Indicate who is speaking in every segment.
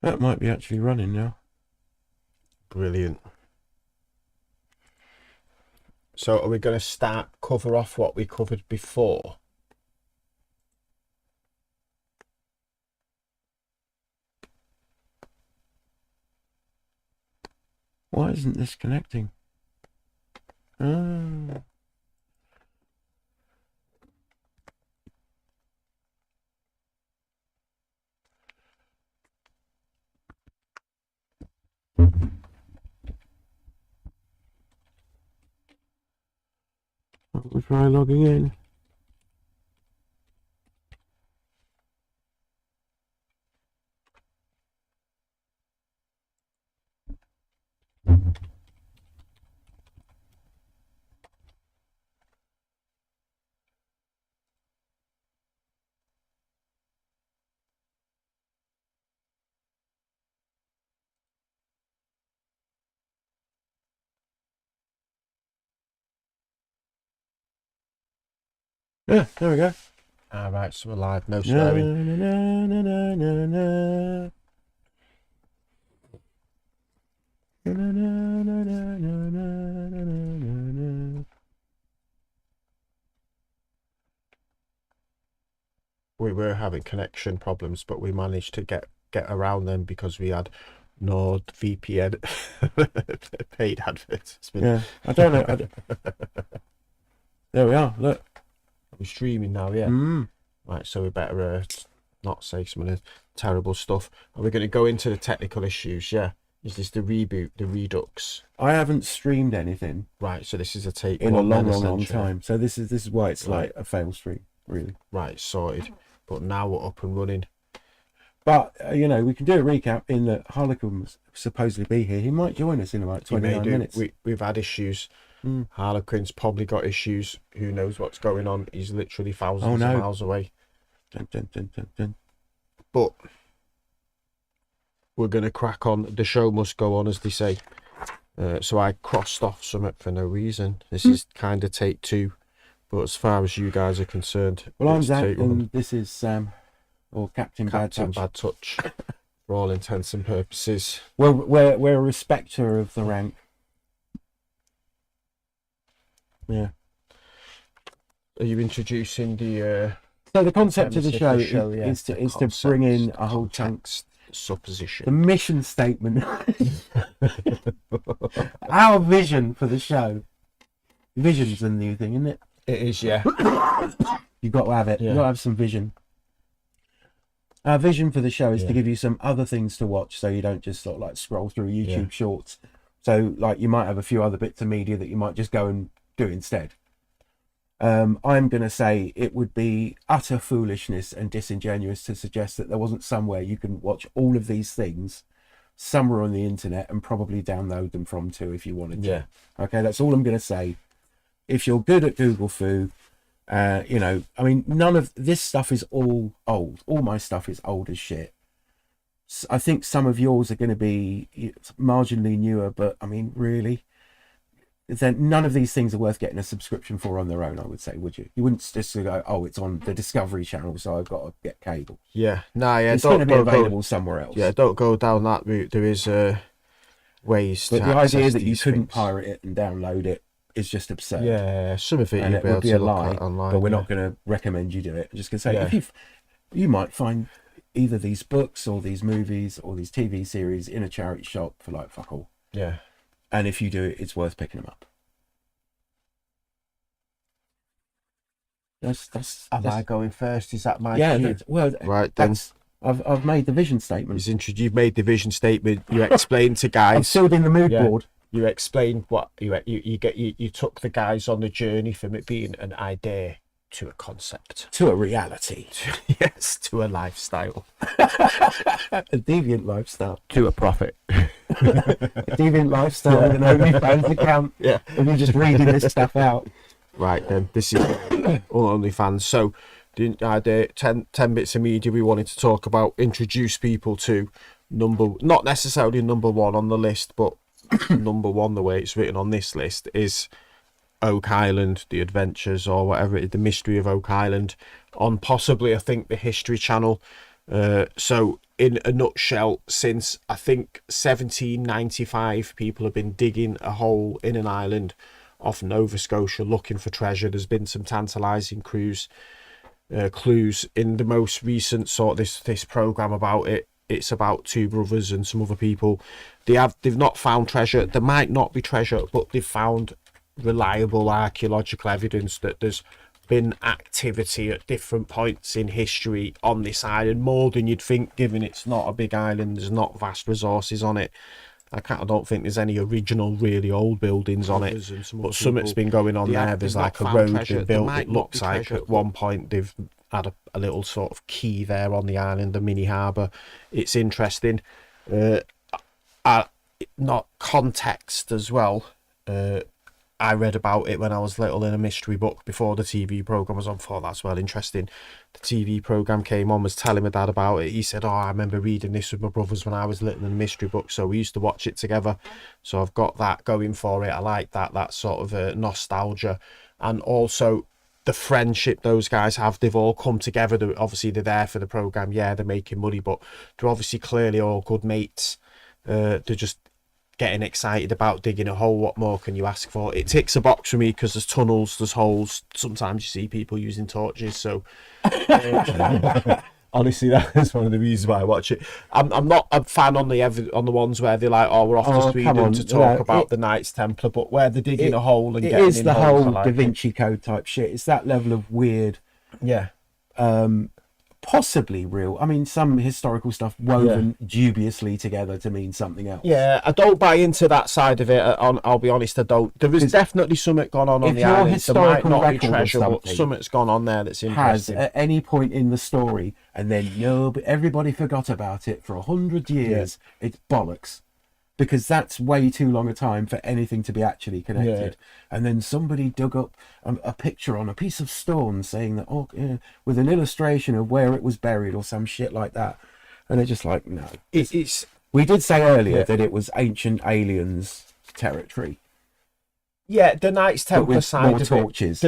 Speaker 1: That might be actually running now.
Speaker 2: Brilliant. So are we going to cover off what we covered before?
Speaker 1: Why isn't this connecting? Ah. We'll try logging in. Yeah, there we go.
Speaker 2: All right, so we're live, no
Speaker 1: Na,
Speaker 2: swearing.
Speaker 1: na, na, na, na, na. Na, na, na, na, na, na, na, na, na.
Speaker 2: We were having connection problems, but we managed to get around them because we had NordVPN paid advertisement.
Speaker 1: Yeah, I don't know. There we are. Look.
Speaker 2: We're streaming now, yeah. Right, so we better not say some of the terrible stuff. Are we going to go into the technical issues? Yeah. Is this the reboot, the Redux?
Speaker 1: I haven't streamed anything.
Speaker 2: Right, so this is a take
Speaker 1: in a long time. So this is why it's like a fail stream, really.
Speaker 2: Right, sorted. But now we're up and running.
Speaker 1: But you know, we can do a recap in that Harlequin was supposedly be here. He might join us in about 29 minutes.
Speaker 2: We've had issues. Harlequin's probably got issues. Who knows what's going on? He's literally thousands of miles away.
Speaker 1: Dun, dun, dun, dun, dun.
Speaker 2: But we're going to crack on. The show must go on, as they say. So I crossed off something for no reason. This is kind of take 2. But as far as you guys are concerned,
Speaker 1: well, I'm Zach, and this is Sam, or Captain Bad
Speaker 2: Touch, for all intents and purposes.
Speaker 1: Well, we're a respecter of the rank. Yeah.
Speaker 2: Are you introducing the?
Speaker 1: So the concept of the show is to bring in a whole chunk
Speaker 2: supposition.
Speaker 1: The mission statement. Our vision for the show. Vision's the new thing, isn't it?
Speaker 2: It is, yeah.
Speaker 1: You've got to have it. You've got to have some vision. Our vision for the show is to give you some other things to watch, so you don't just sort of like scroll through YouTube shorts. So like you might have a few other bits of media that you might just go and do instead. I'm going to say it would be utter foolishness and disingenuous to suggest that there wasn't somewhere you can watch all of these things somewhere on the internet and probably download them from too if you wanted to.
Speaker 2: Yeah.
Speaker 1: Okay, that's all I'm going to say. If you're good at Google Foo, you know, I mean, none of this stuff is all old. All my stuff is old as shit. I think some of yours are going to be marginally newer, but I mean, really, then none of these things are worth getting a subscription for on their own, I would say, would you? You wouldn't just go, oh, it's on the Discovery Channel, so I've got to get cable.
Speaker 2: Yeah, yeah.
Speaker 1: It's going to be available somewhere else.
Speaker 2: Yeah, don't go down that route. There is ways.
Speaker 1: But the idea that you couldn't pirate it and download it is just absurd.
Speaker 2: Yeah, some of it
Speaker 1: and
Speaker 2: you'll
Speaker 1: it
Speaker 2: be
Speaker 1: would
Speaker 2: able
Speaker 1: be
Speaker 2: to
Speaker 1: a
Speaker 2: look
Speaker 1: lie,
Speaker 2: at online,
Speaker 1: but we're not going to recommend you do it. I'm just going to say,
Speaker 2: if
Speaker 1: you might find either these books or these movies or these TV series in a charity shop for like fuck all.
Speaker 2: Yeah.
Speaker 1: And if you do it, it's worth picking them up.
Speaker 2: Am I going first? Is that my
Speaker 1: cue? Well,
Speaker 2: right then.
Speaker 1: I've made the vision statement.
Speaker 2: You've made the vision statement. You explained to guys.
Speaker 1: I'm filled in the mood board.
Speaker 2: You explained what you took the guys on the journey from it being an idea to a concept,
Speaker 1: to a reality.
Speaker 2: Yes, to a lifestyle,
Speaker 1: a deviant lifestyle,
Speaker 2: to a profit.
Speaker 1: A deviant lifestyle with an OnlyFans account.
Speaker 2: Yeah,
Speaker 1: and you're just reading this stuff out.
Speaker 2: Right then, this is all OnlyFans. So the idea, 10 bits of media we wanted to talk about, introduce people to not necessarily number 1 on the list, but number 1, the way it's written on this list, is Oak Island, the adventures or whatever it is, the mystery of Oak Island, on possibly, I think, the History Channel. So in a nutshell, since I think 1795, people have been digging a hole in an island off Nova Scotia looking for treasure. There's been some tantalising clues in the most recent sort of this program about it. It's about two brothers and some other people. They've not found treasure. There might not be treasure, but they've found reliable archaeological evidence that there's been activity at different points in history on this island, more than you'd think, given it's not a big island. There's not vast resources on it. I don't think there's any original really old buildings on it, but something's been going on there. There's like a road been built. It looks like at one point they've had a little sort of quay there on the island, a mini harbour. It's interesting. Not context as well. I read about it when I was little in a mystery book before the TV programme was on. Thought that's well interesting. The TV programme came on, was telling my dad about it. He said, I remember reading this with my brothers when I was little in a mystery book, so we used to watch it together. So I've got that going for it. I like that sort of nostalgia, and also the friendship those guys have. They've all come together. Obviously they're there for the programme, they're making money, but they're obviously clearly all good mates. They're just getting excited about digging a hole. What more can you ask for? It ticks a box for me because there's tunnels, there's holes. Sometimes you see people using torches. So honestly, that is one of the reasons why I watch it. I'm not a fan on the ones where they're like, we're off to Sweden to talk about the Knights Templar, but where they're digging a hole and getting in. It is the whole
Speaker 1: Da Vinci Code type shit. It's that level of weird.
Speaker 2: Yeah.
Speaker 1: Possibly real. I mean, some historical stuff woven dubiously together to mean something else.
Speaker 2: Yeah, I don't buy into that side of it. I'll be honest, I don't. There is definitely something gone on the island. There might not be treasure, but something's gone on there that's interesting.
Speaker 1: Has at any point in the story, and then but everybody forgot about it for 100 years. Yeah. It's bollocks. Because that's way too long a time for anything to be actually connected. Yeah. And then somebody dug up a picture on a piece of stone saying that, with an illustration of where it was buried or some shit like that. And they're just like, no. We did say earlier that it was ancient aliens territory.
Speaker 2: Yeah, the Knights Templar side of torches.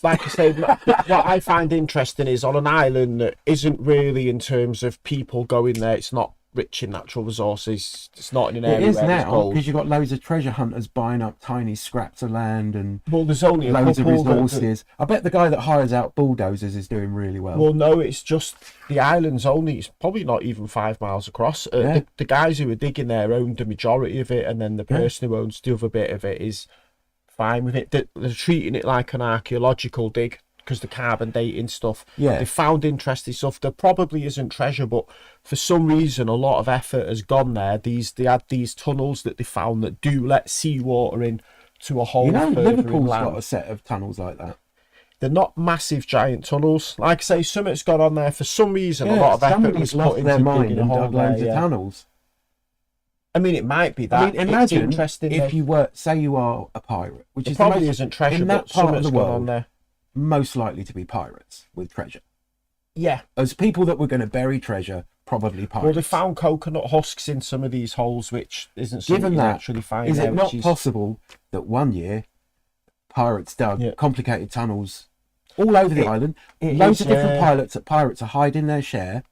Speaker 2: Like I say, what I find interesting is on an island that isn't really, in terms of people going there, it's not rich in natural resources. It's not in an area where there's gold.
Speaker 1: Because you've got loads of treasure hunters buying up tiny scraps of land and
Speaker 2: there's only
Speaker 1: loads of resources. I bet the guy that hires out bulldozers is doing really well.
Speaker 2: Well, no, it's just the island's it's probably not even 5 miles across. The guys who are digging there own the majority of it, and then the person who owns the other bit of it is fine with it. They're treating it like an archaeological dig, because the carbon dating stuff, they found interesting stuff. There probably isn't treasure, but for some reason a lot of effort has gone there. They had these tunnels that they found that do let seawater in to a hole.
Speaker 1: Liverpool's got a set of tunnels like that.
Speaker 2: They're not massive giant tunnels. Like I say, something's gone on there for some reason. A lot of effort was put into digging a hole there.
Speaker 1: Loads of tunnels.
Speaker 2: I mean, it might be that.
Speaker 1: I mean, imagine if you were, say you are a pirate, which is
Speaker 2: probably isn't treasure,
Speaker 1: in that
Speaker 2: but
Speaker 1: part of the world
Speaker 2: on there.
Speaker 1: Most likely to be pirates with treasure.
Speaker 2: Yeah.
Speaker 1: As people that were going to bury treasure, probably pirates.
Speaker 2: Well, they found coconut husks in some of these holes, which isn't something you actually find.
Speaker 1: Is it not possible that one year pirates dug complicated tunnels all over the island? Loads of different pirates are hiding their share,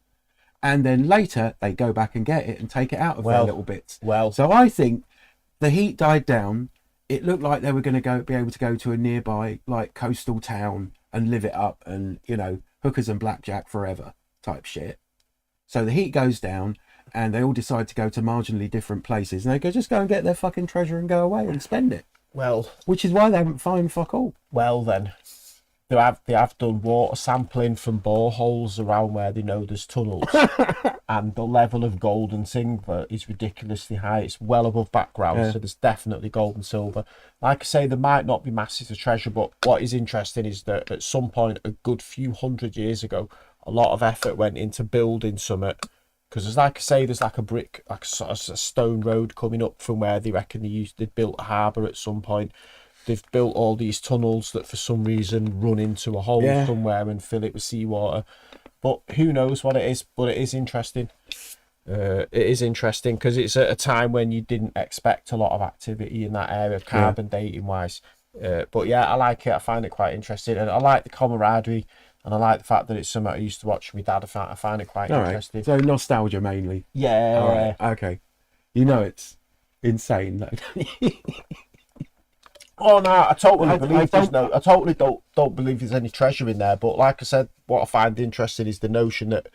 Speaker 1: and then later they go back and get it and take it out of their little bits. So I think the heat died down. It looked like they were going to be able to go to a nearby coastal town and live it up, and hookers and blackjack forever type shit. So the heat goes down, and they all decide to go to marginally different places, and they just go and get their fucking treasure and go away and spend it. Which is why they haven't found fuck all.
Speaker 2: Well then, they have done water sampling from boreholes around where they know there's tunnels, and the level of gold and silver is ridiculously high. It's well above background, so there's definitely gold and silver. Like I say, there might not be masses of treasure, but what is interesting is that at some point, a good few 100 years ago, a lot of effort went into building summit. Because there's like a brick, like a stone road coming up from where they reckon they'd built a harbour at some point. They've built all these tunnels that for some reason run into a hole somewhere and fill it with seawater. But who knows what it is, but it is interesting. It is interesting because it's at a time when you didn't expect a lot of activity in that area, carbon dating wise. But yeah, I like it. I find it quite interesting, and I like the camaraderie. and I like the fact that it's something I used to watch with my dad. I find it quite interesting.
Speaker 1: So nostalgia mainly.
Speaker 2: Yeah.
Speaker 1: All right. Okay. You know it's insane though.
Speaker 2: Oh no, I totally believe there's no. I totally don't believe there's any treasure in there. But like I said, what I find interesting is the notion that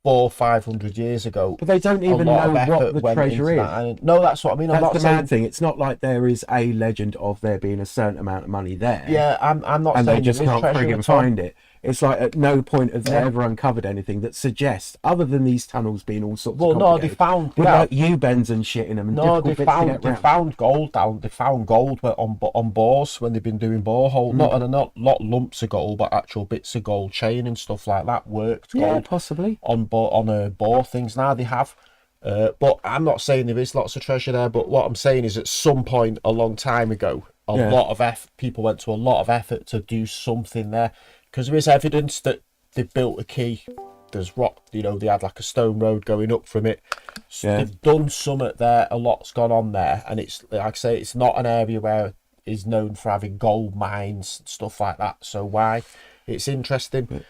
Speaker 2: 400-500 years ago,
Speaker 1: but they don't even know what the treasure is.
Speaker 2: No, that's what I mean.
Speaker 1: That's the mad thing. It's not like there is a legend of there being a certain amount of money there.
Speaker 2: Yeah, I'm not
Speaker 1: and
Speaker 2: saying
Speaker 1: they just can't frigging find it. It's like at no point have they ever uncovered anything that suggests, other than these tunnels being all sorts of complicated.
Speaker 2: No, they found
Speaker 1: with like U-bends and shit in them. And
Speaker 2: no, they found gold down. They found gold on bores when they've been doing borehole. Not lumps of gold, but actual bits of gold, chain and stuff like that. Worked gold,
Speaker 1: yeah, possibly
Speaker 2: on bore things. Now they have. But I'm not saying there is lots of treasure there. But what I'm saying is, at some point a long time ago, lot of people went to a lot of effort to do something there. Because there is evidence that they built a quay. There's rock, they had like a stone road going up from it. So they've done something there. A lot's gone on there, and it's like I say, it's not an area where is known for having gold mines and stuff like that. So why? It's interesting, but,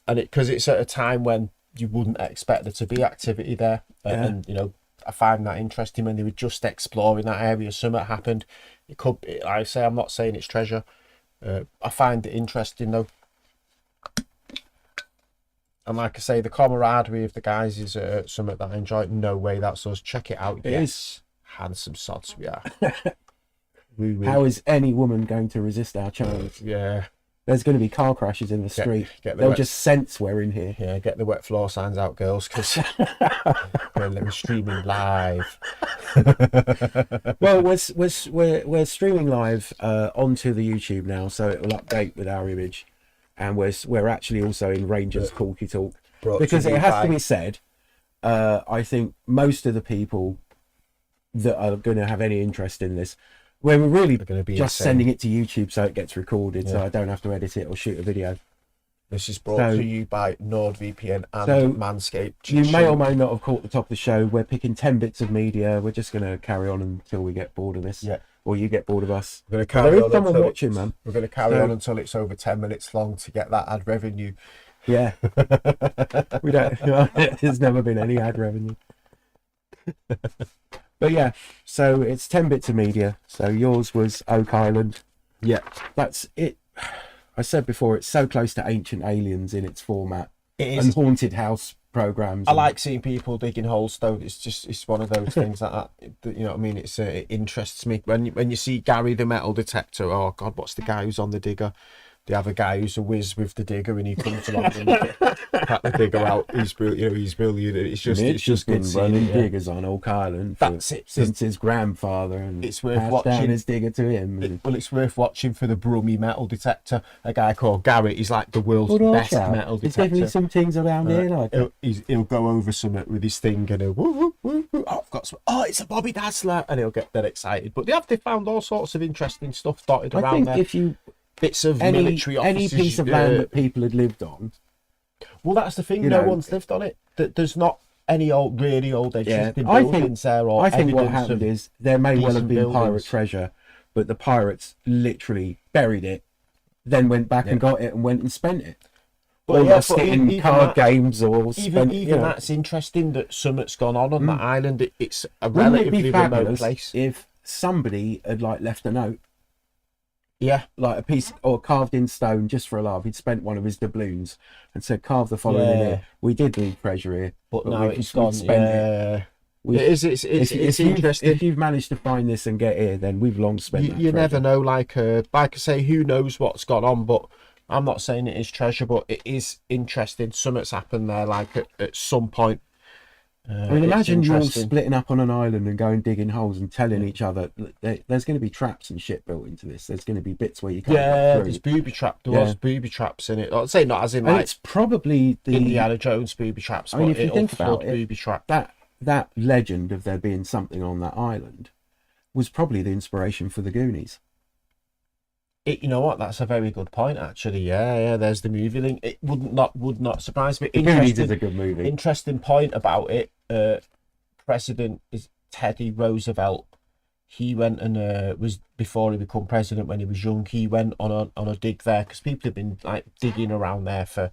Speaker 2: because it's at a time when you wouldn't expect there to be activity there, and I find that interesting when they were just exploring that area. Something happened. It could be, like I say, I'm not saying it's treasure. I find it interesting though, and like I say, the camaraderie of the guys is something that I enjoy. No way, that's us. Check it out.
Speaker 1: It is
Speaker 2: handsome sods we are.
Speaker 1: How is any woman going to resist our charms?
Speaker 2: Yeah,
Speaker 1: there's going to be car crashes in the street. They'll just sense we're in here.
Speaker 2: Yeah, get the wet floor signs out, girls, because we're streaming live.
Speaker 1: Well, we're streaming live onto the YouTube now, so it will update with our image, and we're actually also in Rangers Corky Talk, because it has to be said. I think most of the people that are going to have any interest in this, we're really going to be just sending it to YouTube so it gets recorded, so I don't have to edit it or shoot a video.
Speaker 2: This is brought to you by NordVPN and Manscaped.
Speaker 1: You may or may not have caught the top of the show. We're picking 10 bits of media. We're just going to carry on until we get bored of this. Yeah. Or you get bored of us.
Speaker 2: We're going to carry on
Speaker 1: someone watching, man.
Speaker 2: We're going to carry on until it's over 10 minutes long to get that ad revenue.
Speaker 1: Yeah. We don't. There's never been any ad revenue. But yeah, so it's 10 bits of media. So yours was Oak Island.
Speaker 2: Yeah.
Speaker 1: That's it. I said before, it's so close to Ancient Aliens in its format.
Speaker 2: It is.
Speaker 1: And haunted house programs.
Speaker 2: I like seeing people digging holes though. It's one of those things that you know what I mean. It interests me when you see Gary the metal detector. Oh God, what's the guy who's on the digger? They have a guy who's a whiz with the digger, and he comes along and pat the digger out. He's brilliant. He's brilliant. It's just
Speaker 1: been running diggers on Oak Island.
Speaker 2: That's it.
Speaker 1: Since his grandfather, and
Speaker 2: it's worth watching.
Speaker 1: Down his digger to him.
Speaker 2: It's worth watching for the Brummy metal detector. A guy called Garrett. He's like the world's best metal detector.
Speaker 1: He's giving me some things around here. Like
Speaker 2: he'll go over something with his thing and he'll woo, woo, woo. Oh, I've got some. Oh, it's a Bobby Dazzler, and he'll get that excited. But they found all sorts of interesting stuff dotted around there.
Speaker 1: If you
Speaker 2: bits of military offices,
Speaker 1: any piece of land that people had lived on.
Speaker 2: Well, that's the thing. No one's lived on it. There's not any really old existing buildings there. Or
Speaker 1: I think what happened is there may well have been pirate treasure, but the pirates literally buried it, then went back and got it and went and spent it.
Speaker 2: But
Speaker 1: in card games or
Speaker 2: even that's interesting that something's gone on that island. It's a relatively remote place.
Speaker 1: If somebody had left a note.
Speaker 2: Yeah,
Speaker 1: like a piece or carved in stone just for a laugh. He'd spent one of his doubloons and said, "Carve the following in here. We did leave treasure here,
Speaker 2: but now it's gone." It's interesting.
Speaker 1: If you've managed to find this and get here, then we've long spent.
Speaker 2: You never know. Like I say, who knows what's gone on? But I'm not saying it is treasure, but it is interesting. Something's happened there. Like at some point.
Speaker 1: I mean, imagine you all splitting up on an island and going digging holes and telling each other there's going to be traps and shit built into this. There's going to be bits where you can't.
Speaker 2: Yeah, there's booby traps. There was booby traps in it. I'd say not as in
Speaker 1: and it's probably the
Speaker 2: Indiana Jones booby traps.
Speaker 1: I mean, if you think about it, booby trap. That legend of there being something on that island was probably the inspiration for the Goonies.
Speaker 2: You know what? That's a very good point, actually. Yeah. There's the movie link. It would not surprise me.
Speaker 1: Goonies is a good movie.
Speaker 2: Interesting point about it. President is Teddy Roosevelt. he went and was before he became president. When he was young, he went on a dig there because people have been like digging around there for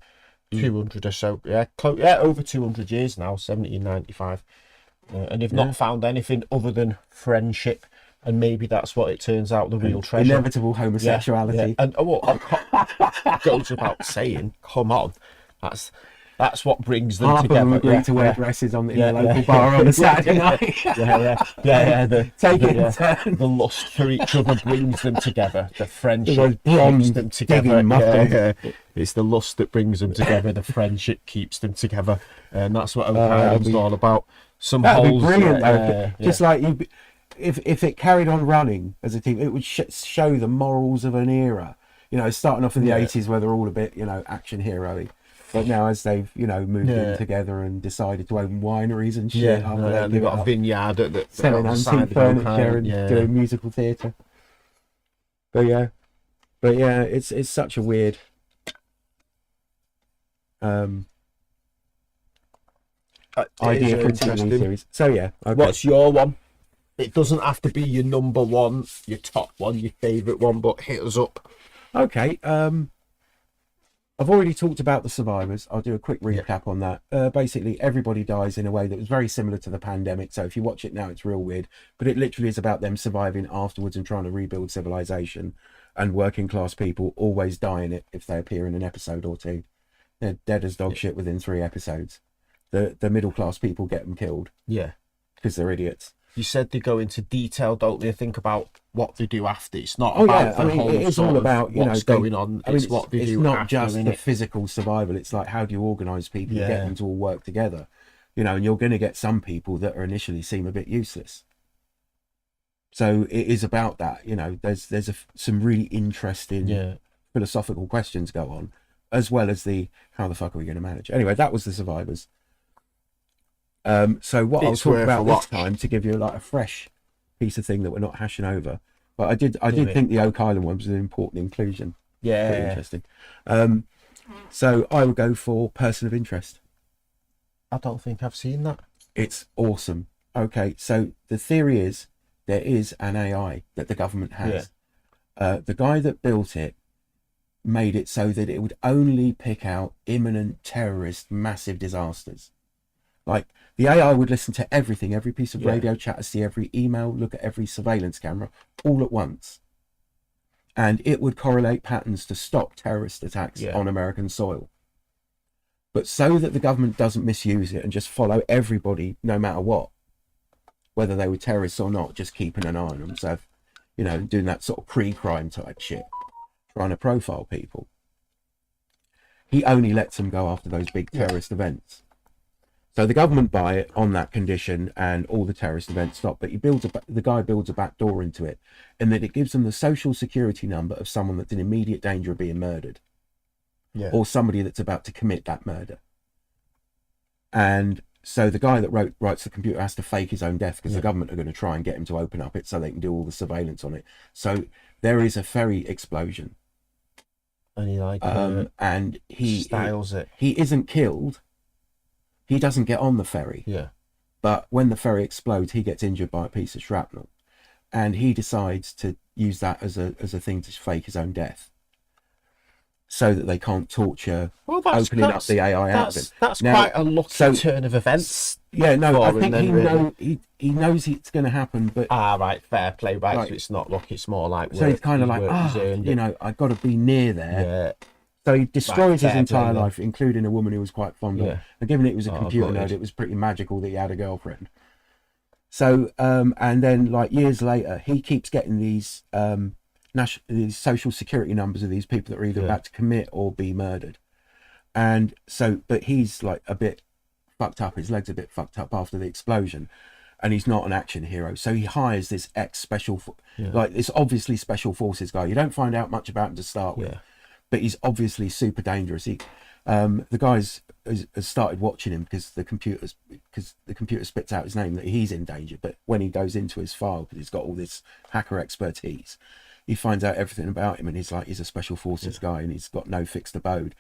Speaker 2: 200 or so, over 200 years now, 1795, and they've not found anything other than friendship. And maybe that's what it turns out, the real treasure.
Speaker 1: Inevitable homosexuality.
Speaker 2: Yeah. And goes without saying, come on. That's what brings them
Speaker 1: Half
Speaker 2: together.
Speaker 1: of them agree to wear dresses in the local bar on a Saturday night.
Speaker 2: Take it in turn. The lust for each other brings them together. The friendship brings them together. It's the lust that brings them together. The friendship keeps them together. And that's what Island's all about.
Speaker 1: That'd be brilliant, though. Just like you... If it carried on running as a team, it would show the morals of an era. You know, starting off in the 80s where they're all a bit, action hero-y. But now as they've, moved in together and decided to open wineries and shit.
Speaker 2: They've got a vineyard
Speaker 1: selling antique furniture and doing musical theatre. But yeah, it's such a weird... idea for a TV series. So yeah, okay.
Speaker 2: What's your one? It doesn't have to be your number one, your top one, your favourite one, but hit us up.
Speaker 1: Okay. I've already talked about the survivors. I'll do a quick recap on that. Basically, everybody dies in a way that was very similar to the pandemic. So if you watch it now, it's real weird. But it literally is about them surviving afterwards and trying to rebuild civilization. And working class people always die in it if they appear in an episode or two. They're dead as dog shit within 3 episodes. The middle class people get them killed.
Speaker 2: Yeah.
Speaker 1: Because they're idiots.
Speaker 2: You said they go into detail, don't they? Think about what they do after. It's not about the whole
Speaker 1: it is all about
Speaker 2: what's going on. It's what they do.
Speaker 1: It's not just the physical survival. It's like, how do you organise people and get them to all work together? And you're going to get some people that are initially seem a bit useless. So it is about that. There's some really interesting philosophical questions go on, as well as the how the fuck are we going to manage? Anyway, that was the survivors. So what I'll talk about this time, to give you like a fresh piece of thing that we're not hashing over, but I did think the Oak Island one was an important inclusion.
Speaker 2: Yeah,
Speaker 1: pretty interesting. So I would go for Person of Interest.
Speaker 2: I don't think I've seen that.
Speaker 1: It's awesome. Okay, so the theory is there is an AI that the government has. The guy that built it made it so that it would only pick out imminent terrorist massive disasters. Like, the AI would listen to everything, every piece of radio chatter, see every email, look at every surveillance camera, all at once. And it would correlate patterns to stop terrorist attacks on American soil. But so that the government doesn't misuse it and just follow everybody, no matter what, whether they were terrorists or not, just keeping an eye on them. So, doing that sort of pre-crime type shit, trying to profile people. He only lets them go after those big terrorist events. So the government buy it on that condition, and all the terrorist events stop. But the guy builds a back door into it, and that it gives them the social security number of someone that's in immediate danger of being murdered, or somebody that's about to commit that murder. And so the guy that writes the computer has to fake his own death because the government are going to try and get him to open up it so they can do all the surveillance on it. So there is a ferry explosion, and he
Speaker 2: styles it.
Speaker 1: He isn't killed. He doesn't get on the ferry.
Speaker 2: Yeah.
Speaker 1: But when the ferry explodes, he gets injured by a piece of shrapnel. And he decides to use that as a thing to fake his own death. So that they can't torture opening up the AI out of him.
Speaker 2: That's quite a lucky turn of events.
Speaker 1: Yeah, no, I think he knows it's going to happen, but...
Speaker 2: right, fair play, right, so it's not lucky, it's more like...
Speaker 1: So he's kind of like, I've got to be near there. Yeah. So he destroys his entire life, including a woman he was quite fond of. And given it was a computer nerd, it was pretty magical that he had a girlfriend. So, and then like years later, he keeps getting these these social security numbers of these people that are either about to commit or be murdered. And so, but he's like a bit fucked up. His leg's a bit fucked up after the explosion. And he's not an action hero. So he hires this like this obviously special forces guy. You don't find out much about him to start with. But he's obviously super dangerous. The guys has started watching him because the computer spits out his name that he's in danger. But when he goes into his file, because he's got all this hacker expertise, he finds out everything about him, and he's a special forces guy, and he's got no fixed abode.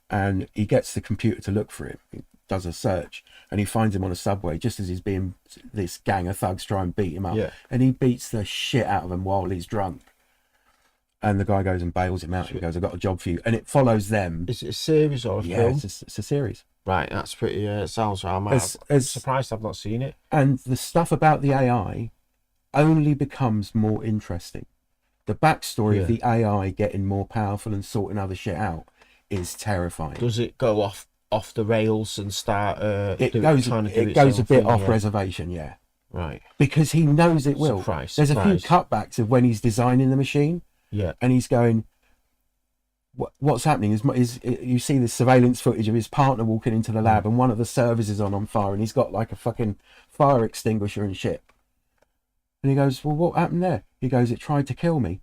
Speaker 1: And he gets the computer to look for him, does a search, and he finds him on a subway just as he's being this gang of thugs try and beat him up, and he beats the shit out of him while he's drunk. And the guy goes and bails him out. He goes, "I've got a job for you," and it follows them.
Speaker 2: Is it a series or a film?
Speaker 1: It's a series.
Speaker 2: Right, that's pretty. It sounds right. I'm surprised I've not seen it.
Speaker 1: And the stuff about the AI only becomes more interesting. The backstory of the AI getting more powerful and sorting other shit out is terrifying.
Speaker 2: Does it go off the rails and start?
Speaker 1: It goes a bit off reservation,
Speaker 2: Right.
Speaker 1: Because he knows it will. There's a few cutbacks of when he's designing the machine.
Speaker 2: Yeah.
Speaker 1: And he's going, what's happening is you see this surveillance footage of his partner walking into the lab, and one of the servers is on fire, and he's got like a fucking fire extinguisher and shit. And he goes, well, what happened there? He goes, it tried to kill me.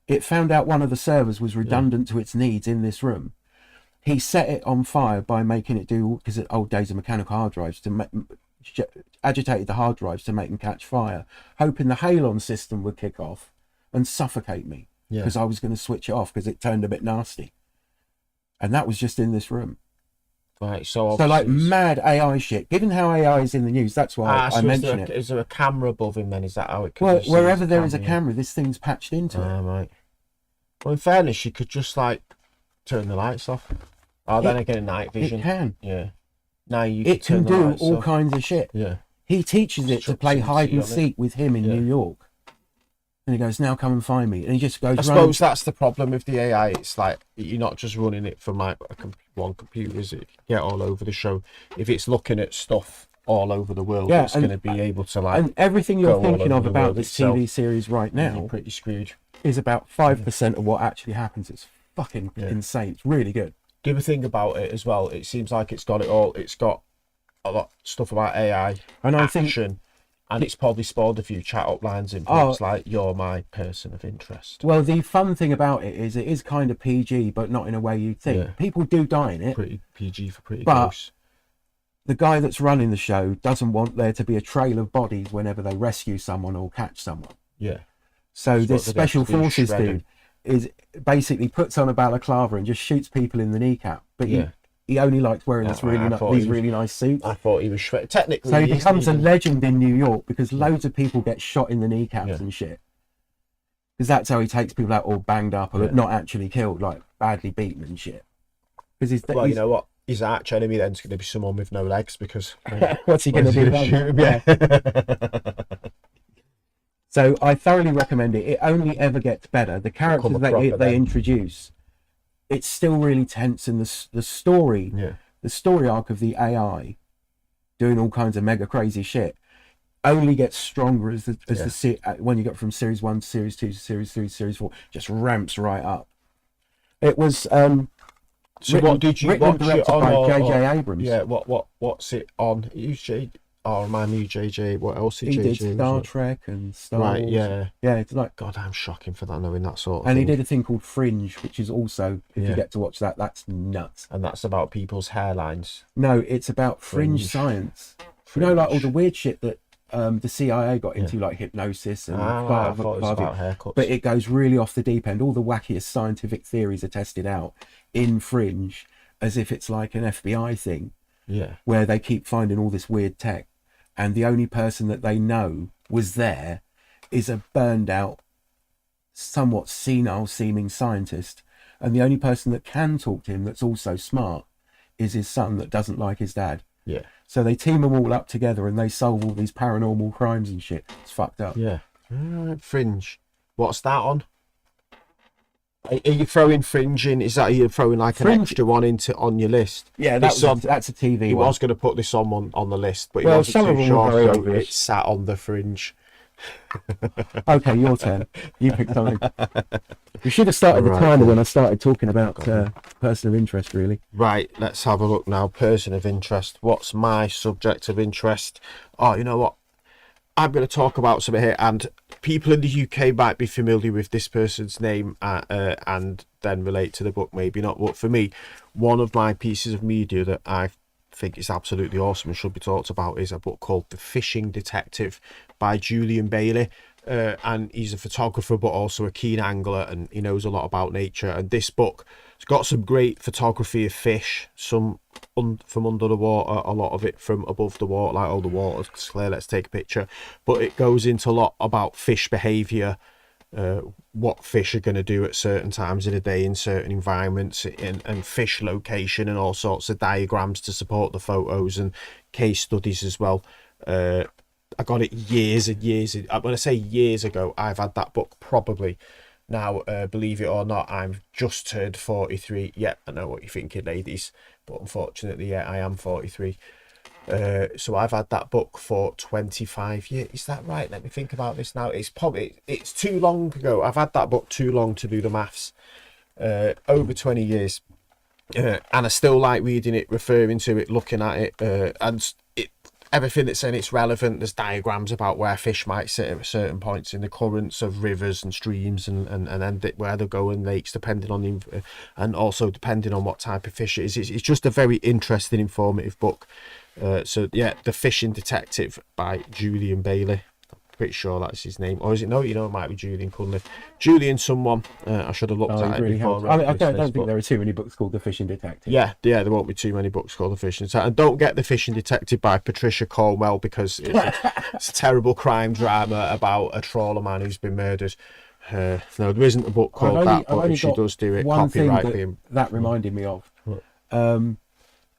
Speaker 1: It found out one of the servers was redundant to its needs in this room. He set it on fire by making it do, because in old days of mechanical hard drives, agitated the hard drives to make them catch fire, hoping the halon system would kick off and suffocate me. Because I was going to switch it off because it turned a bit nasty. And that was just in this room.
Speaker 2: Right, so
Speaker 1: like mad AI shit. Given how AI is in the news, that's why I mention it.
Speaker 2: Is there a camera above him then? Is that how it could?
Speaker 1: Well, wherever there is a camera, this thing's patched into it.
Speaker 2: Right. Well, in fairness, you could just like turn the lights off. Then again, night vision.
Speaker 1: It can.
Speaker 2: Yeah. Now
Speaker 1: it can do all kinds of shit.
Speaker 2: Yeah.
Speaker 1: He teaches it to play hide and seek with him in New York. And he goes, now come and find me. And he just goes,
Speaker 2: I suppose that's the problem with the AI. It's like, you're not just running it from like one computer, is it? Get all over the show. If it's looking at stuff all over the world, it's going to be able to like...
Speaker 1: And everything you're thinking of about this TV series right now...
Speaker 2: You're pretty screwed.
Speaker 1: ...is about 5% of what actually happens. It's fucking insane. It's really good.
Speaker 2: The other thing about it as well, it seems like it's got it all. It's got a lot of stuff about AI, and action. And it's probably spawned a few chat up lines in things like, you're my person of interest.
Speaker 1: Well, the fun thing about it is kind of PG, but not in a way you'd think. Yeah. People do die in it.
Speaker 2: Pretty PG for pretty close.
Speaker 1: The guy that's running the show doesn't want there to be a trail of bodies whenever they rescue someone or catch someone.
Speaker 2: Yeah.
Speaker 1: So this special forces dude is basically puts on a balaclava and just shoots people in the kneecap. But he only likes wearing these really nice suits.
Speaker 2: I thought he was shredded. Technically,
Speaker 1: so he becomes a legend in New York because loads of people get shot in the kneecaps and shit. Because that's how he takes people out all banged up or not actually killed, like badly beaten and shit. Because
Speaker 2: you know what? His arch enemy then's going to be someone with no legs because
Speaker 1: what's he going to do? Shoot him? Yeah. So I thoroughly recommend it. It only ever gets better. The characters they introduce. It's still really tense, and the story arc of the AI doing all kinds of mega crazy shit only gets stronger as when you get from series 1 to series 2 to series 3 to series 4, just ramps right up. It was so
Speaker 2: what did you watch it on?
Speaker 1: By J.J. Abrams.
Speaker 2: Yeah, what's it on? Remind me, JJ. What else did JJ?
Speaker 1: He did Star Trek and Star Wars.
Speaker 2: Yeah.
Speaker 1: It's like
Speaker 2: God, I'm shocking for that, knowing that sort of
Speaker 1: and
Speaker 2: thing.
Speaker 1: he did a thing called Fringe, which is also, if you get to watch that, that's nuts.
Speaker 2: And that's about people's hairlines.
Speaker 1: No, it's about fringe science. You know, like all the weird shit that the CIA got into, like hypnosis and
Speaker 2: I thought it was about haircuts.
Speaker 1: But it goes really off the deep end. All the wackiest scientific theories are tested out in Fringe, as if it's like an FBI thing.
Speaker 2: Yeah.
Speaker 1: Where they keep finding all this weird tech. And the only person that they know was there is a burned out, somewhat senile seeming scientist. And the only person that can talk to him that's also smart is his son that doesn't like his dad.
Speaker 2: Yeah.
Speaker 1: So they team them all up together and they solve all these paranormal crimes and shit. It's fucked up.
Speaker 2: Yeah. Fringe. What's that on? Are you throwing Fringe in? Is that you throwing like an extra one on your list?
Speaker 1: Yeah, that's a TV.
Speaker 2: He was going to put this on the list, but he wasn't too sure, so it sat on the Fringe.
Speaker 1: Okay, your turn. You pick something. We should have started the timer when I started talking about person of interest, really.
Speaker 2: Right, let's have a look now. Person of interest. What's my subject of interest? Oh, you know what? I'm going to talk about something here, and people in the UK might be familiar with this person's name and then relate to the book, maybe not. But for me, one of my pieces of media that I think is absolutely awesome and should be talked about is a book called The Fishing Detective by Julian Bailey. And he's a photographer, but also a keen angler, and he knows a lot about nature. And this book has got some great photography of fish, some from under the water, a lot of it from above the water, like, oh, the water's clear, let's take a picture. But it goes into a lot about fish behaviour, what fish are going to do at certain times of the day in certain environments, and fish location, and all sorts of diagrams to support the photos, and case studies as well. I got it years and years. When I say years ago, I've had that book probably now, believe it or not, I'm just turned 43. Yeah, I know what you're thinking, ladies, but unfortunately, yeah, I am 43. So I've had that book for 25 years. Is that right? Let me think about this now. It's too long ago. I've had that book too long to do the maths. Over 20 years. And I still like reading it, referring to it, looking at it, and everything that's in it's relevant. There's diagrams about where fish might sit at certain points in the currents of rivers and streams, and then where they go in lakes, depending on and also depending on what type of fish it is. It's just a very interesting, informative book. So yeah, The Fishing Detective by Julian Bailey. Pretty sure that's his name, or is it? No, it might be Julian Cunliffe. Julian someone. I should have looked at it before.
Speaker 1: I don't think there are too many books called The Fishing Detective.
Speaker 2: Yeah, there won't be too many books called The Fishing Detective. And don't get The Fishing Detective by Patricia Cornwell, because it's a terrible crime drama about a trawler man who's been murdered. No, there isn't a book called that, but if she does do it, copyright
Speaker 1: that reminded me of.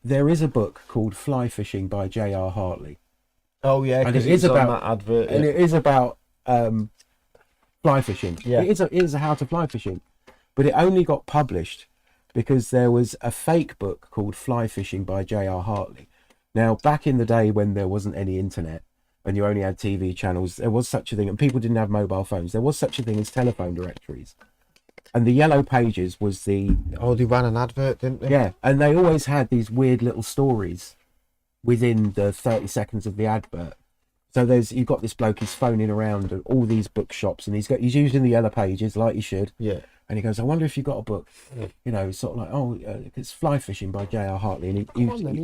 Speaker 1: There is a book called Fly Fishing by J.R. Hartley.
Speaker 2: Oh yeah, because it's about that advert,
Speaker 1: and it is about fly fishing. Yeah, it is a how to fly fishing, but it only got published because there was a fake book called Fly Fishing by J.R. Hartley. Now, back in the day when there wasn't any internet and you only had TV channels, there was such a thing, and people didn't have mobile phones. There was such a thing as telephone directories, and the Yellow Pages was the.
Speaker 2: Oh, they ran an advert, didn't they?
Speaker 1: Yeah, and they always had these weird little stories within the 30 seconds of the advert. So you've got this bloke, he's phoning around all these bookshops, and he's using the Yellow Pages like he should.
Speaker 2: Yeah.
Speaker 1: And he goes, I wonder if you've got a book. Yeah. Sort of like, it's Fly Fishing by J.R. Hartley. And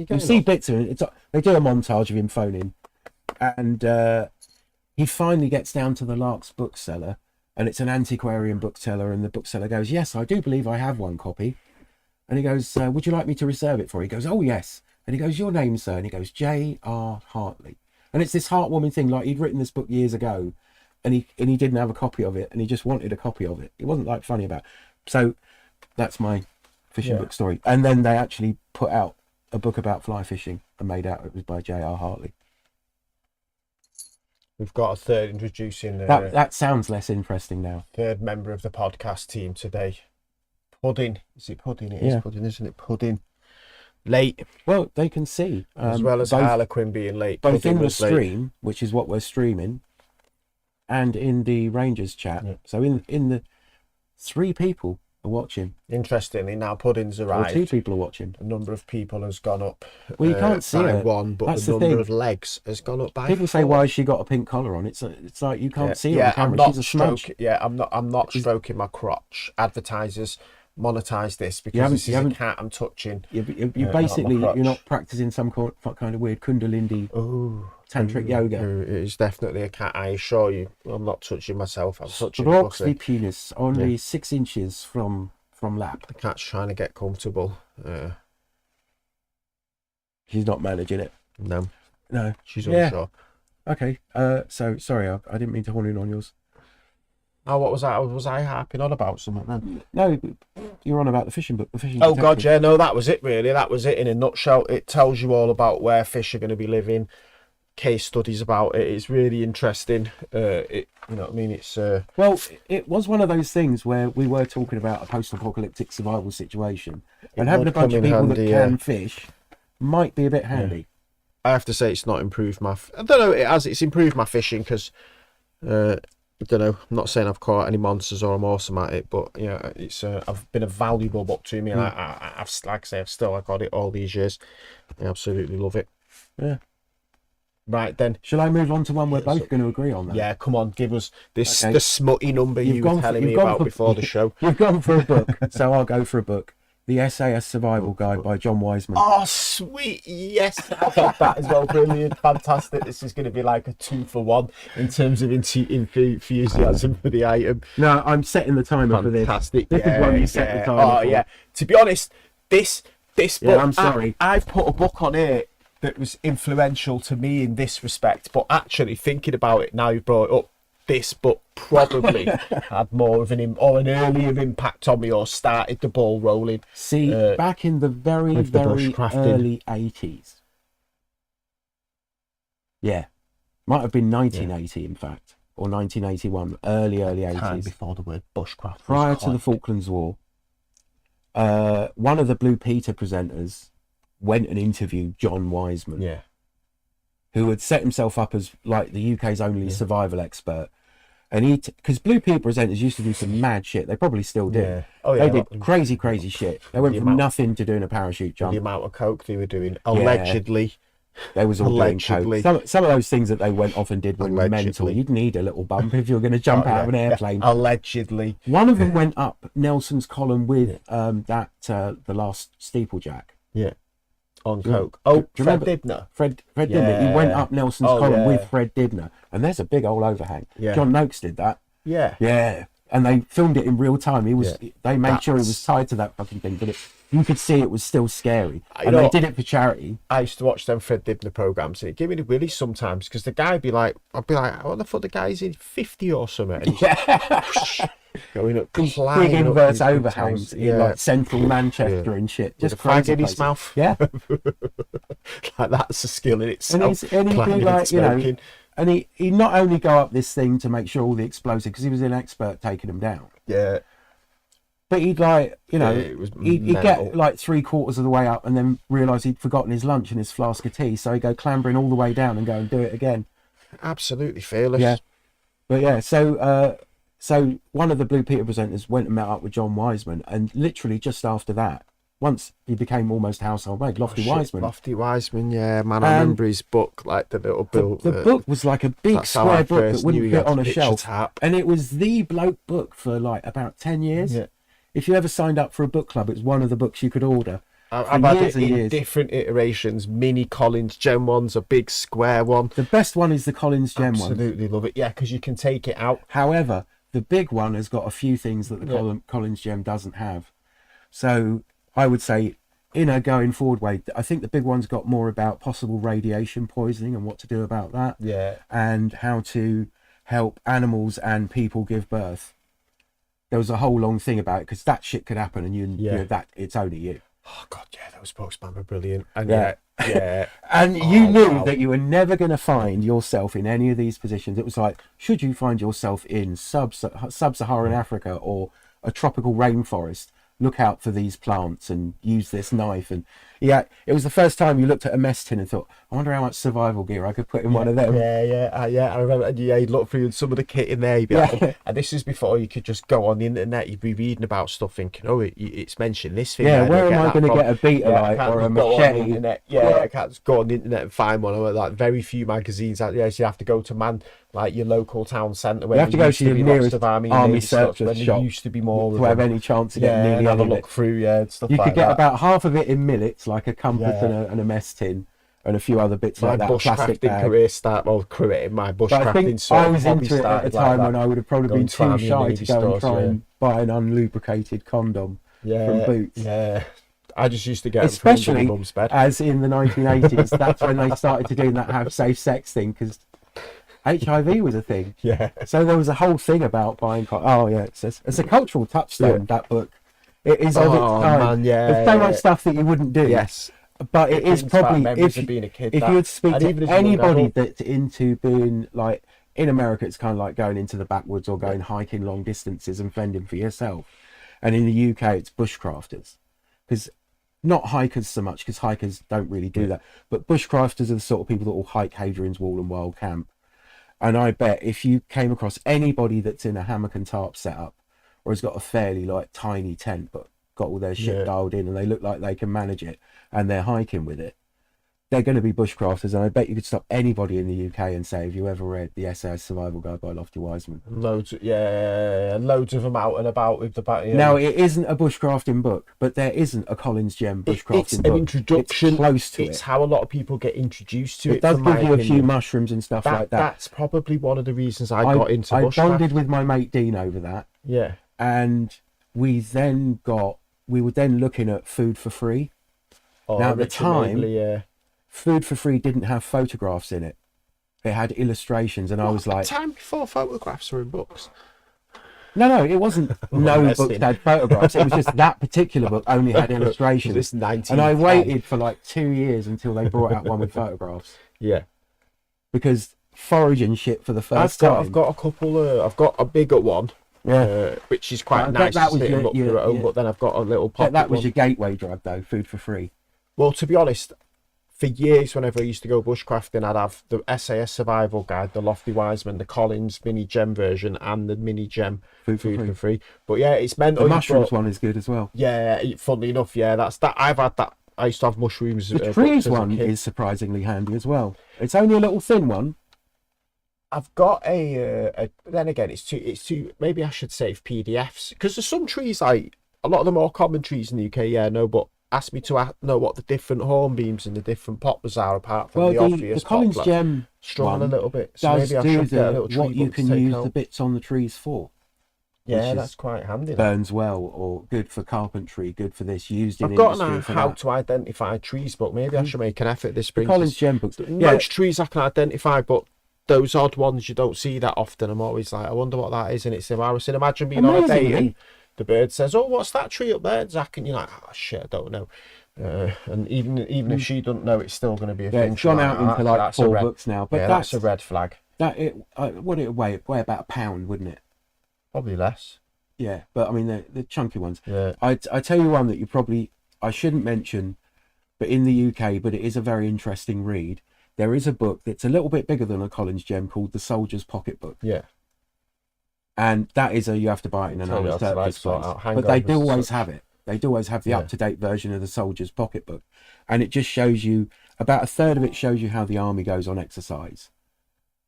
Speaker 1: you see bits of it. They do a montage of him phoning. And he finally gets down to the Lark's bookseller, and it's an antiquarian bookseller, and the bookseller goes, yes, I do believe I have one copy. And he goes, would you like me to reserve it for you? He goes, oh, yes. And he goes, your name, sir? And he goes, J.R. Hartley. And it's this heartwarming thing, like he'd written this book years ago, and he didn't have a copy of it, and he just wanted a copy of it. It wasn't like funny about it. So that's my fishing book story. And then they actually put out a book about fly fishing and made out it was by J.R. Hartley.
Speaker 2: We've got a third introducing.
Speaker 1: That sounds less interesting now.
Speaker 2: Third member of the podcast team today. Pudding. Is it Pudding? It is Pudding, isn't it? Pudding. Late.
Speaker 1: Well, they can see.
Speaker 2: As well as Harlequin being late.
Speaker 1: Both in the stream, late, which is what we're streaming, and in the Rangers chat. Yeah. So in the 3 people are watching.
Speaker 2: Interestingly, now Pudding's arrived.
Speaker 1: 2 people are watching.
Speaker 2: The number of people has gone up.
Speaker 1: Well, you can't see
Speaker 2: by
Speaker 1: it.
Speaker 2: 1, but the number of legs has gone up by
Speaker 1: people
Speaker 2: 4.
Speaker 1: Say, why has she got a pink collar on? It's like you can't see her on camera. She's a smudge.
Speaker 2: I'm not stroking my crotch. Advertisers monetize this because this is a cat I'm touching.
Speaker 1: You basically you're not practicing some kind of weird Kundalini tantric yoga.
Speaker 2: It is definitely a cat, I assure you. I'm not touching myself. I'm touching
Speaker 1: the penis only 6 inches from lap.
Speaker 2: The cat's trying to get comfortable.
Speaker 1: She's not managing it.
Speaker 2: No, she's
Speaker 1: unsure. Okay. So sorry, I didn't mean to horn in on yours.
Speaker 2: Oh, what was that? Was I harping on about something then?
Speaker 1: No, you're on about the fishing book. The fishing.
Speaker 2: Oh, God, yeah. No, that was it, really. That was it in a nutshell. It tells you all about where fish are going to be living, case studies about it. It's really interesting. You know what I mean? It's
Speaker 1: well, it was one of those things where we were talking about a post-apocalyptic survival situation, and having a bunch of people that can fish might be a bit handy.
Speaker 2: I have to say, it's not improved my. I don't know. It's improved my fishing because. I don't know. I'm not saying I've caught any monsters or I'm awesome at it, but yeah, it's I've been a valuable book to me, and I've like I say, I've got it all these years. I absolutely love it.
Speaker 1: Yeah.
Speaker 2: Right then.
Speaker 1: Shall I move on to one we're both going to agree on? Then?
Speaker 2: Yeah, come on, give us this the smutty number you were telling me about before the show.
Speaker 1: You've gone for a book, so I'll go for a book. The SAS Survival Guide by John Wiseman.
Speaker 2: Oh, sweet. Yes, I got that as well. Brilliant. Fantastic. This is going to be like a 2-for-1 in terms of enthusiasm for the item.
Speaker 1: No, I'm setting the timer for this.
Speaker 2: Fantastic.
Speaker 1: This is one you set the timer for.
Speaker 2: Yeah. To be honest, this this book.
Speaker 1: Yeah, I'm sorry.
Speaker 2: I've put a book on here that was influential to me in this respect, but actually thinking about it now you brought it up, this book probably had more of an earlier impact on me, or started the ball rolling.
Speaker 1: See, back in the very early 80s. Yeah, might have been 1980 in fact, or 1981, early 80s.
Speaker 2: Time before the word bushcraft.
Speaker 1: Prior to the Falklands War, one of the Blue Peter presenters went and interviewed John Wiseman.
Speaker 2: Yeah.
Speaker 1: Who had set himself up as like the UK's only survival expert. And because Blue Peter presenters used to do some mad shit. They probably still do.
Speaker 2: Yeah. Oh, yeah.
Speaker 1: They did crazy shit. They went from nothing to doing a parachute jump.
Speaker 2: The amount of coke they were doing, allegedly.
Speaker 1: They was all doing coke. Some of those things that they went off and did were mental. You'd need a little bump if you were going to jump out of an airplane.
Speaker 2: Allegedly.
Speaker 1: One of them went up Nelson's column with the last steeplejack.
Speaker 2: Yeah. On coke. Oh, Fred Dibner.
Speaker 1: Fred Dibner. He went up Nelson's column with Fred Dibner, and there's a big old overhang.
Speaker 2: Yeah.
Speaker 1: John Noakes did that. Yeah, and they filmed it in real time. They made sure he was tied to that fucking thing, but you could see it was still scary. And they did it for charity.
Speaker 2: I used to watch them Fred Dibner programs, and it gave me the willies sometimes, because the guy I'd be like, what the fuck, the guy's in 50 or something. And he's going up,
Speaker 1: big inverse overhangs in like central Manchester and shit. Just
Speaker 2: crazy in his mouth.
Speaker 1: Yeah.
Speaker 2: Like, that's a skill in itself.
Speaker 1: And he'd be like, and he not only go up this thing to make sure all the explosives, because he was an expert taking them down.
Speaker 2: Yeah.
Speaker 1: But he'd like, he'd get like 3/4 of the way up and then realise he'd forgotten his lunch and his flask of tea. So he'd go clambering all the way down and go and do it again.
Speaker 2: Absolutely fearless.
Speaker 1: Yeah. But yeah, so one of the Blue Peter presenters went and met up with John Wiseman, and literally just after that, once he became almost household name, Lofty Wiseman.
Speaker 2: Lofty Wiseman, yeah, man. I remember his book, like the little bill.
Speaker 1: The book was like a big square book that wouldn't fit on a shelf, and it was the bloke book for like about 10 years. Yeah. If you ever signed up for a book club, it was one of the books you could order.
Speaker 2: I've had it in different iterations. Mini Collins Gem one's a big square one.
Speaker 1: The best one is the Collins Gem one.
Speaker 2: Absolutely love it. Yeah, because you can take it out.
Speaker 1: However, the big one has got a few things that the Collins Gem doesn't have. So I would say, in a going forward way, I think the big one's got more about possible radiation poisoning and what to do about that.
Speaker 2: Yeah.
Speaker 1: And how to help animals and people give birth. There was a whole long thing about it, because that shit could happen, and you know that it's only you.
Speaker 2: Oh God, yeah, those postman were brilliant. And
Speaker 1: and you knew that you were never going to find yourself in any of these positions. It was like, should you find yourself in sub-Saharan Africa or a tropical rainforest, look out for these plants and use this knife. And it was the first time you looked at a mess tin and thought, I wonder how much survival gear I could put in one of them.
Speaker 2: I remember. And you'd look through some of the kit in there. You'd be like, and this is before you could just go on the internet. You'd be reading about stuff, thinking, oh, it's mentioned this thing.
Speaker 1: Yeah, where am I going to get a beta light or a machete?
Speaker 2: I can't just go on the internet and find one. Like, very few magazines out there, so you have to go to like your local town centre.
Speaker 1: You have to go to your nearest army surplus shop.
Speaker 2: There used to be more
Speaker 1: to have any chance of getting nearly
Speaker 2: have a look through. And stuff.
Speaker 1: You
Speaker 2: like
Speaker 1: could get
Speaker 2: that.
Speaker 1: about half of it in millets, like a compass and a mess tin, and a few other bits like that. Plastic bag.
Speaker 2: My bushcrafting
Speaker 1: I was into it at a time when I would have probably been too shy to go and try and buy an unlubricated condom from Boots.
Speaker 2: Yeah. I just used to get
Speaker 1: especially as in the 1980s. That's when they started to do that have safe sex thing, because HIV was a thing.
Speaker 2: Yeah.
Speaker 1: So there was a whole thing about buying. It's a cultural touchstone. That book. It is of its time.
Speaker 2: Man, yeah.
Speaker 1: There's so much stuff that you wouldn't do.
Speaker 2: Yes.
Speaker 1: But it is probably if you would speak to anybody that's into being like in America, it's kind of like going into the backwoods or going hiking long distances and fending for yourself. And in the UK, it's bushcrafters, because not hikers so much, because hikers don't really do that. But bushcrafters are the sort of people that will hike Hadrian's Wall and Wild Camp. And I bet if you came across anybody that's in a hammock and tarp setup, or has got a fairly like tiny tent but got all their shit dialed in, and they look like they can manage it, and they're hiking with it, they're going to be bushcrafters. And I bet you could stop anybody in the UK and say, have you ever read the SAS Survival Guide by Lofty Wiseman?
Speaker 2: Loads of them out and about with the back.
Speaker 1: Now, it isn't a bushcrafting book, but there isn't a Collins Gem bushcrafting book.
Speaker 2: It's an introduction.
Speaker 1: It's close to it.
Speaker 2: It's how a lot of people get introduced to it.
Speaker 1: It does give you a few mushrooms and stuff like that.
Speaker 2: That's probably one of the reasons I got into bushcraft.
Speaker 1: I bonded with my mate Dean over that.
Speaker 2: Yeah.
Speaker 1: And we were then looking at food for free. Now, at the time, Food for Free didn't have photographs in it. It had illustrations, and I was like...
Speaker 2: time before photographs were in books?
Speaker 1: No, it wasn't no books that had photographs. It was just that particular book only had illustrations. And I waited for like 2 years until they brought out one with photographs.
Speaker 2: Yeah.
Speaker 1: Because foraging shit for the first time.
Speaker 2: I've got a couple I've got a bigger one. Yeah. Which is quite nice to sit and look through at home, but then I've got a little pocket
Speaker 1: that was
Speaker 2: one.
Speaker 1: Your gateway drug though, Food for Free.
Speaker 2: Well, to be honest, for years, whenever I used to go bushcrafting, I'd have the SAS Survival Guide, the Lofty Wiseman, the Collins Mini Gem version, and the Mini Gem Food for Free. But yeah, it's meant...
Speaker 1: The mushrooms one is good as well.
Speaker 2: Yeah, funnily enough, yeah, that's that. I've had that. I used to have mushrooms.
Speaker 1: The trees one is surprisingly handy as well. It's only a little thin one.
Speaker 2: I've got a then again, it's too. Maybe I should save PDFs, because there's some trees, like a lot of the more common trees in the UK. But ask me to know what the different hornbeams and the different poplars are, apart from the obvious.
Speaker 1: The Collins Gem
Speaker 2: strong a little bit.
Speaker 1: So maybe I should get a little tree what you can use the bits on the trees for.
Speaker 2: Yeah, that's quite handy.
Speaker 1: Burns well, or good for carpentry, good for this, used in
Speaker 2: I've got an how to identify trees, but maybe I should make an effort this spring.
Speaker 1: The Collins Gem books.
Speaker 2: Most trees I can identify, but those odd ones you don't see that often. I'm always like, I wonder what that is, and it's embarrassing. Imagine being on a date and the bird says, "Oh, what's that tree up there, Zach?" And you're like, "Oh shit, I don't know." And even if she doesn't know, it's still going to be a thing.
Speaker 1: It's gone out into like 4 books now, but
Speaker 2: that's a red flag.
Speaker 1: Would it weigh about a pound, wouldn't it?
Speaker 2: Probably less.
Speaker 1: Yeah, but I mean the chunky ones.
Speaker 2: Yeah.
Speaker 1: I tell you one that I shouldn't mention, but in the UK, but it is a very interesting read. There is a book that's a little bit bigger than a Collins Gem called The Soldier's Pocket Book. Yeah. And that is you have to buy it in an old surplus place. But they do always have it. They do always have the up-to-date version of The Soldier's Pocket Book. And it just shows you, about a third of it shows you how the army goes on exercise.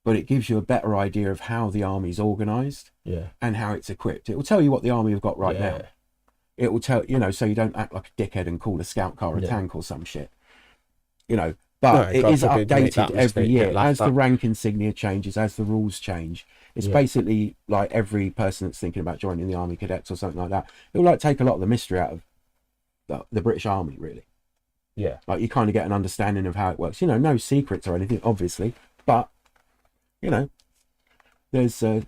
Speaker 1: But it gives you a better idea of how the army's organised and how it's equipped. It will tell you what the army have got right now. It will tell, so you don't act like a dickhead and call a scout car a tank or some shit. But it is updated every year as the rank insignia changes, as the rules change. It's basically like every person that's thinking about joining the Army Cadets or something like that. It will take a lot of the mystery out of the British Army, really. Yeah. Like you kind of get an understanding of how it works. No secrets or anything, obviously, but there's that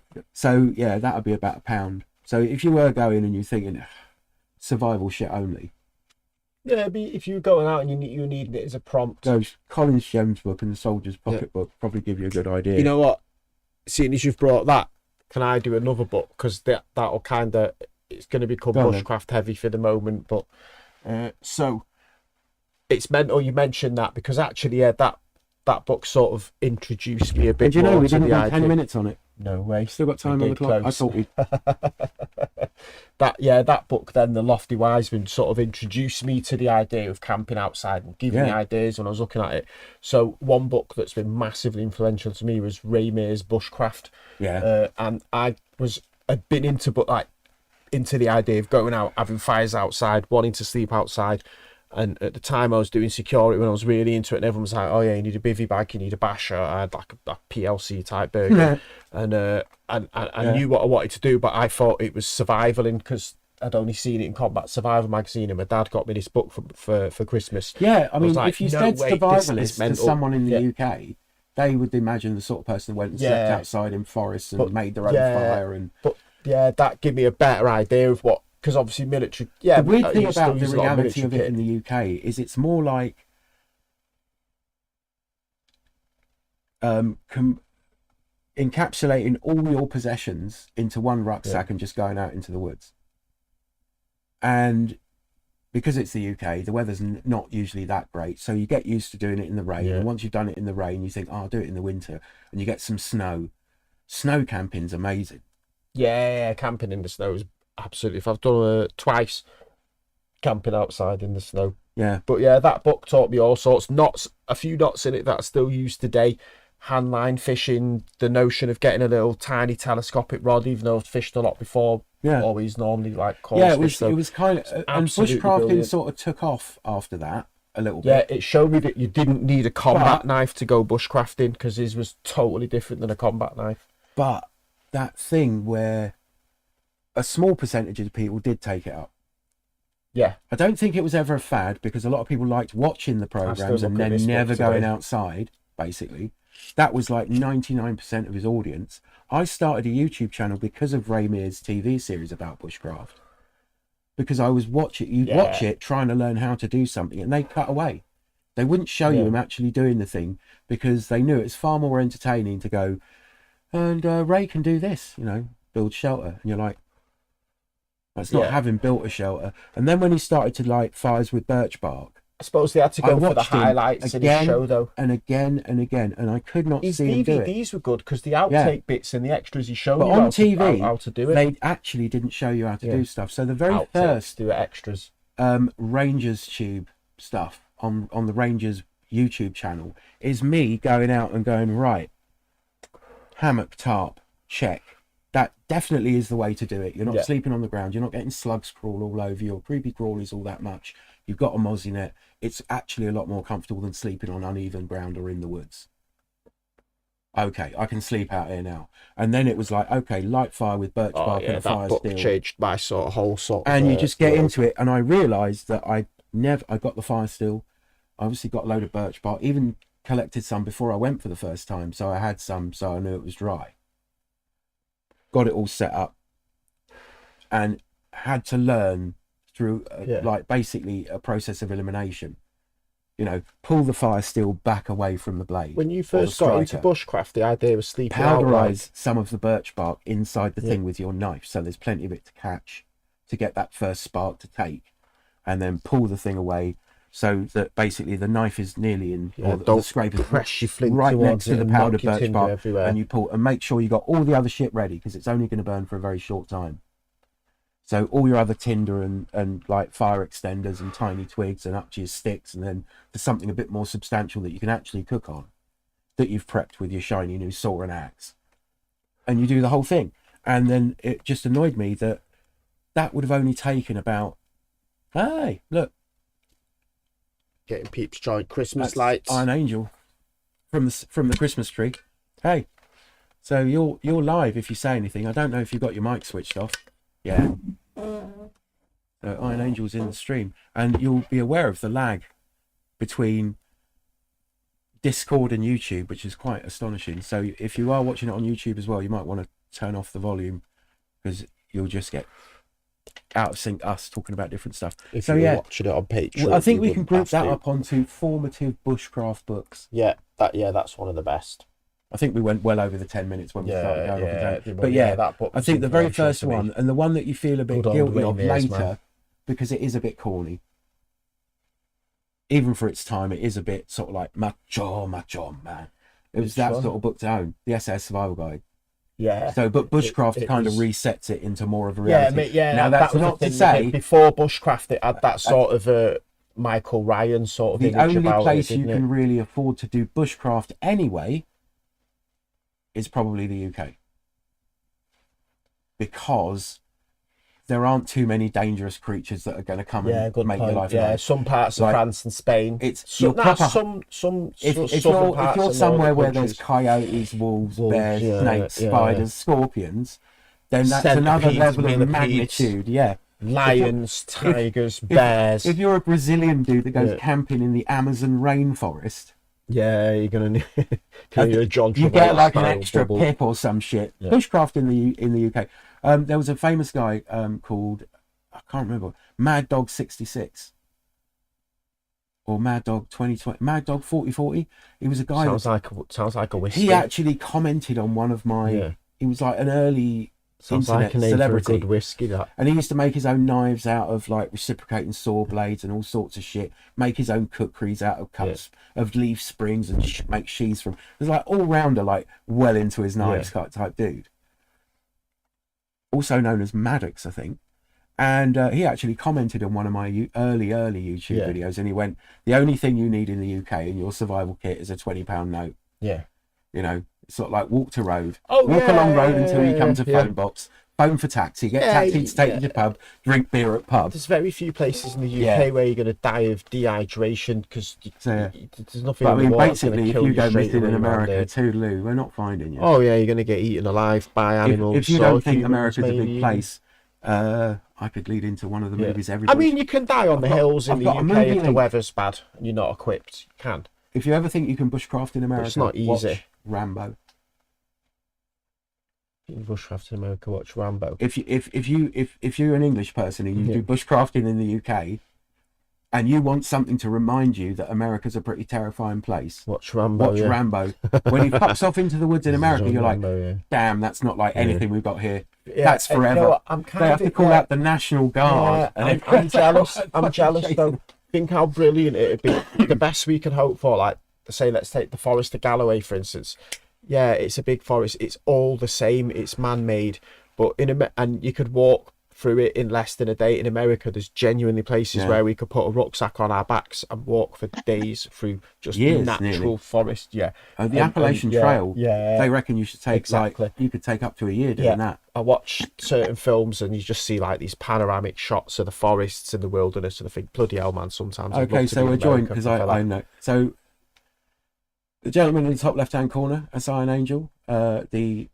Speaker 1: would be about £1. So if you were going and you're thinking survival shit only.
Speaker 2: Yeah, if you're going out and you need it as a prompt.
Speaker 1: Those Collins Gems book and the Soldier's Pocket book probably give you a good idea.
Speaker 2: You know what? Seeing as you've brought that, can I do another book? Because that'll kind of, it's going to become bushcraft heavy for the moment. But so it's mental you mentioned that, because actually, that book sort of introduced me a bit more to the idea.
Speaker 1: We didn't do 10 minutes on it.
Speaker 2: No way.
Speaker 1: Still got time on the clock.
Speaker 2: Close.
Speaker 1: I thought we.
Speaker 2: that book then, the Lofty Wiseman, sort of introduced me to the idea of camping outside and gave me ideas when I was looking at it. So one book that's been massively influential to me was Ray May's Bushcraft. Yeah. And I'd been into the idea of going out, having fires outside, wanting to sleep outside. And at the time I was doing security when I was really into it, and everyone was like, "Oh yeah, you need a bivvy bag, you need a basher." I had like a PLC type burger, and I knew what I wanted to do, but I thought it was survivaling because I'd only seen it in Combat Survival magazine, and my dad got me this book for Christmas.
Speaker 1: Yeah, I mean, if you said survivalist to someone in the UK, they would imagine the sort of person who went and slept outside in forests and made their own fire. But
Speaker 2: that gave me a better idea of what. Because obviously military... Yeah,
Speaker 1: the weird thing about the reality of it in the UK is it's more like encapsulating all your possessions into one rucksack and just going out into the woods. And because it's the UK, the weather's not usually that great, so you get used to doing it in the rain. And once you've done it in the rain, you think, "Oh, I'll do it in the winter," and you get some snow. Snow camping's amazing.
Speaker 2: Yeah, camping in the snow is absolutely. If I've done twice camping outside in the snow.
Speaker 1: Yeah.
Speaker 2: But yeah, that book taught me all sorts. A few knots in it that I still use today. Handline fishing, the notion of getting a little tiny telescopic rod, even though I've fished a lot before. Yeah. Always normally like coarse fish.
Speaker 1: It was kind of, and bushcrafting sort of took off after that a little bit.
Speaker 2: Yeah, it showed me that you didn't need a combat knife to go bushcrafting, because his was totally different than a combat knife.
Speaker 1: But that thing where a small percentage of people did take it up.
Speaker 2: Yeah.
Speaker 1: I don't think it was ever a fad because a lot of people liked watching the programs and then never going outside, basically. That was like 99% of his audience. I started a YouTube channel because of Ray Mears' TV series about bushcraft. Because I was watch it, trying to learn how to do something, and they cut away. They wouldn't show you him actually doing the thing because they knew it's far more entertaining to go, and Ray can do this, you know, build shelter. And you're like, that's not having built a shelter. And then when he started to light fires with birch bark,
Speaker 2: I suppose they had to go for the highlights in his show, though.
Speaker 1: And again, and I could not see him do it.
Speaker 2: His DVDs were good because the outtake bits and the extras he showed
Speaker 1: but
Speaker 2: you
Speaker 1: on
Speaker 2: how
Speaker 1: TV,
Speaker 2: how to do it.
Speaker 1: They actually didn't show you how to do stuff. So the very first
Speaker 2: do extras,
Speaker 1: Rangers Tube stuff on the Rangers YouTube channel is me going out and going, right, hammock, tarp, check. That definitely is the way to do it. You're not sleeping on the ground. You're not getting slugs crawl all over you or creepy crawlies all that much. You've got a mozzie net. It's actually a lot more comfortable than sleeping on uneven ground or in the woods. Okay, I can sleep out here now. And then it was like, okay, light fire with birch bark and a fire steel.
Speaker 2: Changed my whole sort of...
Speaker 1: And you just get into it. And I realised that I got the fire steel. I obviously got a load of birch bark. Even collected some before I went for the first time. So I had some, so I knew it was dry. Got it all set up. And had to learn through like basically a process of elimination, you know, pull the fire steel back away from the blade.
Speaker 2: When you first got into bushcraft, the idea was sleeping
Speaker 1: powderize some of the birch bark inside the thing with your knife, so there's plenty of it to catch, to get that first spark to take, and then pull the thing away so that basically the knife is nearly in, or the scraper
Speaker 2: press your flint
Speaker 1: right next to the powdered birch bark
Speaker 2: everywhere.
Speaker 1: And you pull, and make sure you got all the other shit ready because it's only going to burn for a very short time. So all your other tinder and like fire extenders and tiny twigs and up to your sticks, and then to something a bit more substantial that you can actually cook on, that you've prepped with your shiny new saw and axe. And you do the whole thing. And then it just annoyed me that would have only taken about, hey, look.
Speaker 2: Getting peeps joint Christmas lights.
Speaker 1: Iron Angel from the Christmas tree. Hey, so you're live if you say anything. I don't know if you've got your mic switched off. Yeah. Iron Angel's in the stream, and you'll be aware of the lag between Discord and YouTube, which is quite astonishing. So if you are watching it on YouTube as well, you might want to turn off the volume because you'll just get out of sync us talking about different stuff.
Speaker 2: If you're watching it on Patreon,
Speaker 1: I think we can group that up onto formative bushcraft books.
Speaker 2: That's one of the best.
Speaker 1: I think we went well over the 10 minutes when we started going off the
Speaker 2: but
Speaker 1: that book, I think the very first one, and the one that you feel a bit guilty of later, because it is a bit corny. Even for its time, it is a bit sort of like macho man. It was that sort of book to own, the SAS Survival Guide.
Speaker 2: Yeah.
Speaker 1: So, but bushcraft kind of resets it into more of a reality.
Speaker 2: Now that's not to say before bushcraft it had that sort of a Michael Ryan sort of
Speaker 1: the
Speaker 2: image
Speaker 1: only
Speaker 2: about
Speaker 1: place
Speaker 2: it,
Speaker 1: you can really afford to do bushcraft anyway is probably the UK, because there aren't too many dangerous creatures that are going to come and make your life.
Speaker 2: Yeah, some parts of France and Spain.
Speaker 1: It's
Speaker 2: if
Speaker 1: you're somewhere where there's coyotes, wolves, bears, snakes, spiders, scorpions, then that's another level of magnitude. Yeah,
Speaker 2: lions, tigers, bears.
Speaker 1: If you're a Brazilian dude that goes camping in the Amazon rainforest.
Speaker 2: Yeah, you're gonna need a John Travolta.
Speaker 1: You get like an extra pip or some shit. Yeah. Bushcraft in the UK. There was a famous guy called, I can't remember, Mad Dog 66 or Mad Dog 2020, Mad Dog 4040. He was a guy.
Speaker 2: Sounds like a whiskey.
Speaker 1: He actually commented on one of my. Yeah. He was like an early.
Speaker 2: Sounds like a name celebrity. For a good whiskey, that.
Speaker 1: And he used to make his own knives out of like reciprocating saw blades and all sorts of shit. Make his own cookeries out of cuts of leaf springs and make sheaths from. There's like all rounder, like well into his knives type dude. Also known as Maddox, I think. And he actually commented on one of my early YouTube videos, and he went, "The only thing you need in the UK in your survival kit is a £20 note."
Speaker 2: Yeah.
Speaker 1: You know. It's sort of like walk to road. Walk along road until you come to phone box. Phone for taxi. Get taxi to take you to pub. Drink beer at pub.
Speaker 2: There's very few places in the UK where you're going to die of dehydration because there's nothing.
Speaker 1: But I mean, basically, if you go missing in America, toodaloo, we're not finding you.
Speaker 2: Oh yeah, you're going to get eaten alive by animals.
Speaker 1: If you don't think America's a big place, I could lead into one of the movies every
Speaker 2: I mean, you can die on the hills in
Speaker 1: I've
Speaker 2: the
Speaker 1: got a
Speaker 2: UK
Speaker 1: movie
Speaker 2: if the
Speaker 1: link.
Speaker 2: weather's bad and you're not equipped. You can.
Speaker 1: If you ever think you can bushcraft in America,
Speaker 2: It's not easy.
Speaker 1: watch Rambo.
Speaker 2: Bushcraft in America, watch Rambo.
Speaker 1: If you're an English person and you do bushcrafting in the UK, and you want something to remind you that America's a pretty terrifying place,
Speaker 2: watch Rambo.
Speaker 1: Watch Rambo. When he pops off into the woods in America, you're
Speaker 2: Rambo,
Speaker 1: like, damn, that's not like anything we've got here.
Speaker 2: Yeah,
Speaker 1: that's forever.
Speaker 2: You know what,
Speaker 1: they have to call out the National Guard.
Speaker 2: I'm jealous. I'm jealous though. Think how brilliant it'd be. The best we could hope for, like, say, let's take the Forest of Galloway, for instance. Yeah, it's a big forest. It's all the same. It's man-made, but and you could walk through it in less than a day. In America, there's genuinely places where we could put a rucksack on our backs and walk for days through just natural forest. Yeah,
Speaker 1: the Appalachian Trail.
Speaker 2: Yeah,
Speaker 1: they reckon you should take you could take up to a year doing that.
Speaker 2: I watch certain films and you just see like these panoramic shots of the forests and the wilderness, and I think, bloody hell, man. Sometimes.
Speaker 1: Okay, so we're joined because I know. So the gentleman in the top left-hand corner, a Cyan Angel. The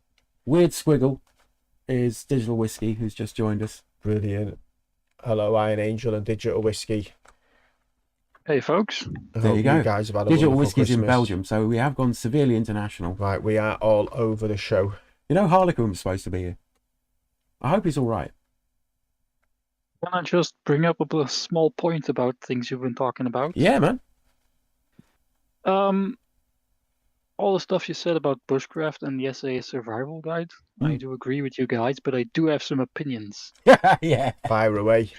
Speaker 1: weird squiggle is Digital Whiskey, who's just joined us.
Speaker 2: Brilliant. Hello, Iron Angel and Digital Whiskey.
Speaker 3: Hey, folks.
Speaker 1: There you go.
Speaker 2: You guys have had a
Speaker 1: Digital Whiskey's
Speaker 2: Christmas.
Speaker 1: in Belgium, so we have gone severely international.
Speaker 2: Right, we are all over the show.
Speaker 1: You know, Harlequin was supposed to be here. I hope he's all right.
Speaker 3: Can I just bring up a small point about things you've been talking about?
Speaker 1: Yeah, man.
Speaker 3: All the stuff you said about bushcraft and the SA Survival Guide, I do agree with you guys, but I do have some opinions.
Speaker 1: Yeah.
Speaker 2: Fire away.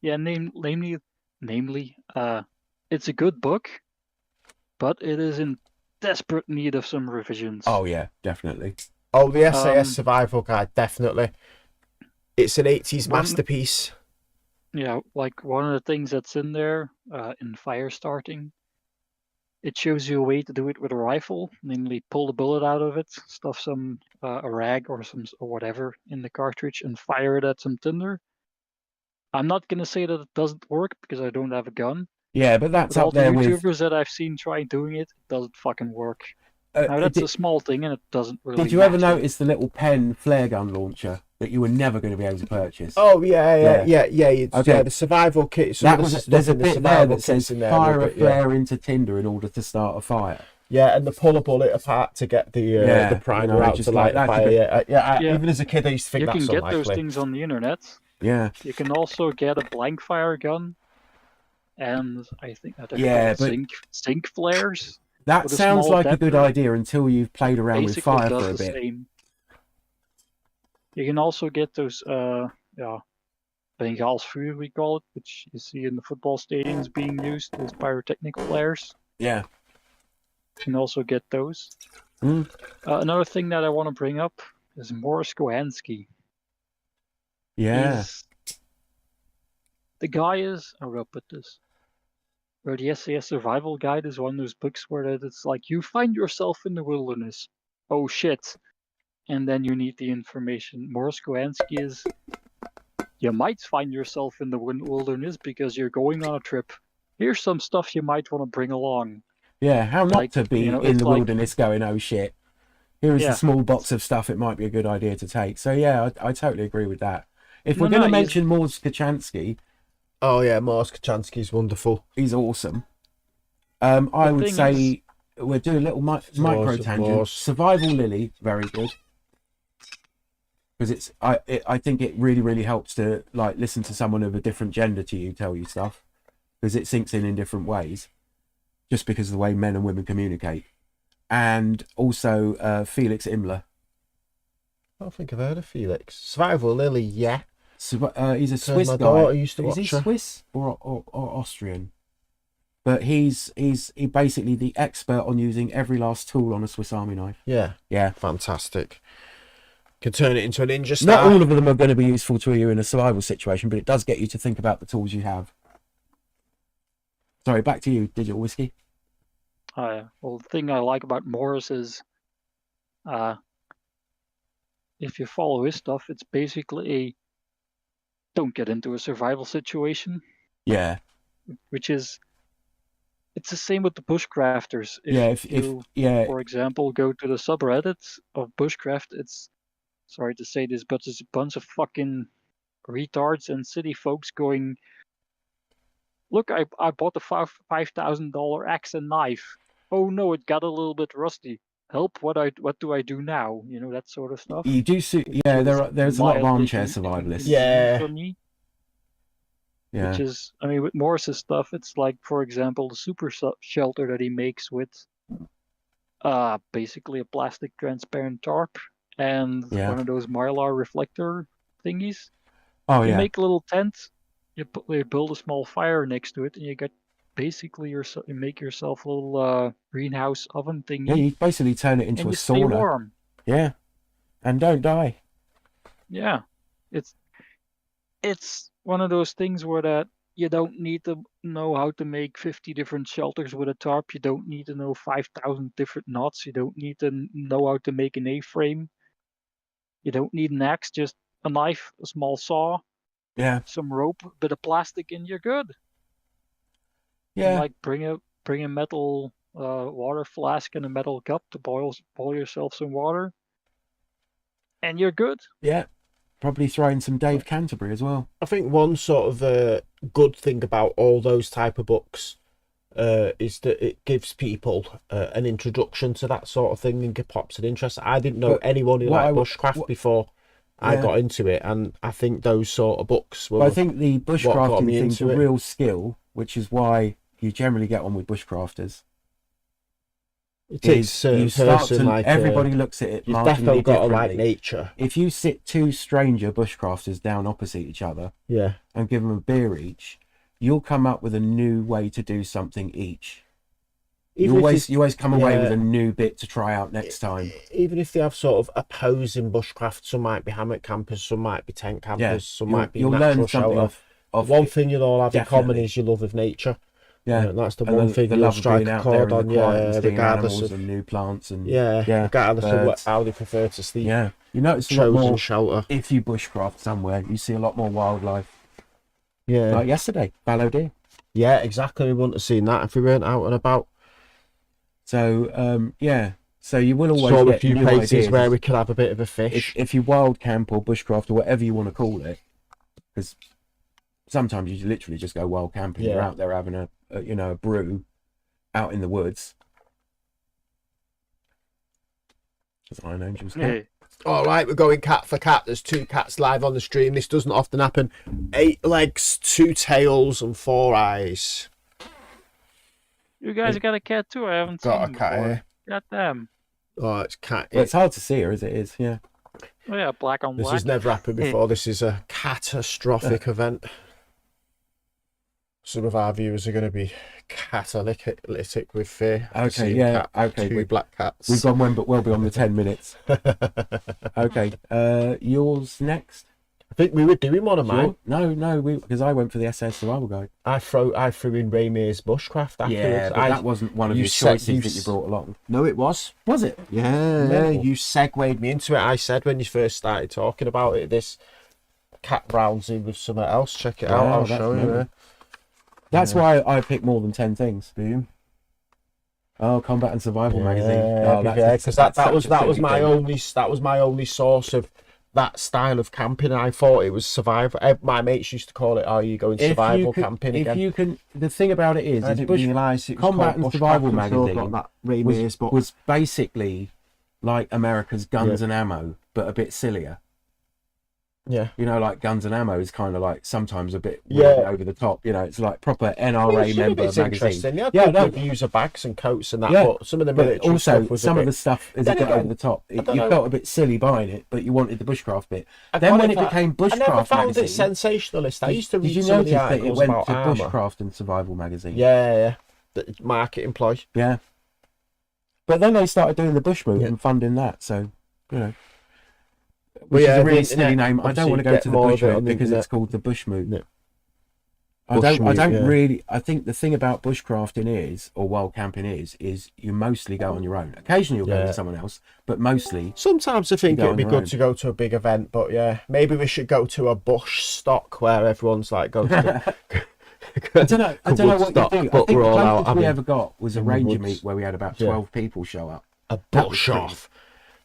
Speaker 3: Yeah, namely, it's a good book, but it is in desperate need of some revisions.
Speaker 1: Oh, yeah, definitely.
Speaker 2: Oh, the SAS Survival Guide, definitely. It's an 80s masterpiece.
Speaker 3: Yeah, like one of the things that's in there, in fire starting, it shows you a way to do it with a rifle, namely pull the bullet out of it, stuff some a rag or whatever in the cartridge, and fire it at some tinder. I'm not gonna say that it doesn't work because I don't have a gun.
Speaker 1: Yeah, but that's up there with
Speaker 3: all the YouTubers that I've seen try doing it. It doesn't fucking work. Now that's a small thing, and it doesn't really.
Speaker 1: Did you ever notice the little pen flare gun launcher that you were never going to be able to purchase?
Speaker 2: Oh yeah. Okay. The survival kit.
Speaker 1: There's a bit there that says fire a flare into tinder in order to start a fire.
Speaker 2: Yeah, and the pull a bullet apart to get the primer out to light the fire. Yeah. Even as a kid, I used to think that's unlikely.
Speaker 3: You can get those things on the internet.
Speaker 1: Yeah.
Speaker 3: You can also get a blank fire gun, and I think zinc flares.
Speaker 1: That sounds like a good idea until you've played around with fire for a bit.
Speaker 3: You can also get those, Bengalsvuur we call it, which you see in the football stadiums being used as pyrotechnic flares.
Speaker 1: Yeah.
Speaker 3: You can also get those. Another thing that I want to bring up is Morris Kohansky.
Speaker 1: Yeah.
Speaker 3: The guy is, how do I put this? Where the SAS Survival Guide is one of those books where it's like, you find yourself in the wilderness. Oh shit. And then you need the information. Morris Kohansky is, you might find yourself in the wilderness because you're going on a trip. Here's some stuff you might want to bring along.
Speaker 1: Yeah, how not to be in the wilderness going, oh shit. Here is a small box of stuff it might be a good idea to take. So yeah, I totally agree with that. If we're going to mention Morris Kohansky...
Speaker 2: Oh yeah, Morris Kohansky's wonderful.
Speaker 1: He's awesome. I would say we're doing a little micro tangent. Survival Lily, very good. Because I think it really, really helps to like listen to someone of a different gender to you tell you stuff. Because it sinks in different ways. Just because of the way men and women communicate. And also Felix Imler.
Speaker 2: I don't think I've heard of Felix. Survival Lily, yeah.
Speaker 1: He's a Swiss guy. Is he Swiss or Austrian? But he's basically the expert on using every last tool on a Swiss Army knife.
Speaker 2: Yeah.
Speaker 1: Yeah.
Speaker 2: Fantastic. Can turn it into a ninja star.
Speaker 1: Not all of them are going to be useful to you in a survival situation, but it does get you to think about the tools you have. Sorry, back to you, Digital Whiskey.
Speaker 3: Well, the thing I like about Morris is, if you follow his stuff, it's basically don't get into a survival situation.
Speaker 1: Yeah.
Speaker 3: Which is, it's the same with the bushcrafters. If you, for example, go to the subreddit of bushcraft, it's sorry to say this, but there's a bunch of fucking retards and city folks going, look, I bought a $5,000 axe and knife. Oh no, it got a little bit rusty. Help! What do I do now? You know, that sort of stuff.
Speaker 1: You do see, yeah. There's a lot of armchair survivalists.
Speaker 2: Yeah.
Speaker 3: For me.
Speaker 1: Yeah.
Speaker 3: Which is, I mean, with Morris's stuff, it's like, for example, the super shelter that he makes with basically a plastic transparent tarp and one of those Mylar reflector thingies.
Speaker 1: Oh,
Speaker 3: you
Speaker 1: yeah.
Speaker 3: make a little tent, you build a small fire next to it, and you get basically you make yourself a little greenhouse oven thingy.
Speaker 1: Yeah, you basically turn it into
Speaker 3: and
Speaker 1: a
Speaker 3: you stay
Speaker 1: sauna.
Speaker 3: warm.
Speaker 1: Yeah. And don't die.
Speaker 3: Yeah. It's one of those things where that you don't need to know how to make 50 different shelters with a tarp. You don't need to know 5,000 different knots. You don't need to know how to make an A-frame. You don't need an axe, just a knife, a small saw, some rope, a bit of plastic, and you're good.
Speaker 1: Yeah.
Speaker 3: And like bring a metal water flask and a metal cup to boil yourself some water, and you're good.
Speaker 1: Yeah. Probably throw in some Dave Canterbury as well.
Speaker 2: I think one sort of good thing about all those type of books is that it gives people an introduction to that sort of thing and pops an interest. I didn't know anyone who liked bushcraft before I got into it, and I think those sort of books were.
Speaker 1: I think the bushcrafting thing's a real skill, which is why you generally get on with bushcrafters.
Speaker 2: It takes a person like
Speaker 1: everybody looks at it.
Speaker 2: You've definitely got to like nature.
Speaker 1: If you sit two stranger bushcrafters down opposite each other, and give them a beer each, you'll come up with a new way to do something each. You always come away with a new bit to try out next time.
Speaker 2: Even if they have sort of opposing bushcraft, some might be hammock campers, some might be tent campers, some might be natural shelter. One thing you'll all have in common is your love of nature. Yeah, that's the one thing you'll strike a chord on. Yeah, regardless of
Speaker 1: new plants and
Speaker 2: regardless of how they prefer to sleep.
Speaker 1: Yeah, you notice a lot more
Speaker 2: shelter.
Speaker 1: If you bushcraft somewhere, you see a lot more wildlife.
Speaker 2: Yeah,
Speaker 1: like yesterday, fallow deer.
Speaker 2: Yeah, exactly. We wouldn't have seen that if we weren't out and about.
Speaker 1: So so you will always get
Speaker 2: a few places
Speaker 1: ideas
Speaker 2: where we could have a bit of a fish.
Speaker 1: If you wild camp or bushcraft or whatever you want to call it, because sometimes you literally just go wild camping. You're out there having a brew out in the woods. That's Iron Angel's cat.
Speaker 2: All right, we're going cat for cat. There's 2 cats live on the stream. This doesn't often happen. 8 legs, 2 tails, and 4 eyes.
Speaker 3: You guys got a cat too? I haven't seen
Speaker 2: a cat here.
Speaker 3: Got them.
Speaker 2: Oh, it's cat.
Speaker 1: Well, it's hard to see her as it is. Yeah.
Speaker 3: Oh yeah, black on black.
Speaker 2: This has never happened before. This is a catastrophic event. Some of our viewers are going to be catalytic with fear.
Speaker 1: Okay, yeah, okay.
Speaker 2: 2 black cats.
Speaker 1: We've gone well beyond the 10 minutes. Okay, yours next.
Speaker 2: I think we were doing one of mine.
Speaker 1: No, because I went for the SS Survival Guide.
Speaker 2: I threw in Ramir's Bushcraft afterwards.
Speaker 1: Yeah, but that wasn't one of your choices that you brought along.
Speaker 2: No, it was.
Speaker 1: Was it?
Speaker 2: Yeah, you segued me into it. I said when you first started talking about it, this cat Brownsy with something else. Check it out. I'll show you.
Speaker 1: That's why I picked more than 10 things. Boom. Oh, Combat and Survival magazine. Oh,
Speaker 2: because that was my only source of that style of camping. I thought it was survival. My mates used to call it, "Are you going survival camping again?"
Speaker 1: If you can, the thing about it is,
Speaker 2: I didn't realise it was
Speaker 1: Combat and Survival magazine
Speaker 2: that
Speaker 1: was basically like America's Guns and Ammo, but a bit sillier.
Speaker 2: Yeah,
Speaker 1: like Guns and Ammo is kind of like sometimes a bit over the top. It's like proper NRA member magazine.
Speaker 2: Yeah, reviews of bags and coats and that. But some of the military stuff was
Speaker 1: some of the stuff is a bit over the top. You felt a bit silly buying it, but you wanted the bushcraft bit. Then when it became Bushcraft magazine, I never
Speaker 2: found it sensationalist. I used to read some of the articles
Speaker 1: that it went
Speaker 2: about
Speaker 1: to
Speaker 2: armor.
Speaker 1: Bushcraft and Survival magazine?
Speaker 2: Yeah. The market employ.
Speaker 1: Yeah. But then they started doing the Bushmoot and funding that. So which is a really silly name. I don't want to go to the Bushmoot because it's called the Bushmoot. No. I think the thing about bushcrafting is, or wild camping is you mostly go on your own. Occasionally you'll go with someone else, but mostly.
Speaker 2: Sometimes I think it'd be good to go to a big event, but maybe we should go to a bush stock where everyone's like go to.
Speaker 1: I don't know what you do. I think the closest we ever got was a ranger
Speaker 2: woods.
Speaker 1: meet where we had about 12 people show up.
Speaker 2: A bush off.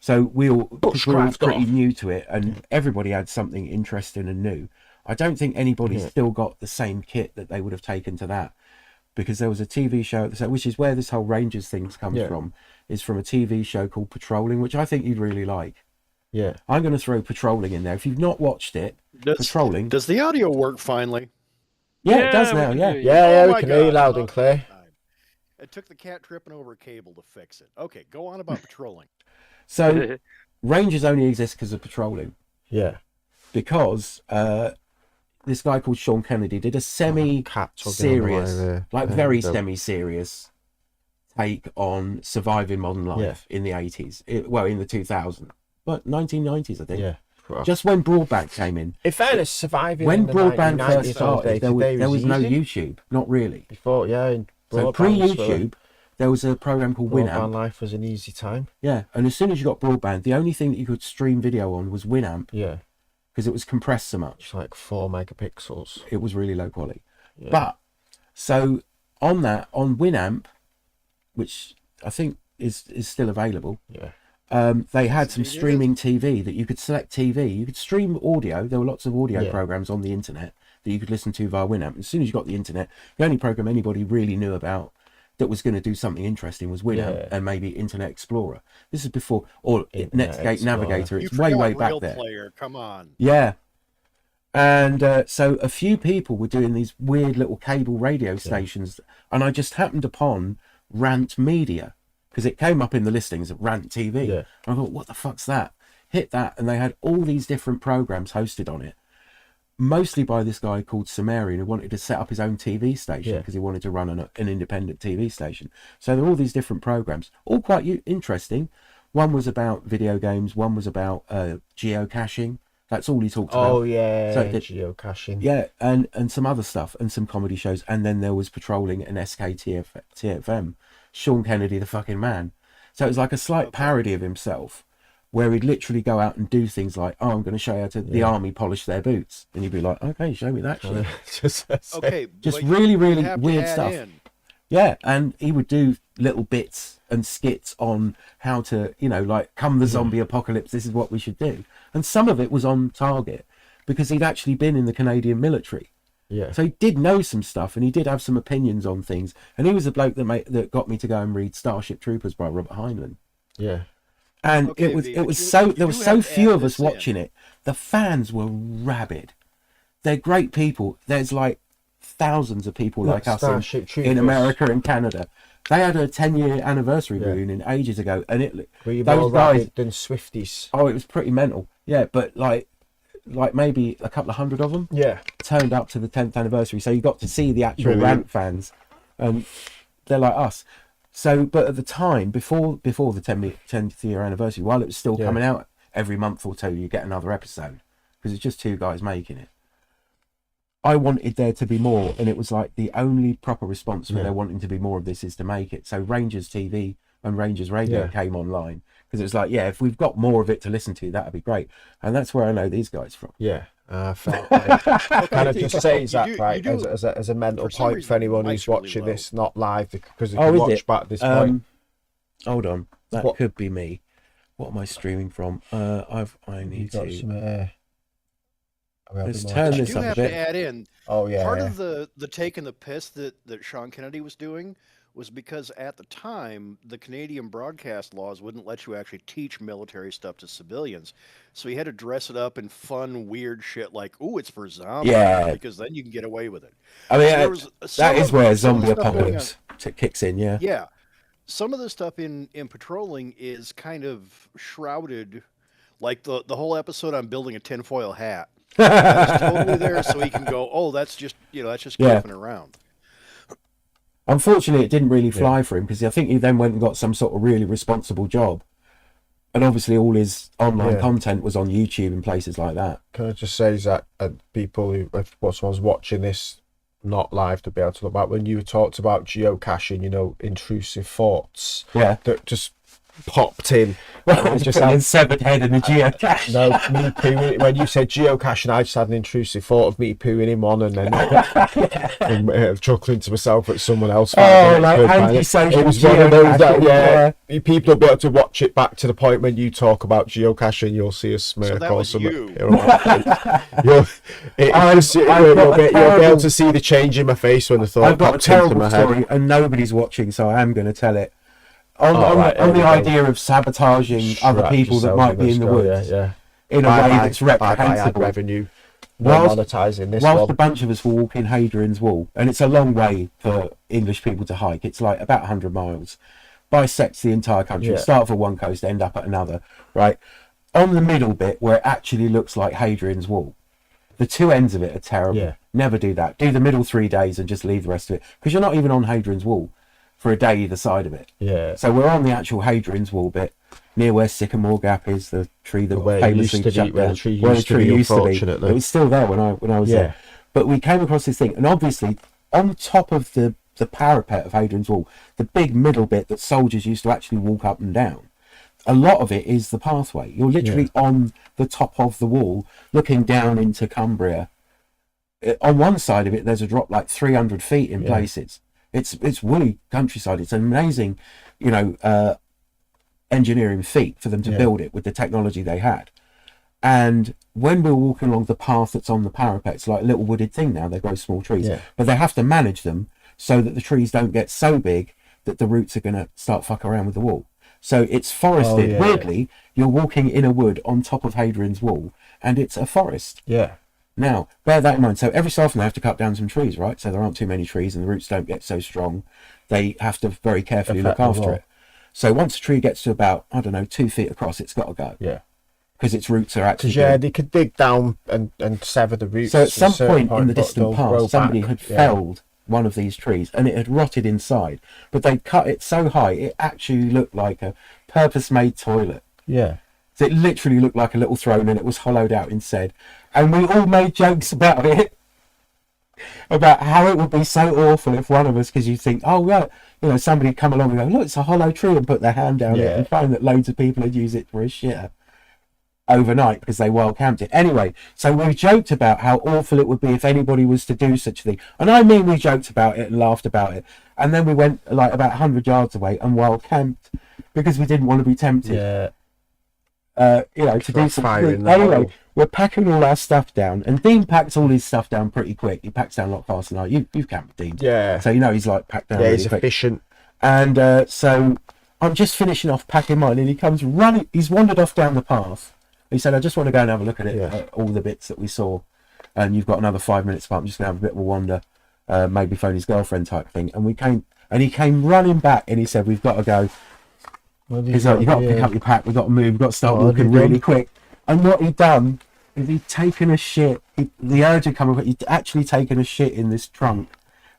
Speaker 1: So we all, because we're all
Speaker 2: Bushcraft
Speaker 1: pretty
Speaker 2: off.
Speaker 1: new to it, and everybody had something interesting and new. I don't think anybody's still got the same kit that they would have taken to that, because there was a TV show, which is where this whole Rangers thing comes from, is from a TV show called Patrolling, which I think you'd really like.
Speaker 2: Yeah.
Speaker 1: I'm going to throw Patrolling in there. If you've not watched it, Patrolling.
Speaker 4: Does the audio work finally?
Speaker 1: Yeah, it does now,
Speaker 3: we can
Speaker 1: yeah.
Speaker 3: hear you.
Speaker 2: Yeah, we
Speaker 4: my
Speaker 2: can hear you
Speaker 4: God.
Speaker 2: loud and clear.
Speaker 4: It took the cat tripping over a cable to fix it. Okay, go on about patrolling.
Speaker 1: So Rangers only exist because of Patrolling.
Speaker 2: Yeah.
Speaker 1: Because this guy called Sean Kennedy did a semi-serious, very semi-serious take on surviving modern life in the 80s. In the 2000s. But 1990s, I think.
Speaker 2: Yeah.
Speaker 1: Just when broadband came in.
Speaker 2: In fairness, surviving
Speaker 1: when
Speaker 2: in the
Speaker 1: broadband
Speaker 2: 1990s
Speaker 1: first started, there was no YouTube. Not really.
Speaker 2: Before, in
Speaker 1: So pre-YouTube, there was a program called
Speaker 2: Broadband
Speaker 1: Winamp.
Speaker 2: life was an easy time.
Speaker 1: Yeah, and as soon as you got broadband, the only thing that you could stream video on was Winamp.
Speaker 2: Yeah.
Speaker 1: Because it was compressed so much.
Speaker 2: It's like 4 megapixels.
Speaker 1: It was really low quality.
Speaker 2: Yeah.
Speaker 1: But, so on Winamp, which I think is still available, they had some streaming TV that you could select TV. You could stream audio. There were lots of audio programs on the internet that you could listen to via Winamp. As soon as you got the internet, the only program anybody really knew about that was going to do something interesting was Winamp and maybe Internet Explorer. This is before, or Netscape Navigator. It's way back there.
Speaker 4: Player, come on.
Speaker 1: Yeah. And so a few people were doing these weird little cable radio stations, and I just happened upon Rant Media, because it came up in the listings of Rant TV.
Speaker 2: Yeah.
Speaker 1: And I thought, what the fuck's that? Hit that, and they had all these different programs hosted on it, mostly by this guy called Sumerian, who wanted to set up his own TV station because he wanted to run an independent TV station. So there were all these different programs, all quite interesting. One was about video games, one was about geocaching. That's all he talked about.
Speaker 2: Oh, yeah,
Speaker 1: so
Speaker 2: geocaching.
Speaker 1: Yeah, and some other stuff, and some comedy shows. And then there was Patrolling and SKTFM. Sean Kennedy, the fucking man. So it was like a slight parody of himself, where he'd literally go out and do things like, I'm going to show you how to the army polish their boots. And you'd be like, okay, show me that shit. just really weird stuff. Yeah, and he would do little bits and skits on how to, like, come the zombie apocalypse, this is what we should do. And some of it was on target because he'd actually been in the Canadian military.
Speaker 2: Yeah.
Speaker 1: So he did know some stuff, and he did have some opinions on things. And he was the bloke that got me to go and read Starship Troopers by Robert Heinlein.
Speaker 2: Yeah.
Speaker 1: And there was so few of us watching it. The fans were rabid. They're great people. There's like thousands of people like us in America and Canada. They had a 10-year anniversary reunion ages ago, and those guys
Speaker 2: than Swifties.
Speaker 1: Oh, it was pretty mental. Yeah, but like maybe a couple of hundred of them turned up to the 10th anniversary, so you got to see the actual Rant fans, and they're like us. So, but at the time, before the 10th year anniversary, while it was still coming out every month or two, you get another episode, because it's just two guys making it. I wanted there to be more, and it was like the only proper response for there wanting to be more of this is to make it. So Rangers TV and Rangers Radio came online, because it was like, if we've got more of it to listen to, that'd be great. And that's where I know these guys from.
Speaker 2: Yeah. Kind of just says that, right, as a mental point for anyone who's watching this, not live, because they can watch back this point.
Speaker 1: Hold on, that could be me. What am I streaming from? I need to... Let's turn this up a bit.
Speaker 4: To add in, part of the take and the piss that Sean Kennedy was doing was because at the time, the Canadian broadcast laws wouldn't let you actually teach military stuff to civilians. So he had to dress it up in fun, weird shit like, ooh, it's for zombies. Yeah. Because then you can get away with it.
Speaker 1: I mean, that is where zombie apocalypse kicks in, yeah.
Speaker 4: Yeah. Some of the stuff in Patrolling is kind of shrouded, like the whole episode on building a tinfoil hat. That's totally there, so he can go, oh, that's just goofing around.
Speaker 1: Unfortunately, it didn't really fly for him, because I think he then went and got some sort of really responsible job. And obviously all his online content was on YouTube and places like that.
Speaker 2: Can I just say that people who, if someone's watching this not live, to be able to look back, when you talked about geocaching, intrusive thoughts, that just popped in.
Speaker 1: Well, just a severed head and a geocache.
Speaker 2: No, me pooing. When you said geocaching, I just had an intrusive thought of me pooing him on and then and, chuckling to myself at someone else.
Speaker 1: Oh, like anti-social.
Speaker 2: It was one of those that, people will be able to watch it back to the point when you talk about geocaching. You'll see a smirk or something. You'll be able to see the change in my face when the thought popped into my head.
Speaker 1: Story, and nobody's watching, so I am going to tell it. On the idea of sabotaging other people that might be in the woods in a way that's reprehensible.
Speaker 2: Revenue.
Speaker 1: Whilst
Speaker 2: whilst
Speaker 1: a bunch of us were walking Hadrian's Wall, and it's a long way for English people to hike, it's like about 100 miles, bisects the entire country, start off at one coast, end up at another, right? On the middle bit, where it actually looks like Hadrian's Wall, the two ends of it are terrible.
Speaker 2: Yeah.
Speaker 1: Never do that. Do the middle 3 days and just leave the rest of it, because you're not even on Hadrian's Wall for a day either side of it.
Speaker 2: Yeah.
Speaker 1: So we're on the actual Hadrian's Wall bit, near where Sycamore Gap is, the tree that famously shut down.
Speaker 2: Where the tree used to be.
Speaker 1: It was still there when I was there. But we came across this thing, and obviously on top of the parapet of Hadrian's Wall, the big middle bit that soldiers used to actually walk up and down, a lot of it is the pathway. You're literally on the top of the wall, looking down into Cumbria. On one side of it, there's a drop like 300 feet in places. It's woolly countryside. It's an amazing, engineering feat for them to build it with the technology they had. And when we're walking along the path that's on the parapet, it's like a little wooded thing now. They grow small trees, but they have to manage them so that the trees don't get so big that the roots are going to start fuck around with the wall. So it's forested. Weirdly, you're walking in a wood on top of Hadrian's Wall, and it's a forest.
Speaker 2: Yeah.
Speaker 1: Now, bear that in mind. So every so often they have to cut down some trees, right? So there aren't too many trees and the roots don't get so strong. They have to very carefully look after it. So once a tree gets to about, 2 feet across, it's got to go.
Speaker 2: Yeah.
Speaker 1: Because its roots are actually...
Speaker 2: Because, they could dig down and sever the roots.
Speaker 1: So at some point in the distant past, somebody had felled one of these trees and it had rotted inside. But they cut it so high, it actually looked like a purpose-made toilet.
Speaker 2: Yeah.
Speaker 1: So it literally looked like a little throne and it was hollowed out instead. And we all made jokes about it, about how it would be so awful if one of us, because you think, somebody would come along and go, look, it's a hollow tree, and put their hand down it and find that loads of people had used it for a shitter overnight because they wild camped it. Anyway, so we joked about how awful it would be if anybody was to do such a thing. And I mean, we joked about it and laughed about it. And then we went like about 100 yards away and wild camped because we didn't want to be tempted.
Speaker 2: Yeah.
Speaker 1: To do something. Anyway, we're packing all our stuff down, and Dean packs all his stuff down pretty quick. He packs down a lot faster than you've camped Dean.
Speaker 2: Yeah.
Speaker 1: So he's like packed down. Yeah,
Speaker 2: he's efficient.
Speaker 1: And so I'm just finishing off packing mine, and he comes running. He's wandered off down the path. He said, "I just want to go and have a look at it, all the bits that we saw." And you've got another 5 minutes, but I'm just going to have a bit of a wander, maybe phone his girlfriend type thing. And he came running back, and he said, "We've got to go." He's like, "You've got to pick up your pack, we've got to move, we've got to start walking really quick." And what he'd done is he'd taken a shit, the urge had come up, he'd actually taken a shit in this trunk.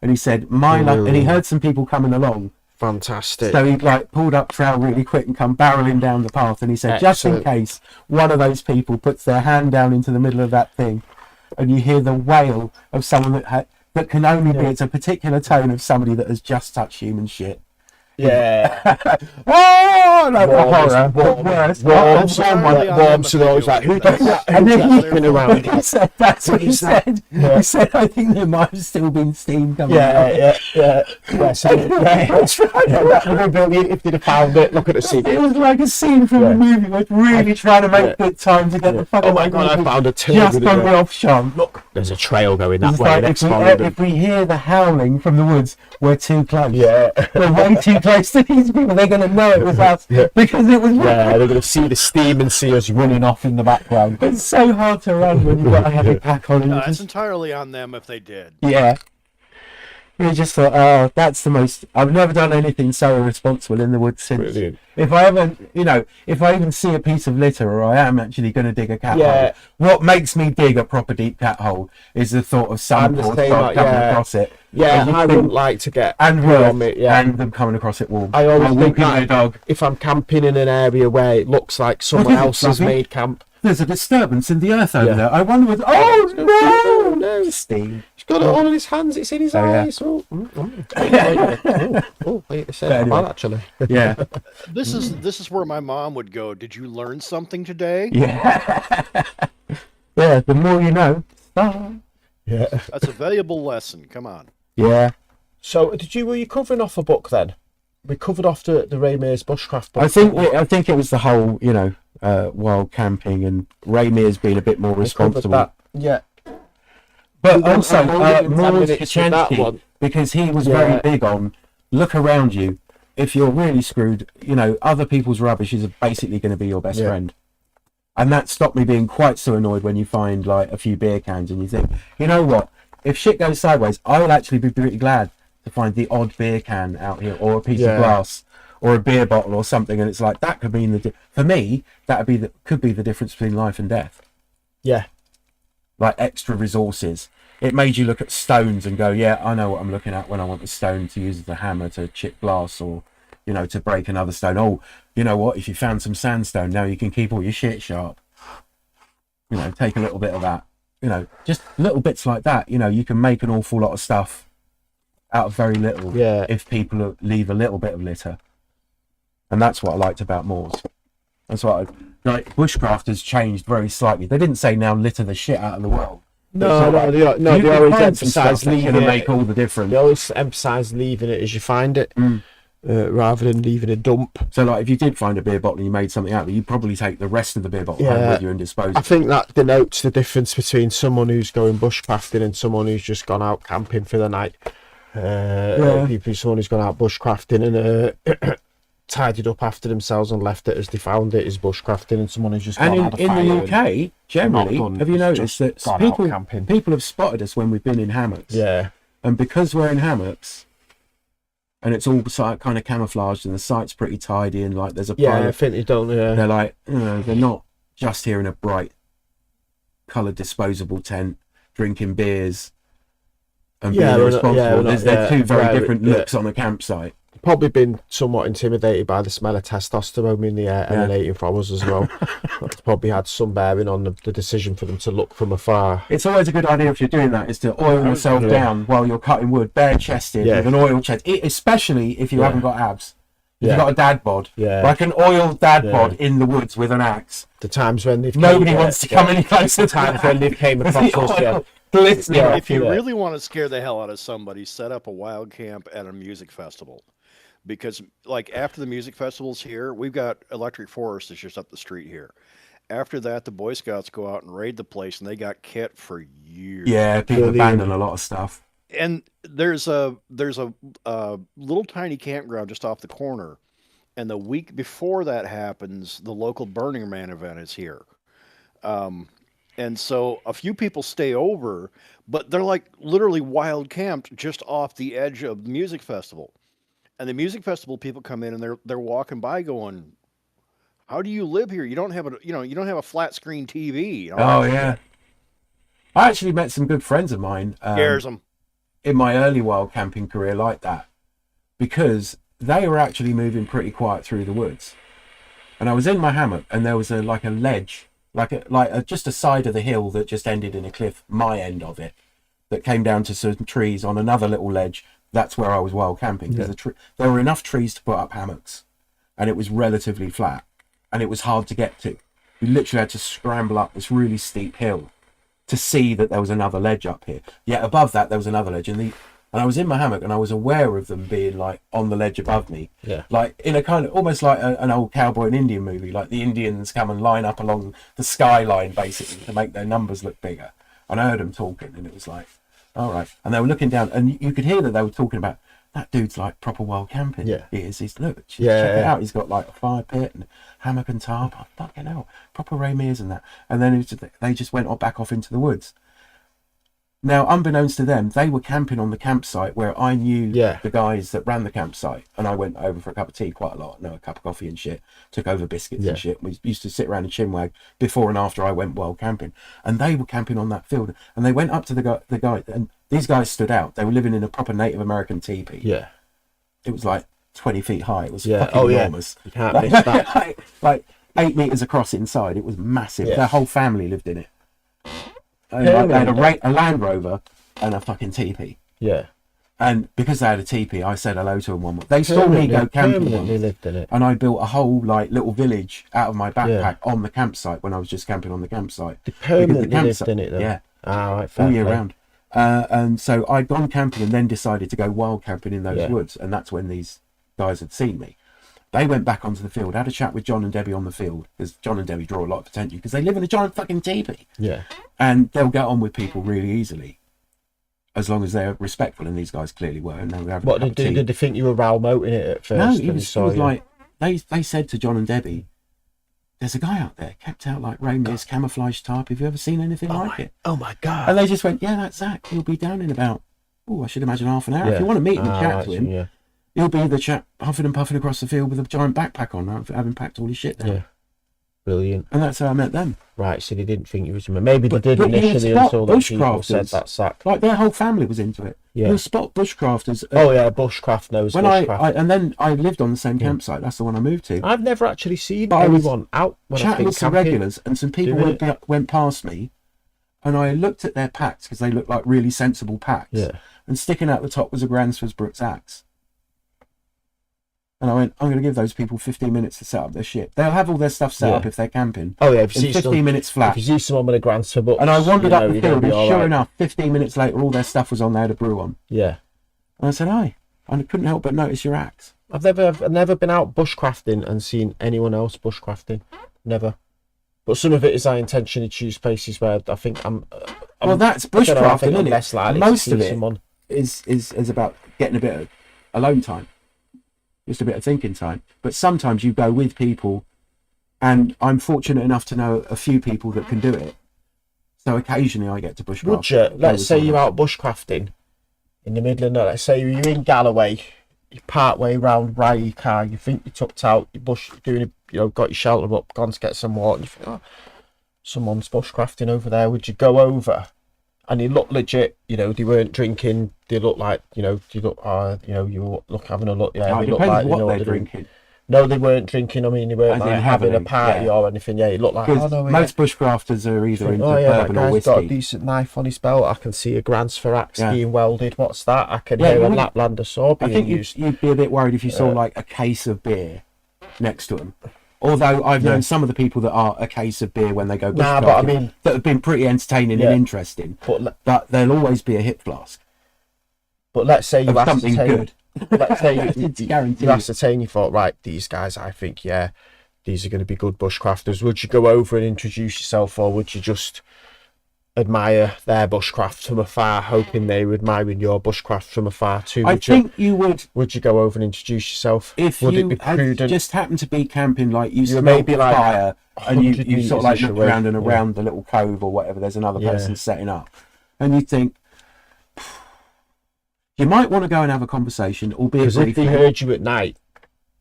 Speaker 1: And he said, and he heard some people coming along.
Speaker 2: Fantastic.
Speaker 1: So he'd pulled up trail really quick and come barreling down the path. And he said, just in case one of those people puts their hand down into the middle of that thing and you hear the wail of someone that can only be, it's a particular tone of somebody that has just touched human shit.
Speaker 2: Yeah.
Speaker 1: Oh, no, the horror.
Speaker 2: Warm to those who does that?
Speaker 1: And then around. He said, that's what he said. Yeah. He said, I think there might have still been steam coming out.
Speaker 2: So, that's right. That would have been brilliant if they'd have found it. Look at the scene.
Speaker 1: It was like a scene from a movie. We're really trying to make good time to get the fucking...
Speaker 2: Oh my God, I found a till.
Speaker 1: Just on the off chance.
Speaker 2: Look, there's a trail going that way.
Speaker 1: If we hear the howling from the woods, we're too close.
Speaker 2: Yeah.
Speaker 1: We're way too close to these people. They're going to know it was us because it was.
Speaker 2: Yeah, they're going to see the steam and see us running off in the background.
Speaker 1: It's so hard to run when you've got a heavy pack on.
Speaker 4: No, it's entirely on them if they did.
Speaker 1: Yeah. We just thought, that's the most. I've never done anything so irresponsible in the woods since.
Speaker 2: Brilliant.
Speaker 1: If I even see a piece of litter, or I am actually going to dig a cat hole, what makes me dig a proper deep cat hole is the thought of some poor dog coming across it.
Speaker 2: Yeah, I wouldn't like to get
Speaker 1: and them coming across it warm.
Speaker 2: I always think that dog. If I'm camping in an area where it looks like someone else has made camp.
Speaker 1: There's a disturbance in the earth over there. I wonder what... Oh, no!
Speaker 2: No.
Speaker 1: Steam.
Speaker 2: got it all in his hands. It's in his eyes. Oh, wait a second.
Speaker 1: Anyway.
Speaker 2: Actually.
Speaker 1: Yeah.
Speaker 4: This is where my mom would go. Did you learn something today?
Speaker 1: Yeah. Yeah. The more you know.
Speaker 2: Yeah.
Speaker 4: That's a valuable lesson. Come on.
Speaker 1: Yeah.
Speaker 2: So, were you covering off a book then? We covered off the Ray Mears bushcraft book.
Speaker 1: I think it was the whole, wild camping and Ray Mears being a bit more responsible.
Speaker 2: That. Yeah.
Speaker 1: But
Speaker 2: Then
Speaker 1: also,
Speaker 2: I'm only doing 10
Speaker 1: Maurice
Speaker 2: minutes with that
Speaker 1: Kachansky,
Speaker 2: one.
Speaker 1: because he was very big on look around you. If you're really screwed, other people's rubbish is basically going to be your best friend. And that stopped me being quite so annoyed when you find like a few beer cans and you think, you know what? If shit goes sideways, I will actually be pretty glad to find the odd beer can out here, or a piece of glass, or a beer bottle, or something. And it's like that could mean for me that could be the difference between life and death.
Speaker 2: Yeah.
Speaker 1: Like extra resources. It made you look at stones and go, yeah, I know what I'm looking at when I want the stone to use as a hammer to chip glass, or to break another stone. Oh, you know what? If you found some sandstone, now you can keep all your shit sharp. Take a little bit of that. Just little bits like that. You can make an awful lot of stuff out of very little.
Speaker 2: Yeah.
Speaker 1: If people leave a little bit of litter. And that's what I liked about Moors. That's what bushcraft has changed very slightly. They didn't say now litter the shit out of the world.
Speaker 2: They always emphasise leaving
Speaker 1: going to make all the difference.
Speaker 2: They always emphasise leaving it as you find it, rather than leaving a dump.
Speaker 1: So, like, if you did find a beer bottle and you made something out of it, you'd probably take the rest of the beer bottle home with you and dispose of it.
Speaker 2: I think that denotes the difference between someone who's going bushcrafting and someone who's just gone out camping for the night. Someone who's gone out bushcrafting and tidied up after themselves and left it as they found it is bushcrafting, and someone who's just gone out
Speaker 1: in the UK generally, have you noticed that people have spotted us when we've been in hammocks?
Speaker 2: Yeah.
Speaker 1: And because we're in hammocks and it's all kind of camouflaged and the site's pretty tidy and like there's a pile
Speaker 2: I think they don't.
Speaker 1: They're like, they're not just here in a bright coloured disposable tent drinking beers and being irresponsible. They're two very different looks on a campsite.
Speaker 2: Probably been somewhat intimidated by the smell of testosterone in the air emanating from us as well. That's probably had some bearing on the decision for them to look from afar.
Speaker 1: It's always a good idea if you're doing that is to oil yourself down while you're cutting wood, bare chested with an oil chest, especially if you haven't got abs. If you've got a dad bod, like an oiled dad bod in the woods with an axe.
Speaker 2: The times when
Speaker 1: nobody wants to come any closer.
Speaker 2: The times when they came across us.
Speaker 4: If you really want to scare the hell out of somebody, set up a wild camp at a music festival. Because, like, after the music festival's here, we've got Electric Forest that's just up the street here. After that, the Boy Scouts go out and raid the place, and they got kit for years.
Speaker 1: Yeah, people abandon a lot of stuff.
Speaker 4: And there's a little tiny campground just off the corner, and the week before that happens, the local Burning Man event is here. And so a few people stay over, but they're like literally wild camped just off the edge of the music festival. And the music festival people come in and they're walking by going, "How do you live here? You don't have a flat screen TV."
Speaker 1: Oh yeah. I actually met some good friends of mine.
Speaker 4: Scares them.
Speaker 1: In my early wild camping career like that, because they were actually moving pretty quiet through the woods, and I was in my hammock and there was a ledge, just a side of the hill that just ended in a cliff, my end of it, that came down to some trees on another little ledge. That's where I was wild camping because there were enough trees to put up hammocks, and it was relatively flat, and it was hard to get to. You literally had to scramble up this really steep hill to see that there was another ledge up here. Yet above that there was another ledge, and I was in my hammock and I was aware of them being like on the ledge above me, like in a kind of almost like an old cowboy and Indian movie, like the Indians come and line up along the skyline basically to make their numbers look bigger. And I heard them talking, and it was like, all right. And they were looking down, and you could hear that they were talking about, that dude's like proper wild camping. Yeah. He is. Look, check it out. He's got like a fire pit and hammock and tarp. Oh, fucking hell. Proper Ray Mears and that. And then they just went back off into the woods. Now, unbeknownst to them, they were camping on the campsite where I knew the guys that ran the campsite. And I went over for a cup of tea quite a lot. A cup of coffee and shit. Took over biscuits and shit. We used to sit around and chinwag before and after I went wild camping. And they were camping on that field. And they went up to the guy. And these guys stood out. They were living in a proper Native American teepee. Yeah. It was like 20 feet high. It was fucking enormous. You can't miss that. like 8 meters across inside. It was massive. Their whole family lived in it. They had a Land Rover and a fucking teepee.
Speaker 2: Yeah.
Speaker 1: And because they had a teepee, I said hello to them one more. They saw me go camping
Speaker 2: Permanently lived in it.
Speaker 1: and I built a whole like little village out of my backpack on the campsite when I was just camping on the campsite.
Speaker 2: They permanently lived in it though.
Speaker 1: Yeah.
Speaker 2: Right,
Speaker 1: all year round. And so I'd gone camping and then decided to go wild camping in those woods, and that's when these guys had seen me. They went back onto the field, had a chat with John and Debbie on the field, because John and Debbie draw a lot of attention because they live in a giant fucking teepee.
Speaker 2: Yeah.
Speaker 1: And they'll get on with people really easily, as long as they're respectful, and these guys clearly were. And they were having
Speaker 2: what did they think you were Ralmoting it at first?
Speaker 1: No, it was like they said to John and Debbie, "There's a guy out there, kept out like reindeer's camouflage tarp. Have you ever seen anything like it?"
Speaker 2: Oh my god!
Speaker 1: And they just went, "Yeah, that's Zach. He'll be down in about, I should imagine half an hour. If you want to meet him and chat to him, he'll be the chap huffing and puffing across the field with a giant backpack on, having packed all his shit down."
Speaker 2: Yeah, brilliant.
Speaker 1: And that's how I met them.
Speaker 2: Right, so they didn't think you was maybe they did initially until the people said that Zach.
Speaker 1: Like their whole family was into it.
Speaker 2: Yeah.
Speaker 1: You'll spot bushcrafters.
Speaker 2: Bushcraft knows
Speaker 1: when
Speaker 2: bushcraft.
Speaker 1: and then I lived on the same campsite. That's the one I moved to.
Speaker 2: I've never actually seen anyone out when
Speaker 1: chatting with some regulars, and some people went past me, and I looked at their packs because they looked like really sensible packs.
Speaker 2: Yeah.
Speaker 1: And sticking out the top was a Gransfors Brooks axe. And I went, I'm going to give those people 15 minutes to set up their shit. They'll have all their stuff set up if they're camping.
Speaker 2: Oh yeah, if you
Speaker 1: in 15 minutes flat.
Speaker 2: If you see someone with a Gransfors Brooks,
Speaker 1: and I wandered up the field, and sure enough, 15 minutes later, all their stuff was on there to brew on.
Speaker 2: Yeah.
Speaker 1: And I said, hi. And I couldn't help but notice your axe.
Speaker 2: I've never been out bushcrafting and seen anyone else bushcrafting. Never. But some of it is I intentionally choose places where I think I'm
Speaker 1: well, that's bushcrafting, isn't it?
Speaker 2: Less likely
Speaker 1: most of it is about getting a bit of alone time. Just a bit of thinking time. But sometimes you go with people, and I'm fortunate enough to know a few people that can do it. So occasionally I get to bushcraft.
Speaker 2: Would you? Let's say you're out bushcrafting in the middle of the night. Let's say you're in Galloway, you're part way round Rye car, you think you're tucked out, you're got your shelter up, gone to get some water, and you think, someone's bushcrafting over there. Would you go over? And they look legit, they weren't drinking. They look like, you look having a look. Yeah,
Speaker 1: it
Speaker 2: they look
Speaker 1: depends
Speaker 2: like
Speaker 1: what they're drinking.
Speaker 2: No, they weren't drinking. I mean, they weren't like having a party or anything. Yeah, it looked like
Speaker 1: most bushcrafters are either into bourbon or whiskey.
Speaker 2: Got a decent knife on his belt. I can see a Gransfors axe being welded. What's that? I can hear a Laplander saw being used.
Speaker 1: You'd be a bit worried if you saw like a case of beer next to him. Although I've known some of the people that are a case of beer when they go bushcrafting, that have been pretty entertaining and interesting. But there'll always be a hip flask.
Speaker 2: But let's say you
Speaker 1: something good.
Speaker 2: Let's say you ascertain, you thought, right, these guys, I think, these are going to be good bushcrafters. Would you go over and introduce yourself, or would you just admire their bushcraft from afar, hoping they were admiring your bushcraft from afar too?
Speaker 1: I think you would.
Speaker 2: Would you go over and introduce yourself?
Speaker 1: If
Speaker 2: would
Speaker 1: you
Speaker 2: it be prudent?
Speaker 1: Just happened to be camping, like you smelled the fire, and you sort of like look around and around the little cove or whatever, there's another person setting up, and you think, you might want to go and have a conversation, albeit
Speaker 2: because if they heard you at night,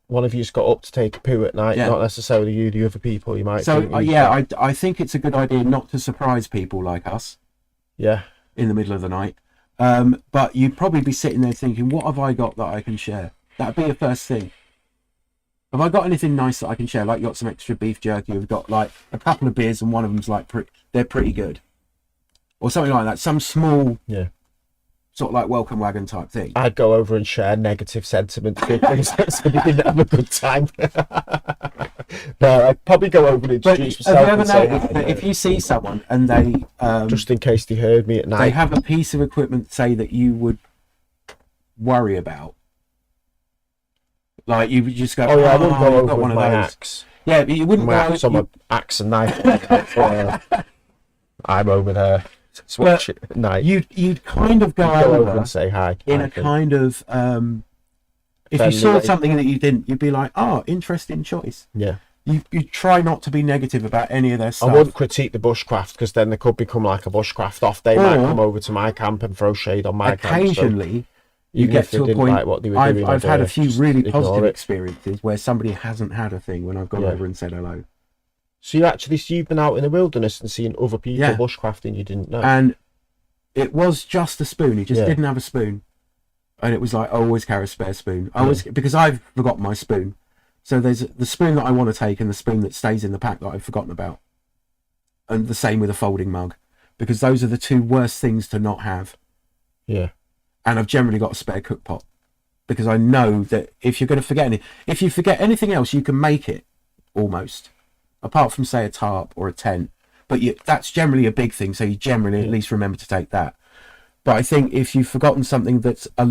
Speaker 2: one of you's got up to take a poo at night, not necessarily you, the other people. You might.
Speaker 1: So I think it's a good idea not to surprise people like us.
Speaker 2: Yeah.
Speaker 1: In the middle of the night, but you'd probably be sitting there thinking, "What have I got that I can share?" That'd be the first thing. Have I got anything nice that I can share? Like, you got some extra beef jerky. We've got like a couple of beers, and one of them's like they're pretty good, or something like that. Some small, sort of like welcome wagon type thing.
Speaker 2: I'd go over and share negative sentiment so they didn't have a good time. No, I'd probably go over and introduce myself.
Speaker 1: Have you ever noticed that if you see someone and they
Speaker 2: just in case they heard me at night,
Speaker 1: they have a piece of equipment, say, that you would worry about, like you would just go,
Speaker 2: I wouldn't go over
Speaker 1: one of
Speaker 2: my
Speaker 1: those.
Speaker 2: axe.
Speaker 1: Yeah, but you wouldn't
Speaker 2: go over my axe and knife. I'm over there. Watch it at night.
Speaker 1: You'd kind of go over
Speaker 2: and say hi
Speaker 1: in a kind of if you saw something that you didn't, you'd be like, interesting choice.
Speaker 2: Yeah.
Speaker 1: You try not to be negative about any of their stuff.
Speaker 2: I wouldn't critique the bushcraft, because then they could become like a bushcraft off. They might come over to my camp and throw shade on my camp.
Speaker 1: Occasionally, you get to a point. Like what they were doing, I've had a few really positive experiences where somebody hasn't had a thing when I've gone over and said hello.
Speaker 2: So you've been out in the wilderness and seen other people bushcrafting you didn't know.
Speaker 1: And it was just a spoon. He just didn't have a spoon. And it was like, I always carry a spare spoon. Because I've forgotten my spoon. So there's the spoon that I want to take and the spoon that stays in the pack that I've forgotten about. And the same with a folding mug. Because those are the two worst things to not have.
Speaker 2: Yeah.
Speaker 1: And I've generally got a spare cook pot because I know that if you're going to forget if you forget anything else, you can make it almost, apart from say a tarp or a tent. But that's generally a big thing, so you generally at least remember to take that. But I think if you've forgotten something that's a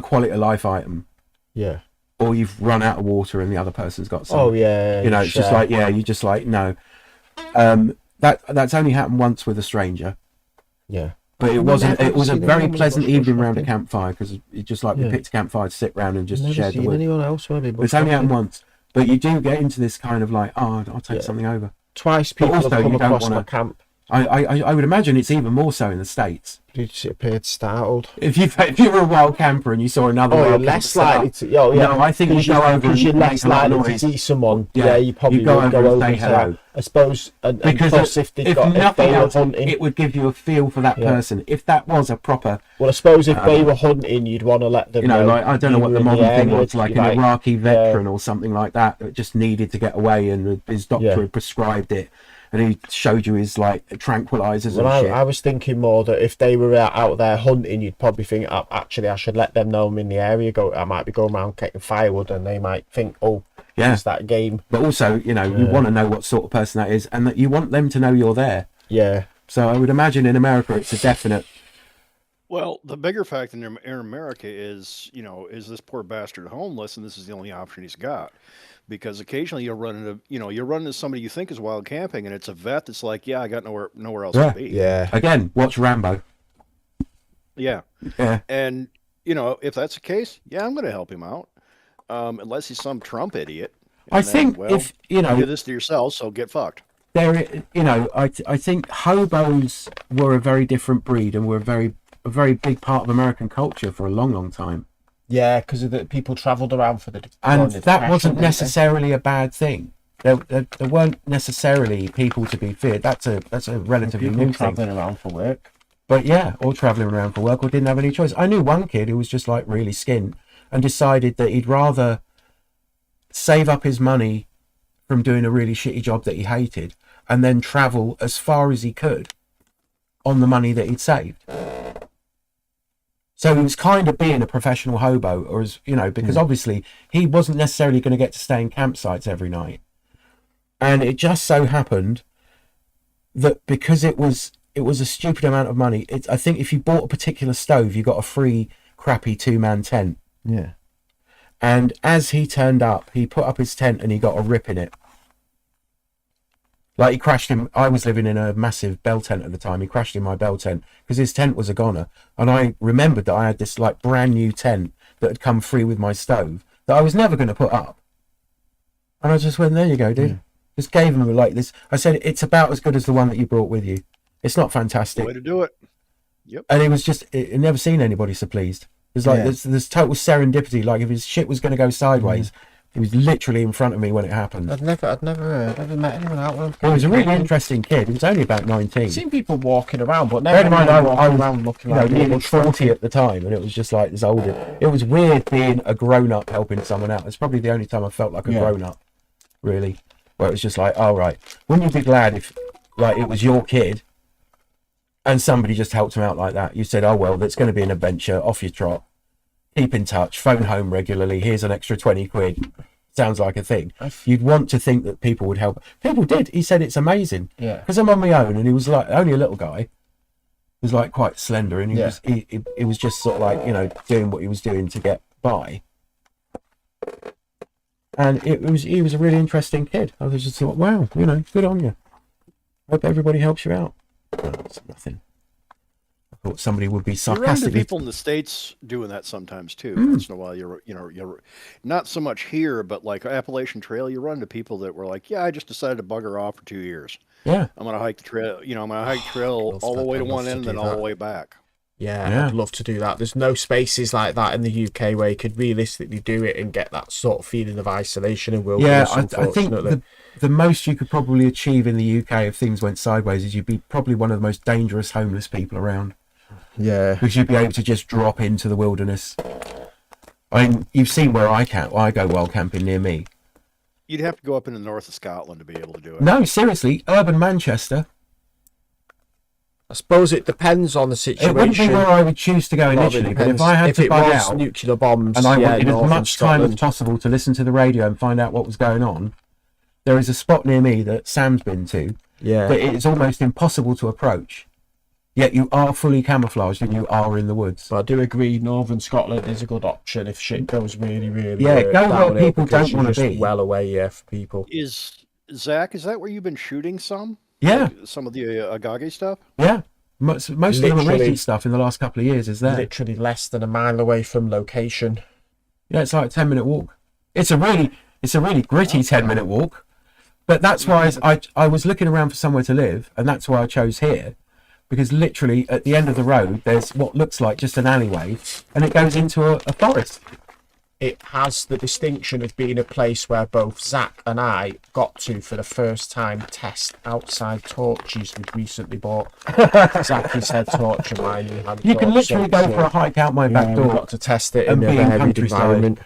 Speaker 1: quality of life item,
Speaker 2: yeah,
Speaker 1: or you've run out of water and the other person's got some, it's just like you just like no. That's only happened once with a stranger.
Speaker 2: Yeah.
Speaker 1: But it wasn't. It was a very pleasant evening round a campfire because it just like we picked a campfire to sit round and just share the wood.
Speaker 2: Anyone else
Speaker 1: it's only happened once, but you do get into this kind of like, oh, I'll take something over.
Speaker 2: Twice people have come across my camp.
Speaker 1: I would imagine it's even more so in the States.
Speaker 2: Did you appeared startled?
Speaker 1: If you were a wild camper and you saw another wild camper,
Speaker 2: less likely to.
Speaker 1: No, I think you go over
Speaker 2: because you're less likely to see someone. Yeah, you probably would go over and say hello. I suppose,
Speaker 1: because if nothing else,
Speaker 2: hunting,
Speaker 1: it would give you a feel for that person. If that was a proper,
Speaker 2: well, I suppose if they were hunting, you'd want to let them.
Speaker 1: know, like I don't know what the modern thing was, like an Iraqi veteran or something like that just needed to get away, and his doctor had prescribed it. And he showed you his like tranquilizers and shit.
Speaker 2: I was thinking more that if they were out there hunting, you'd probably think, actually, I should let them know I'm in the area. I might be going around getting firewood, and they might think, it's that game.
Speaker 1: But also, you want to know what sort of person that is, and that you want them to know you're there.
Speaker 2: Yeah.
Speaker 1: So I would imagine in America, it's a definite.
Speaker 4: Well, the bigger fact in America is, is this poor bastard homeless, and this is the only option he's got. Because occasionally you'll run into somebody you think is wild camping, and it's a vet that's like, I got nowhere else to be.
Speaker 2: Yeah.
Speaker 1: Again, watch Rambo.
Speaker 4: Yeah.
Speaker 1: Yeah.
Speaker 4: And if that's the case, I'm going to help him out, unless he's some Trump idiot.
Speaker 1: I think if
Speaker 4: you do this to yourself, so get fucked.
Speaker 1: I think hobos were a very different breed and were a very big part of American culture for a long, long time.
Speaker 2: Yeah, because people travelled around for
Speaker 1: and that wasn't necessarily a bad thing. There weren't necessarily people to be feared. That's a relatively new thing.
Speaker 2: Travelling around for work.
Speaker 1: But or travelling around for work, or didn't have any choice. I knew one kid who was just like really skint and decided that he'd rather save up his money from doing a really shitty job that he hated and then travel as far as he could on the money that he'd saved. So he was kind of being a professional hobo, because obviously he wasn't necessarily going to get to stay in campsites every night. And it just so happened that because it was a stupid amount of money, I think if you bought a particular stove, you got a free crappy 2-man tent.
Speaker 2: Yeah.
Speaker 1: And as he turned up, he put up his tent and he got a rip in it. Like he crashed him. I was living in a massive bell tent at the time. He crashed in my bell tent because his tent was a goner. And I remembered that I had this like brand new tent that had come free with my stove that I was never going to put up. And I just went, there you go, dude. Yeah. Just gave him like this. I said, it's about as good as the one that you brought with you. It's not fantastic.
Speaker 4: Way to do it. Yep.
Speaker 1: And it was just, I'd never seen anybody so pleased. It's like there's total serendipity. Like if his shit was going to go sideways, he was literally in front of me when it happened.
Speaker 2: I'd never met anyone out with him.
Speaker 1: He was a really interesting kid. He was only about 19.
Speaker 2: I've seen people walking around, but
Speaker 1: never mind. I was
Speaker 2: around looking like
Speaker 1: nearly 40 at the time, and it was just like this older. It was weird being a grown up helping someone out. It's probably the only time I felt like a grown up, really. Where it was just like, oh right, wouldn't you be glad if like it was your kid and somebody just helped him out like that? You said, oh well, that's going to be an adventure. Off your trot. Keep in touch, phone home regularly, here's an extra 20 quid. Sounds like a thing. You'd want to think that people would help. People did. He said it's amazing.
Speaker 2: Yeah.
Speaker 1: Because I'm on my own, and he was like only a little guy. He was like quite slender, and he was just sort of like, doing what he was doing to get by. And he was a really interesting kid. I was just thought, wow, good on you. Hope everybody helps you out. No, it's nothing. I thought somebody would be sarcastic.
Speaker 4: You run into people in the States doing that sometimes too. Once in a while, you're not so much here, but like Appalachian Trail, you run into people that were like, I just decided to bugger off for 2 years.
Speaker 1: Yeah,
Speaker 4: I'm gonna hike the trail. I'm gonna hike trail all the way to one end and then all the way back.
Speaker 2: Yeah, I'd love to do that. There's no spaces like that in the UK where you could realistically do it and get that sort of feeling of isolation and wilderness.
Speaker 1: Yeah, I think the most you could probably achieve in the UK if things went sideways is you'd be probably one of the most dangerous homeless people around.
Speaker 2: Yeah,
Speaker 1: because you'd be able to just drop into the wilderness. I mean, you've seen where I go wild camping near me.
Speaker 4: You'd have to go up in the north of Scotland to be able to do it.
Speaker 1: No, seriously, urban Manchester.
Speaker 2: I suppose it depends on the situation.
Speaker 1: It wouldn't be where I would choose to go initially, but if I had to find out,
Speaker 2: nuclear bombs,
Speaker 1: and I wanted as
Speaker 2: Northern
Speaker 1: much time as possible to listen to the radio and find out what was going on, there is a spot near me that Sam's been to.
Speaker 2: Yeah.
Speaker 1: But it is almost impossible to approach. Yet you are fully camouflaged and you are in the woods.
Speaker 2: But I do agree, Northern Scotland is a good option if shit goes really, really.
Speaker 1: Go where people don't want to be.
Speaker 2: Well away, for people.
Speaker 4: Zach, is that where you've been shooting some?
Speaker 1: Yeah.
Speaker 4: Like some of the Agage stuff?
Speaker 1: Yeah. Most of the recent stuff in the last couple of years is there.
Speaker 2: Literally less than a mile away from location.
Speaker 1: Yeah, it's like a 10-minute walk. It's a really gritty 10-minute walk. But that's why I was looking around for somewhere to live, and that's why I chose here. Because literally at the end of the road, there's what looks like just an alleyway, and it goes into a forest.
Speaker 2: It has the distinction of being a place where both Zach and I got to for the first time test outside torches we've recently bought. Zach has head torch and mine.
Speaker 1: You can literally go for a hike out my back door.
Speaker 2: We got to test it in a heavy environment.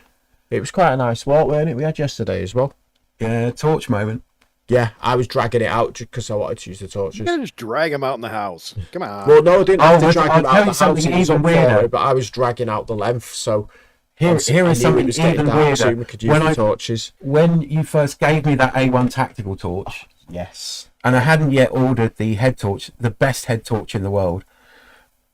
Speaker 2: It was quite a nice walk, weren't it? We had yesterday as well.
Speaker 1: Yeah, torch moment.
Speaker 2: Yeah, I was dragging it out because I wanted to use the torches.
Speaker 4: You gotta just drag them out in the house. Come on.
Speaker 2: Well, no, I didn't have to drag them out the house.
Speaker 1: Something even weirder.
Speaker 2: But I was dragging out the length, so
Speaker 1: here is something even weirder.
Speaker 2: So we could use the torches.
Speaker 1: When you first gave me that A1 tactical torch,
Speaker 2: yes,
Speaker 1: and I hadn't yet ordered the head torch, the best head torch in the world.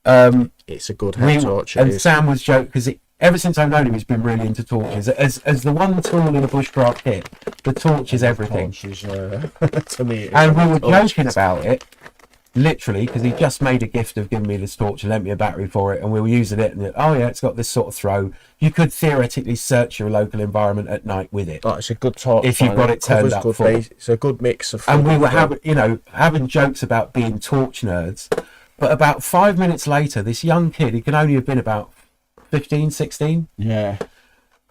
Speaker 2: It's a good head torch.
Speaker 1: And Sam was joking because ever since I've known him, he's been really into torches. As the one tool in a bushcraft kit, the torch is everything.
Speaker 2: To me,
Speaker 1: and we were joking about it, literally, because he just made a gift of giving me this torch and lent me a battery for it, and we were using it. And it's got this sort of throw. You could theoretically search your local environment at night with it.
Speaker 2: Oh, it's a good torch
Speaker 1: if you've got it turned up full.
Speaker 2: It's a good mix of.
Speaker 1: And we were having jokes about being torch nerds, but about 5 minutes later, this young kid, he can only have been about 15, 16,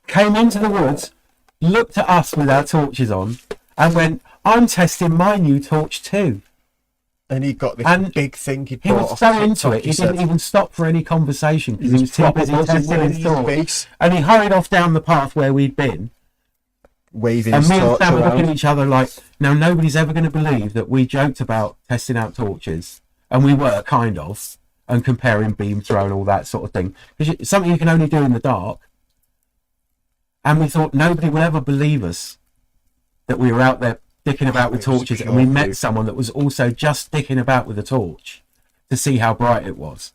Speaker 1: came into the woods, looked at us with our torches on, and went, "I'm testing my new torch too."
Speaker 2: And he got this big thing he
Speaker 1: was so into it, he didn't even stop for any conversation because he was too busy testing his torch. And he hurried off down the path where we'd been,
Speaker 2: waving
Speaker 1: and
Speaker 2: his
Speaker 1: me and
Speaker 2: torch
Speaker 1: Sam were
Speaker 2: around.
Speaker 1: looking at each other like, now nobody's ever going to believe that we joked about testing out torches, and we were kind of, and comparing beam throw and all that sort of thing, because it's something you can only do in the dark. And we thought nobody will ever believe us that we were out there dicking about with torches, and we met someone that was also just dicking about with a torch to see how bright it was.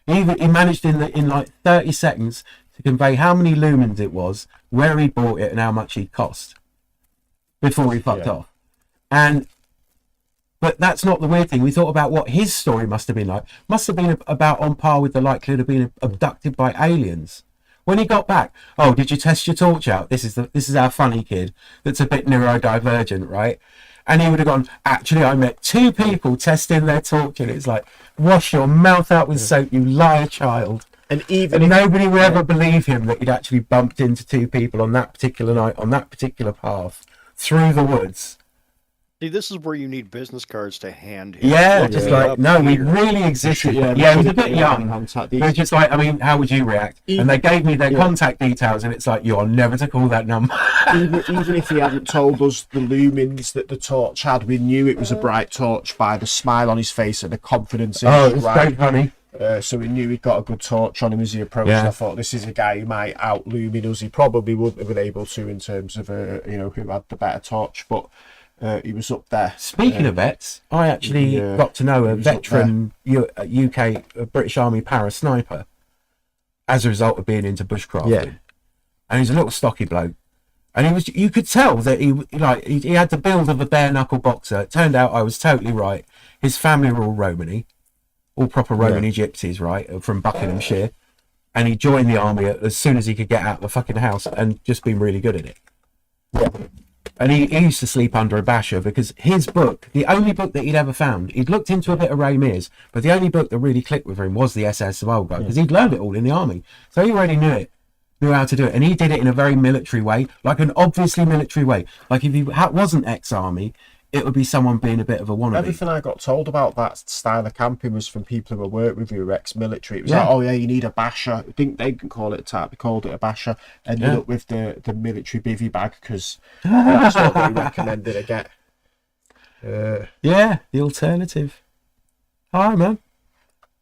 Speaker 1: He managed in like 30 seconds to convey how many lumens it was, where he bought it, and how much it cost before he fucked off. But that's not the weird thing. We thought about what his story must have been like. Must have been about on par with the likelihood of being abducted by aliens. When he got back, oh, did you test your torch out? This is our funny kid that's a bit neurodivergent, right? And he would have gone, actually, I met 2 people testing their torch, and it's like, wash your mouth out with soap, you liar child. And nobody would ever believe him that he'd actually bumped into 2 people on that particular night, on that particular path, through the woods.
Speaker 4: See, this is where you need business cards to hand him.
Speaker 1: Yeah, just like, no, we really existed. Yeah, he was a bit young. It was just like, I mean, how would you react? And they gave me their contact details, and it's like, you're never to call that number.
Speaker 2: even if he hadn't told us the lumens that the torch had, we knew it was a bright torch by the smile on his face and the confidence in
Speaker 1: it was so funny.
Speaker 2: So we knew he'd got a good torch on him as he approached. Yeah. I thought, this is a guy who might out-lumin us. He probably wouldn't have been able to in terms of, who had the better torch, but he was up there.
Speaker 1: Speaking of vets, I actually got to know a veteran UK British Army para sniper as a result of being into bushcraft. Yeah. And he's a little stocky bloke. And you could tell that he had the build of a bare knuckle boxer. It turned out I was totally right. His family were all Romany, all proper Romany gypsies, right, from Buckinghamshire. And he joined the army as soon as he could get out of the fucking house and just been really good at it. Yeah. And he used to sleep under a basher because his book, the only book that he'd ever found, he'd looked into a bit of Ray Mears, but the only book that really clicked with him was the SS Survival Guide because he'd learned it all in the army. So he already knew how to do it. And he did it in a very military way, like an obviously military way. Like if he wasn't ex-army, it would be someone being a bit of a wannabe.
Speaker 2: Everything I got told about that style of camping was from people who I worked with who were ex-military. It was like, oh yeah, you need a basher. They didn't call it a tarp, they called it a basher. Ended up with the military bivvy bag because that's what they recommended I get.
Speaker 1: The alternative. Hi, man.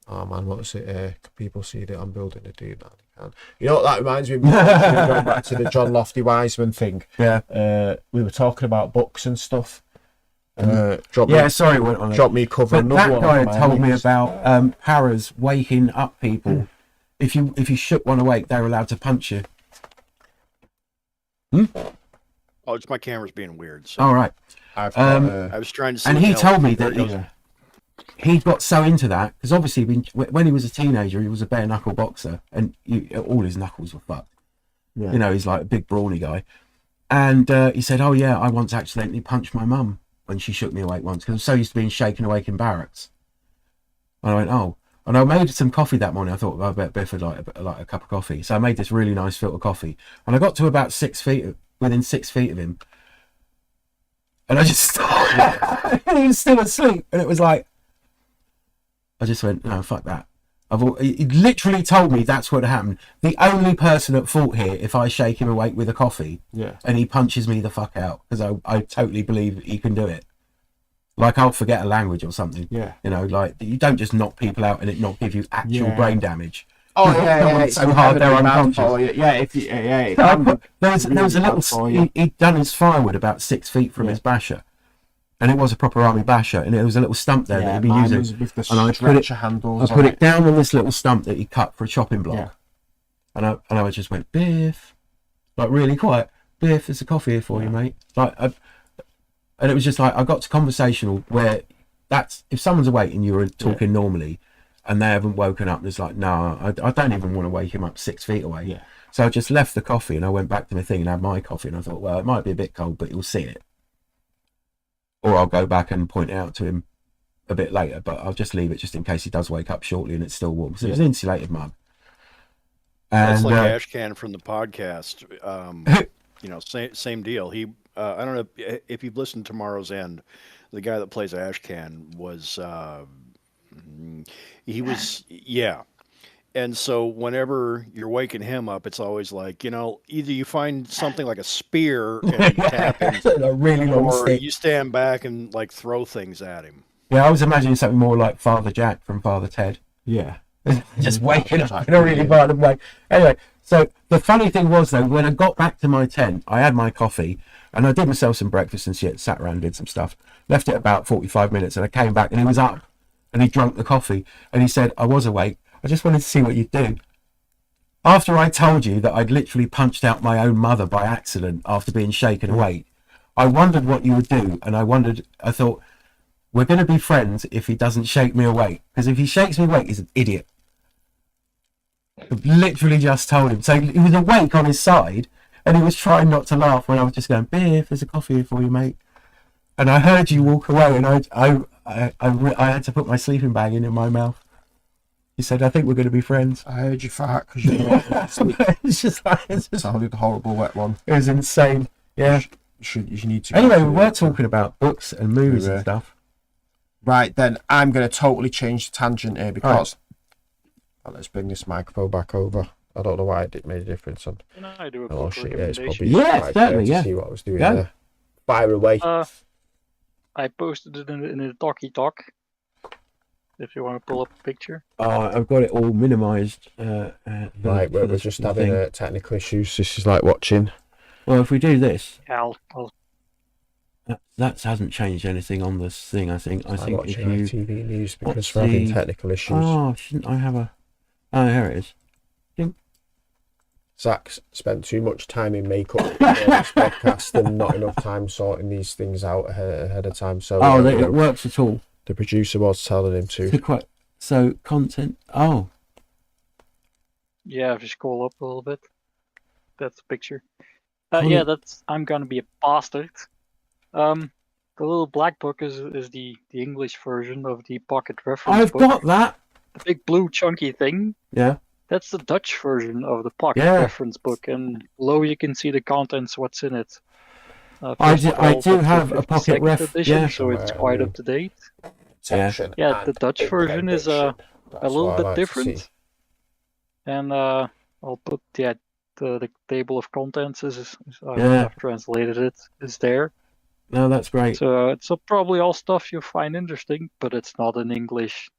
Speaker 2: Oh man, what was it? Can people see that I'm building a dude? No, they can't. You know what that reminds me of? Going back to the John Lofty Wiseman thing.
Speaker 1: Yeah.
Speaker 2: We were talking about books and stuff.
Speaker 1: Sorry, went on it.
Speaker 2: Drop me a cover.
Speaker 1: But that guy had told me about paras waking up people. If you shook one awake, they're allowed to punch you.
Speaker 4: Oh, it's my camera's being weird. So
Speaker 1: All right.
Speaker 4: I was trying to see.
Speaker 1: And
Speaker 4: what
Speaker 1: he
Speaker 4: the hell-
Speaker 1: told me that he got so into that because obviously when he was a teenager, he was a bare knuckle boxer, and all his knuckles were fucked.
Speaker 2: Yeah.
Speaker 1: You know, he's like a big brawny guy. And he said, "Oh yeah, I once accidentally punched my mum when she shook me awake once because I'm so used to being shaken awake in barracks." And I went, "Oh." And I made some coffee that morning. I thought, well, I bet Biff would like a cup of coffee. So I made this really nice filter coffee. And I got to about within 6 feet of him. And I just, and he was still asleep. And it was like, I just went, no, fuck that. He literally told me that's what happened. The only person at fault here, if I shake him awake with a coffee and he punches me the fuck out, because I totally believe he can do it. Like I'll forget a language or something.
Speaker 2: Yeah.
Speaker 1: You know, like you don't just knock people out and it not give you actual brain damage.
Speaker 2: Oh yeah,
Speaker 1: It's so hard they're unconscious. There was a little. He'd done his firewood about 6 feet from his basher, and it was a proper army basher, and there was a little stump there that he'd been using.
Speaker 2: With the
Speaker 1: and I put it down on this little stump that he cut for a chopping block, and I just went, Biff, like really quiet. Biff, there's a coffee here for you, mate. Like, and it was just like I got to conversational where that's if someone's awake and you were talking normally. And they haven't woken up. And it's like, no, I don't even want to wake him up 6 feet away.
Speaker 2: Yeah.
Speaker 1: So I just left the coffee and I went back to my thing and had my coffee. And I thought, well, it might be a bit cold, but he'll see it. Or I'll go back and point it out to him a bit later. But I'll just leave it just in case he does wake up shortly and it's still warm. So it was an insulated mug.
Speaker 4: That's like Ashcan from the podcast. You know, same deal. He, I don't know if you've listened to Tomorrow's End. The guy that plays Ashcan was. He was, and so whenever you're waking him up, it's always like, you know, either you find something like a spear and tap him,
Speaker 1: a really long
Speaker 4: or
Speaker 1: stick.
Speaker 4: you stand back and like throw things at him.
Speaker 1: Yeah, I was imagining something more like Father Jack from Father Ted.
Speaker 2: Yeah.
Speaker 1: Just waking up in a really violent way. Anyway, so the funny thing was though, when I got back to my tent, I had my coffee and I did myself some breakfast and shit, sat around, did some stuff, left it about 45 minutes and I came back and he was up. And he drank the coffee and he said, I was awake. I just wanted to see what you'd do. After I told you that I'd literally punched out my own mother by accident after being shaken awake, I wondered what you would do. And I thought, we're going to be friends if he doesn't shake me awake. Because if he shakes me awake, he's an idiot. I literally just told him. So he was awake on his side and he was trying not to laugh when I was just going, Biff, there's a coffee here for you, mate. And I heard you walk away and I had to put my sleeping bag in my mouth. He said, I think we're going to be friends.
Speaker 2: I heard you fart because you were
Speaker 1: it's just like,
Speaker 2: sounded a horrible wet one.
Speaker 1: It was insane. Yeah.
Speaker 2: You need to.
Speaker 1: Anyway, we were talking about books and movies and stuff.
Speaker 2: Right, then I'm going to totally change the tangent here because... Right. Let's bring this microphone back over. I don't know why it made a difference.
Speaker 3: Can I do a
Speaker 2: oh,
Speaker 3: book
Speaker 2: shit, yeah, it's probably...
Speaker 1: Yeah, certainly,
Speaker 2: to
Speaker 1: yeah.
Speaker 2: see what I was doing there. Fire away.
Speaker 3: I posted it in the Talkie Talk. If you want to pull up a picture.
Speaker 1: I've got it all minimised.
Speaker 2: Right, we're just having technical issues. This is like watching.
Speaker 1: Well, if we do this,
Speaker 3: I'll
Speaker 1: that hasn't changed anything on this thing. I think if you
Speaker 2: TV news because we're having technical issues.
Speaker 1: Oh, shouldn't I have a? Oh, here it is. Ding.
Speaker 2: Zach's spent too much time in makeup for this podcast and not enough time sorting these things out ahead of time. So
Speaker 1: it works at all.
Speaker 2: The producer was telling him to.
Speaker 1: So content. Oh.
Speaker 3: Yeah, if you scroll up a little bit, that's the picture. Yeah, that's I'm gonna be a bastard. The little black book is the English version of the pocket reference book.
Speaker 1: I've got that.
Speaker 3: The big blue chunky thing.
Speaker 1: Yeah.
Speaker 3: That's the Dutch version of the pocket reference book, and below you can see the contents, what's in it.
Speaker 1: I do have a pocket ref
Speaker 3: edition, so it's quite up to date. Yeah, the Dutch version is a little bit different. And I'll put the table of contents I've translated it is there.
Speaker 1: No, that's great.
Speaker 3: So it's probably all stuff you'll find interesting, but it's not in English.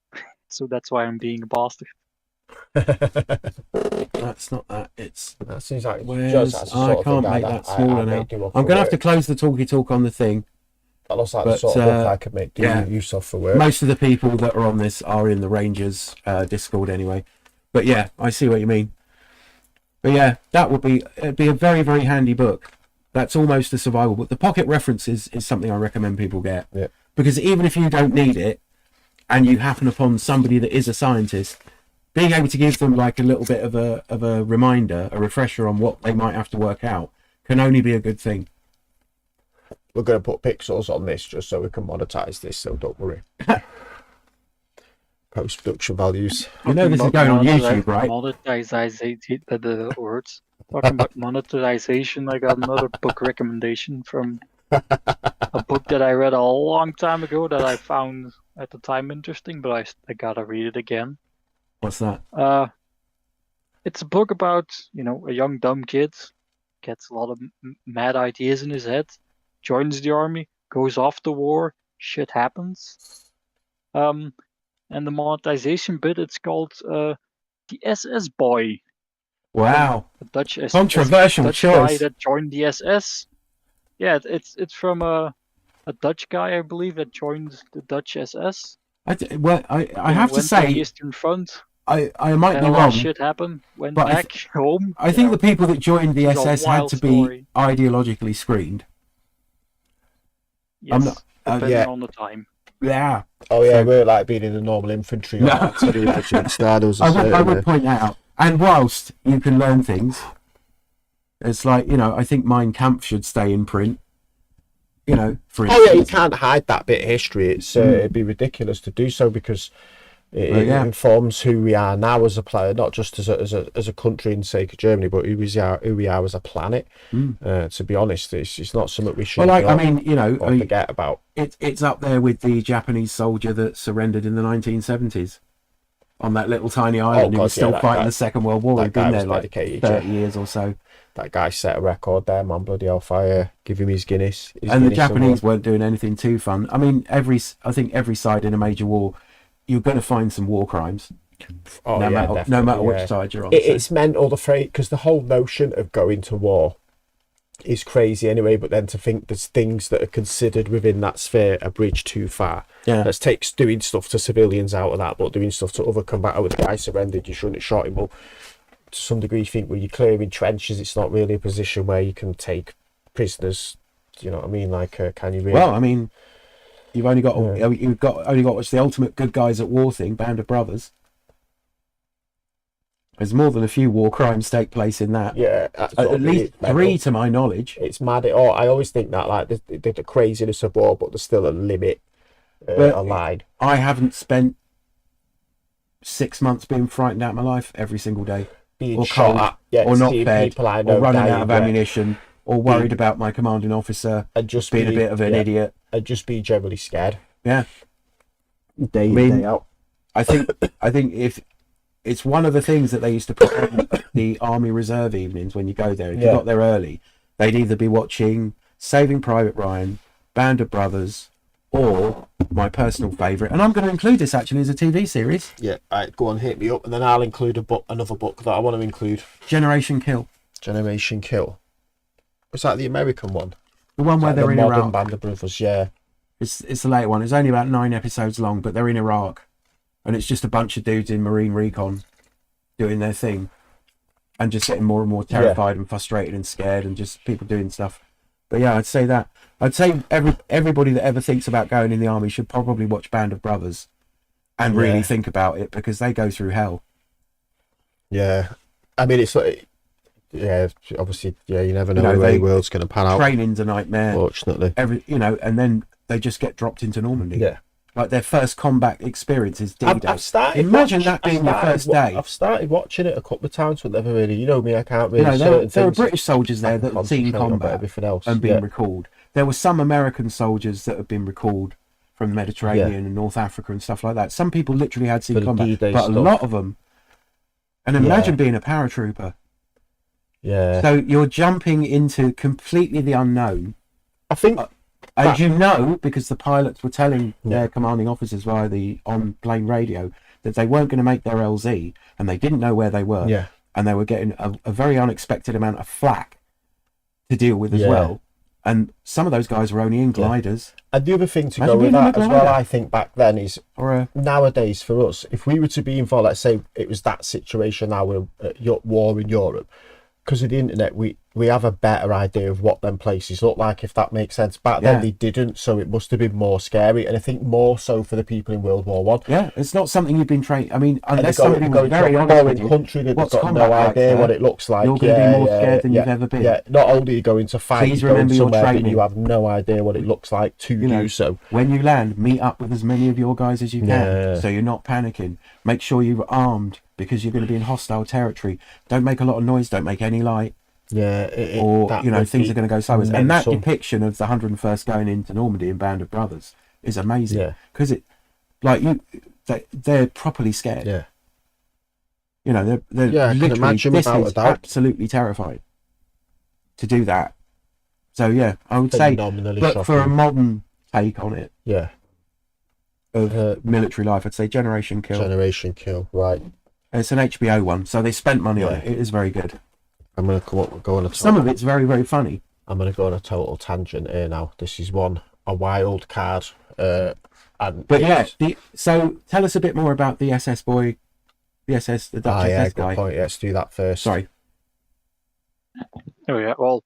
Speaker 3: so that's why I'm being a bastard.
Speaker 1: That's not that. It's
Speaker 2: That seems like
Speaker 1: where's,
Speaker 2: that's the
Speaker 1: I
Speaker 2: sort of
Speaker 1: can't
Speaker 2: thing
Speaker 1: make that smaller now. I'm gonna have to close the talkie talk on the thing.
Speaker 2: That looks like
Speaker 1: but,
Speaker 2: the sort of book I could make use of for work.
Speaker 1: Most of the people that are on this are in the Rangers Discord anyway. But yeah, I see what you mean. But yeah, it'd be a very, very handy book. That's almost a survival book. The pocket references is something I recommend people get.
Speaker 2: Yeah.
Speaker 1: Because even if you don't need it and you happen upon somebody that is a scientist, being able to give them like a little bit of a reminder, a refresher on what they might have to work out can only be a good thing.
Speaker 2: We're going to put pixels on this just so we can monetize this, so don't worry. Post-production values.
Speaker 1: You know this is going on YouTube, right?
Speaker 3: Monetization, the words. Talking about monetization, I got another book recommendation from a book that I read a long time ago that I found at the time interesting, but I gotta read it again.
Speaker 1: What's that?
Speaker 3: It's a book about, a young dumb kid, gets a lot of mad ideas in his head, joins the army, goes off to war, shit happens. And the monetization bit, it's called the SS Boy.
Speaker 1: Wow.
Speaker 3: A Dutch
Speaker 1: controversial
Speaker 3: Dutch
Speaker 1: choice.
Speaker 3: guy that joined the SS. Yeah, it's from a Dutch guy, I believe, that joined the Dutch SS.
Speaker 1: I have to
Speaker 3: went
Speaker 1: say,
Speaker 3: to the Eastern Front.
Speaker 1: I might
Speaker 3: and
Speaker 1: be
Speaker 3: a lot
Speaker 1: wrong.
Speaker 3: of shit happened. Went
Speaker 1: but
Speaker 3: back home.
Speaker 1: I think the people that joined the
Speaker 3: It's a
Speaker 1: SS had
Speaker 3: wild
Speaker 1: to be
Speaker 3: story.
Speaker 1: ideologically screened.
Speaker 3: Yes, depending
Speaker 2: yeah.
Speaker 3: on the time.
Speaker 1: Yeah.
Speaker 2: Oh yeah,
Speaker 1: So-
Speaker 2: we're like being in the normal infantry.
Speaker 1: No. I would point that out. And whilst you can learn things, it's like, I think Mein Kampf should stay in print. For instance.
Speaker 2: Oh yeah, you can't hide that bit of history. It's it'd be ridiculous to do so because it informs who we are now as a player, not just as a country in sake of Germany, but who we are as a planet. To be honest, it's not something we should. Forget about.
Speaker 1: It's up there with the Japanese soldier that surrendered in the 1970s on that little tiny island. He was still fighting the Second World War. He'd been there like 30 years or so.
Speaker 2: That guy set a record there, man. Bloody hellfire! Give him his Guinness.
Speaker 1: And the Japanese weren't doing anything too fun. I mean, I think every side in a major war, you're going to find some war crimes. No matter which side you're on.
Speaker 2: It's mental, because the whole notion of going to war is crazy anyway. But then to think there's things that are considered within that sphere a bridge too far.
Speaker 1: Yeah.
Speaker 2: Let's take doing stuff to civilians out of that, but doing stuff to other combatants. The guy surrendered. You shouldn't have shot him. Well, to some degree, you think when you're clearing trenches, it's not really a position where you can take prisoners. Do you know what I mean? Like, can you really?
Speaker 1: Well, I mean, you've only got what's the ultimate good guys at war thing, Band of Brothers. There's more than a few war crimes take place in that.
Speaker 2: Yeah,
Speaker 1: at least 3 to my knowledge.
Speaker 2: It's mad. I always think that like the craziness of war, but there's still a limit, a line.
Speaker 1: I haven't spent 6 months being frightened out of my life every single day.
Speaker 2: Being
Speaker 1: or
Speaker 2: shot
Speaker 1: cold,
Speaker 2: at,
Speaker 1: or not fed,
Speaker 2: or
Speaker 1: running out of ammunition, or worried about my commanding officer
Speaker 2: and just
Speaker 1: being a bit of an idiot,
Speaker 2: and just be generally scared.
Speaker 1: Yeah,
Speaker 2: day in, day out.
Speaker 1: I think if it's one of the things that they used to put on the Army Reserve evenings when you go there. If you got there early, they'd either be watching Saving Private Ryan, Band of Brothers, or my personal favourite, and I'm going to include this actually as a TV series.
Speaker 2: Yeah, right, go on, hit me up, and then I'll include another book that I want to include.
Speaker 1: Generation Kill.
Speaker 2: Generation Kill. Was that the American one?
Speaker 1: The one where they're in Iraq.
Speaker 2: Band of Brothers, yeah.
Speaker 1: It's the late one. It's only about 9 episodes long, but they're in Iraq, and it's just a bunch of dudes in Marine Recon doing their thing, and just getting more and more terrified and frustrated and scared, and just people doing stuff. But yeah, I'd say that. I'd say everybody that ever thinks about going in the army should probably watch Band of Brothers and really think about it, because they go through hell.
Speaker 2: Yeah. I mean, it's like, obviously, you never know where the world's going to pan out.
Speaker 1: Training's a nightmare.
Speaker 2: Fortunately.
Speaker 1: And then they just get dropped into Normandy.
Speaker 2: Yeah.
Speaker 1: Like their first combat experience is D-Day.
Speaker 2: I've started
Speaker 1: Imagine that being your first day.
Speaker 2: I've started watching it a couple of times, but never really. You know me, I can't really.
Speaker 1: There are British soldiers there that have seen combat
Speaker 2: everything else
Speaker 1: and been recalled. There were some American soldiers that have been recalled from the Mediterranean and North Africa and stuff like that. Some people literally had seen combat, but a lot of them. And imagine being a paratrooper.
Speaker 2: Yeah.
Speaker 1: So you're jumping into completely the unknown.
Speaker 2: I think.
Speaker 1: As you know, because the pilots were telling their commanding officers via the on-plane radio that they weren't going to make their LZ, and they didn't know where they were,
Speaker 2: Yeah.
Speaker 1: and they were getting a very unexpected amount of flack to deal with as well. And some of those guys were only in gliders.
Speaker 2: And the other thing to
Speaker 1: Imagine
Speaker 2: go with
Speaker 1: being in
Speaker 2: that
Speaker 1: a
Speaker 2: as well,
Speaker 1: glider.
Speaker 2: I think back then is nowadays for us, if we were to be involved, let's say it was that situation now with war in Europe, because of the internet, we have a better idea of what them places look like, if that makes sense. Back then they didn't, so it must have been more scary, and I think more so for the people in World War One.
Speaker 1: Yeah, it's not something you've been trained. I mean, unless
Speaker 2: somebody
Speaker 1: somebody was very honest with you,
Speaker 2: country that
Speaker 1: what's
Speaker 2: got no
Speaker 1: combat like,
Speaker 2: idea
Speaker 1: sir?
Speaker 2: what it looks like.
Speaker 1: You're going to be more scared than you've ever been.
Speaker 2: Yeah, not only are you going to fight,
Speaker 1: Please
Speaker 2: you're going
Speaker 1: remember your
Speaker 2: somewhere, but
Speaker 1: training.
Speaker 2: you have no idea what it looks like to do so.
Speaker 1: When you land, meet up with as many of your guys as you can, so you're not panicking. Make sure you're armed, because you're going to be in hostile territory. Don't make a lot of noise. Don't make any light.
Speaker 2: Yeah,
Speaker 1: things are going to go sideways.
Speaker 2: mental.
Speaker 1: And that depiction of the 101st going into Normandy in Band of Brothers is amazing. Because they're properly scared.
Speaker 2: Yeah.
Speaker 1: You know, they're
Speaker 2: I can
Speaker 1: literally,
Speaker 2: imagine
Speaker 1: this
Speaker 2: without
Speaker 1: is
Speaker 2: a doubt.
Speaker 1: absolutely terrified to do that. So yeah, I would say, but for a modern take on it, of military life, I'd say Generation Kill.
Speaker 2: Generation Kill, right?
Speaker 1: It's an HBO one, so they spent money on it. It is very good.
Speaker 2: I'm going to go on a
Speaker 1: Some of it's very, very funny.
Speaker 2: I'm going to go on a total tangent here now. This is a wild card. So
Speaker 1: tell us a bit more about the SS boy, the Dutch SS guy.
Speaker 2: Good point. Let's do that first.
Speaker 1: Sorry.
Speaker 3: Oh yeah, well,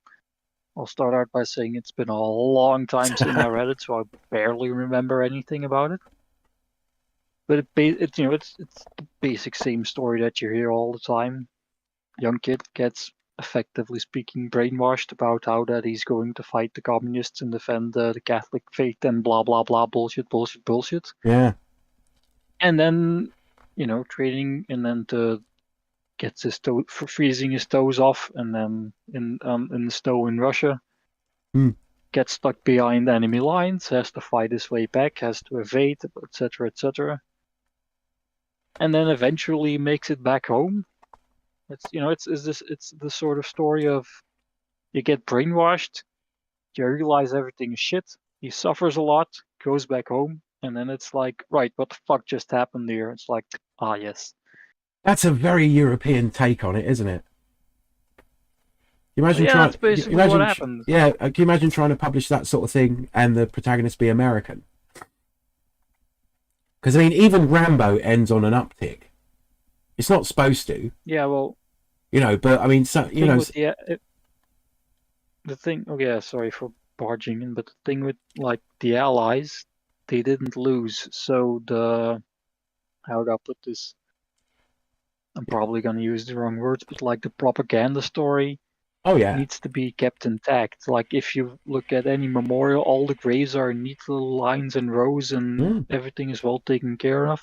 Speaker 3: I'll start out by saying it's been a long time since I read it, so I barely remember anything about it. But it's the basic same story that you hear all the time. Young kid gets, effectively speaking, brainwashed about how that he's going to fight the communists and defend the Catholic faith and blah blah blah bullshit.
Speaker 1: Yeah.
Speaker 3: And then, training, and then gets his freezing his toes off, and then in the snow in Russia, gets stuck behind enemy lines, has to fight his way back, has to evade, etc., etc. And then eventually makes it back home. It's the sort of story of you get brainwashed, you realize everything is shit, he suffers a lot, goes back home, and then it's like, right, what the fuck just happened here? It's like, yes.
Speaker 1: That's a very European take on it, isn't it? Imagine
Speaker 3: that's basically what happened.
Speaker 1: Yeah, can you imagine trying to publish that sort of thing and the protagonist be American? Because, I mean, even Rambo ends on an uptick. It's not supposed to.
Speaker 3: Yeah, well...
Speaker 1: but, I mean, so,
Speaker 3: the thing... Oh, yeah, sorry for barging in, but the thing with, the Allies, they didn't lose, so how do I put this? I'm probably going to use the wrong words, but, the propaganda story needs to be kept intact. If you look at any memorial, all the graves are in neat little lines and rows, and everything is well taken care of.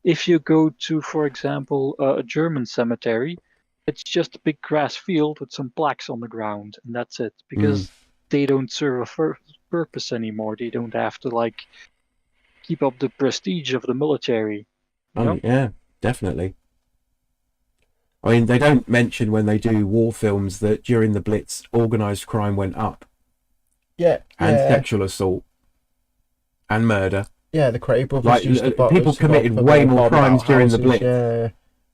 Speaker 3: If you go to, for example, a German cemetery, it's just a big grass field with some plaques on the ground, and that's it. Because they don't serve a purpose anymore. They don't have to, keep up the prestige of the military.
Speaker 1: Yeah, definitely. I mean, they don't mention when they do war films that during the Blitz, organised crime went up.
Speaker 2: Yeah.
Speaker 1: And sexual assault. And murder.
Speaker 2: Yeah, the Cray brothers
Speaker 1: people committed way more crimes during the Blitz.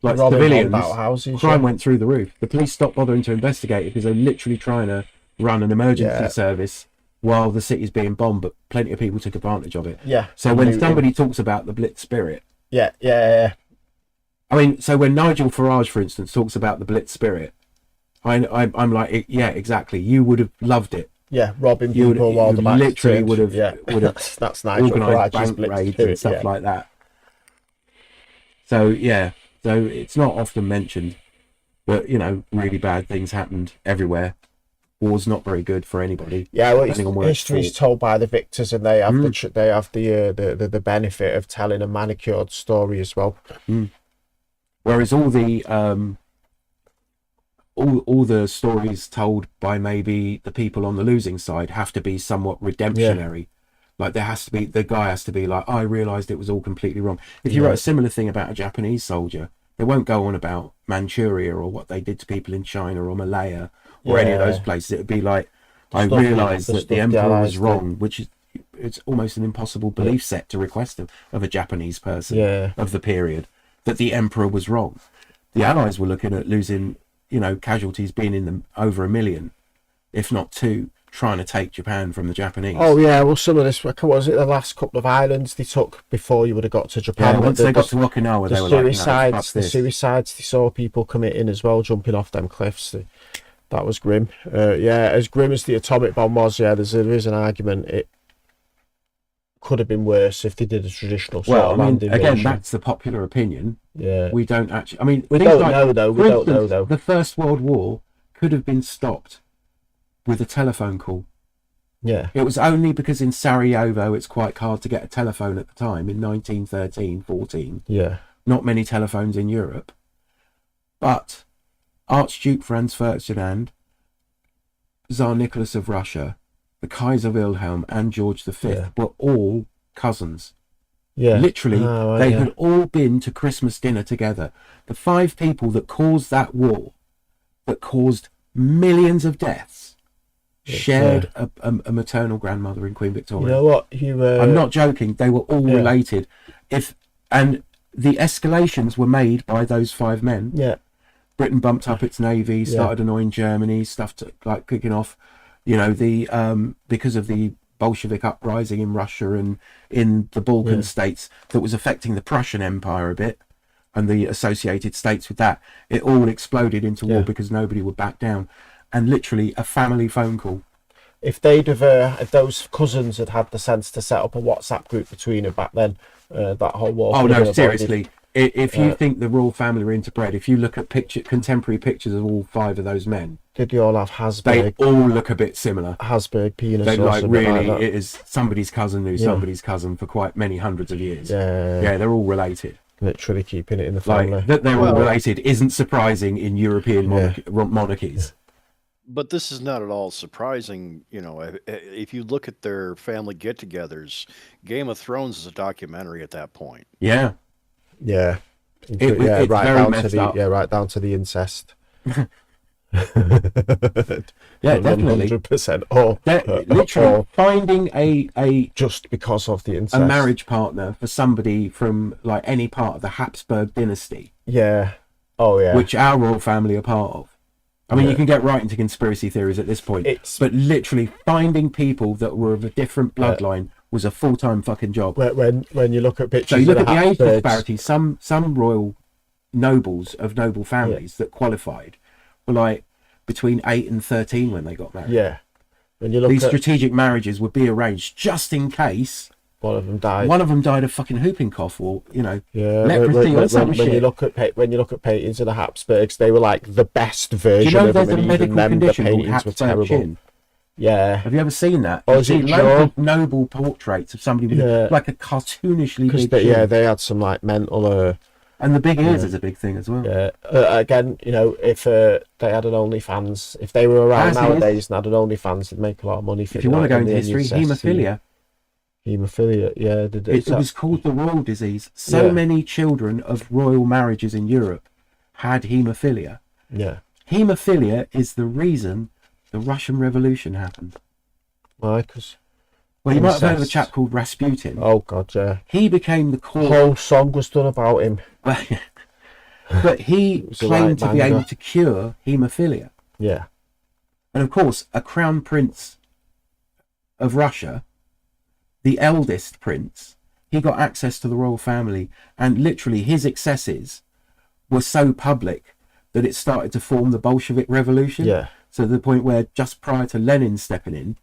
Speaker 1: Civilians, crime went through the roof. The police stopped bothering to investigate it because they're literally trying to run an emergency service while the city's being bombed, but plenty of people took advantage of it.
Speaker 2: Yeah.
Speaker 1: So when somebody talks about the Blitz spirit...
Speaker 2: Yeah.
Speaker 1: I mean, so when Nigel Farage, for instance, talks about the Blitz spirit, I'm like, yeah, exactly. You would have loved it.
Speaker 2: Yeah, robbing people while the back
Speaker 1: literally would have
Speaker 2: that's Nigel
Speaker 1: organised
Speaker 2: Farage's
Speaker 1: bank raids and stuff like that. So it's not often mentioned, but really bad things happened everywhere. War's not very good for anybody.
Speaker 2: Yeah, well, history's told by the victors, and they have the benefit of telling a manicured story as well.
Speaker 1: Whereas all the all the stories told by maybe the people on the losing side have to be somewhat redemptionary. Like there has to be, the guy has to be like, I realised it was all completely wrong. If you write a similar thing about a Japanese soldier, they won't go on about Manchuria or what they did to people in China or Malaya or any of those places. It would be like, I realised that the emperor was wrong, which is, it's almost an impossible belief set to request of a Japanese person of the period. that the emperor was wrong. The Allies were looking at losing, casualties being in them over 1 million, if not 2, trying to take Japan from the Japanese.
Speaker 2: Oh yeah, well some of this, was it the last couple of islands they took before you would have got to Japan?
Speaker 1: Yeah, once they got to Okinawa, they were
Speaker 2: the suicides they saw people committing as well, jumping off them cliffs. That was grim. As grim as the atomic bomb was, there is an argument it could have been worse if they did a traditional sort of land invasion.
Speaker 1: Again, that's the popular opinion.
Speaker 2: Yeah,
Speaker 1: we don't actually.
Speaker 2: We don't know though. We don't know though.
Speaker 1: The First World War could have been stopped with a telephone call.
Speaker 2: Yeah.
Speaker 1: It was only because in Sarajevo it's quite hard to get a telephone at the time in 1913-14.
Speaker 2: Yeah.
Speaker 1: Not many telephones in Europe. But Archduke Franz Ferdinand, Tsar Nicholas of Russia, the Kaiser Wilhelm and George V were all cousins.
Speaker 2: Yeah.
Speaker 1: Literally, they had all been to Christmas dinner together. The 5 people that caused that war, that caused millions of deaths, shared a maternal grandmother in Queen Victoria.
Speaker 2: You know what?
Speaker 1: I'm not joking. They were all related. And the escalations were made by those 5 men.
Speaker 2: Yeah.
Speaker 1: Britain bumped up its navy, started annoying Germany, stuff like kicking off. Because of the Bolshevik uprising in Russia and in the Balkan states that was affecting the Prussian Empire a bit, and the associated states with that, it all exploded into war because nobody would back down. And literally a family phone call.
Speaker 2: If if those cousins had the sense to set up a WhatsApp group between them back then, that whole war.
Speaker 1: Oh no, seriously. If you think the royal family were interbred, if you look at contemporary pictures of all 5 of those men,
Speaker 2: did you all have Hasberg?
Speaker 1: They all look a bit similar.
Speaker 2: Hasberg penis.
Speaker 1: They it is somebody's cousin who somebody's cousin for quite many hundreds of years. Yeah, they're all related.
Speaker 2: Literally keeping it in the family.
Speaker 1: That they're all related isn't surprising in European monarchies.
Speaker 4: But this is not at all surprising, if you look at their family get-togethers. Game of Thrones is a documentary at that point.
Speaker 1: Yeah.
Speaker 2: Yeah. Right down to the incest.
Speaker 1: Yeah, definitely.
Speaker 2: 100%.
Speaker 1: Literally finding a
Speaker 2: just because of the incest.
Speaker 1: A marriage partner for somebody from like any part of the Habsburg dynasty.
Speaker 2: Yeah. Oh yeah.
Speaker 1: Which our royal family are part of. I mean, you can get right into conspiracy theories at this point, but literally finding people that were of a different bloodline was a full-time fucking job.
Speaker 2: When you look at pictures,
Speaker 1: so you look at the age disparity. Some royal nobles of noble families that qualified were like between 8 and 13 when they got married.
Speaker 2: Yeah. When you look
Speaker 1: these strategic marriages would be arranged just in case
Speaker 2: one of them died.
Speaker 1: One of them died of fucking whooping cough, or
Speaker 2: leprosy or some shit. When you look at paintings of the Habsburgs, they were like the best version of them, and even then the paintings were terrible. Chin? Yeah.
Speaker 1: Have you ever seen that?
Speaker 2: Or is it
Speaker 1: loads of noble portraits of somebody with like a cartoonishly big chin.
Speaker 2: They had some like mental.
Speaker 1: And the big ears is a big thing as well.
Speaker 2: Yeah. Again, if they had an OnlyFans, if they were around nowadays and had an OnlyFans, they'd make a lot of money.
Speaker 1: If you want to go into history, haemophilia.
Speaker 2: Haemophilia, yeah.
Speaker 1: It was called the royal disease. So many children of royal marriages in Europe had haemophilia.
Speaker 2: Yeah.
Speaker 1: Haemophilia is the reason the Russian Revolution happened.
Speaker 2: Why?
Speaker 1: Well, you might have heard of a chap called Rasputin.
Speaker 2: Oh, God, yeah.
Speaker 1: He became the core...
Speaker 2: The whole song was done about him.
Speaker 1: But he claimed to be able to cure haemophilia.
Speaker 2: Yeah.
Speaker 1: And, of course, a crown prince of Russia, the eldest prince, he got access to the royal family, and literally his excesses were so public that it started to form the Bolshevik Revolution.
Speaker 2: Yeah.
Speaker 1: So the point where just prior to Lenin stepping in,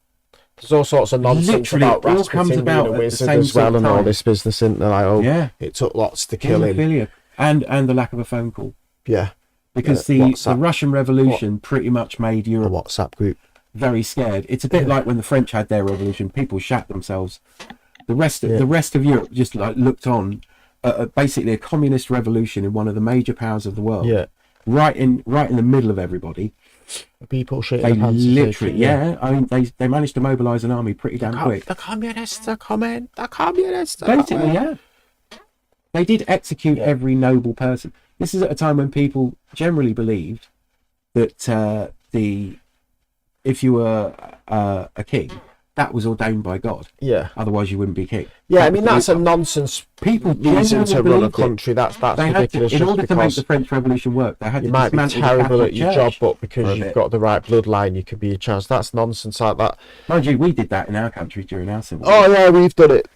Speaker 2: there's all sorts of nonsense about Rasputin, all comes about being a wizard as well, and all this business, isn't there? Like, it took lots to kill him.
Speaker 1: And the lack of a phone call.
Speaker 2: Yeah.
Speaker 1: Because the Russian Revolution pretty much made Europe
Speaker 2: a WhatsApp group
Speaker 1: very scared. It's a bit like when the French had their revolution, people shat themselves. The rest of Europe just like looked on basically a communist revolution in one of the major powers of the world.
Speaker 2: Yeah.
Speaker 1: Right in the middle of everybody.
Speaker 2: People shit.
Speaker 1: They literally, I mean, they managed to mobilise an army pretty damn quick.
Speaker 2: The communists are coming. The communists are
Speaker 1: basically coming. Yeah. They did execute every noble person. This is at a time when people generally believed that if you were a king, that was ordained by God.
Speaker 2: Yeah.
Speaker 1: Otherwise, you wouldn't be king.
Speaker 2: Yeah, I mean, that's a nonsense
Speaker 1: People
Speaker 2: reason to run a country. That's
Speaker 1: they
Speaker 2: ridiculous.
Speaker 1: in order to make the French Revolution work, they had
Speaker 2: you
Speaker 1: to
Speaker 2: might be
Speaker 1: dismantle
Speaker 2: terrible
Speaker 1: the
Speaker 2: at your
Speaker 1: Catholic
Speaker 2: job,
Speaker 1: Church
Speaker 2: but because you've got the right bloodline, you could be a chance. That's nonsense like that.
Speaker 1: Mind you, we did that in our country during our civil war.
Speaker 2: Oh, yeah, we've done it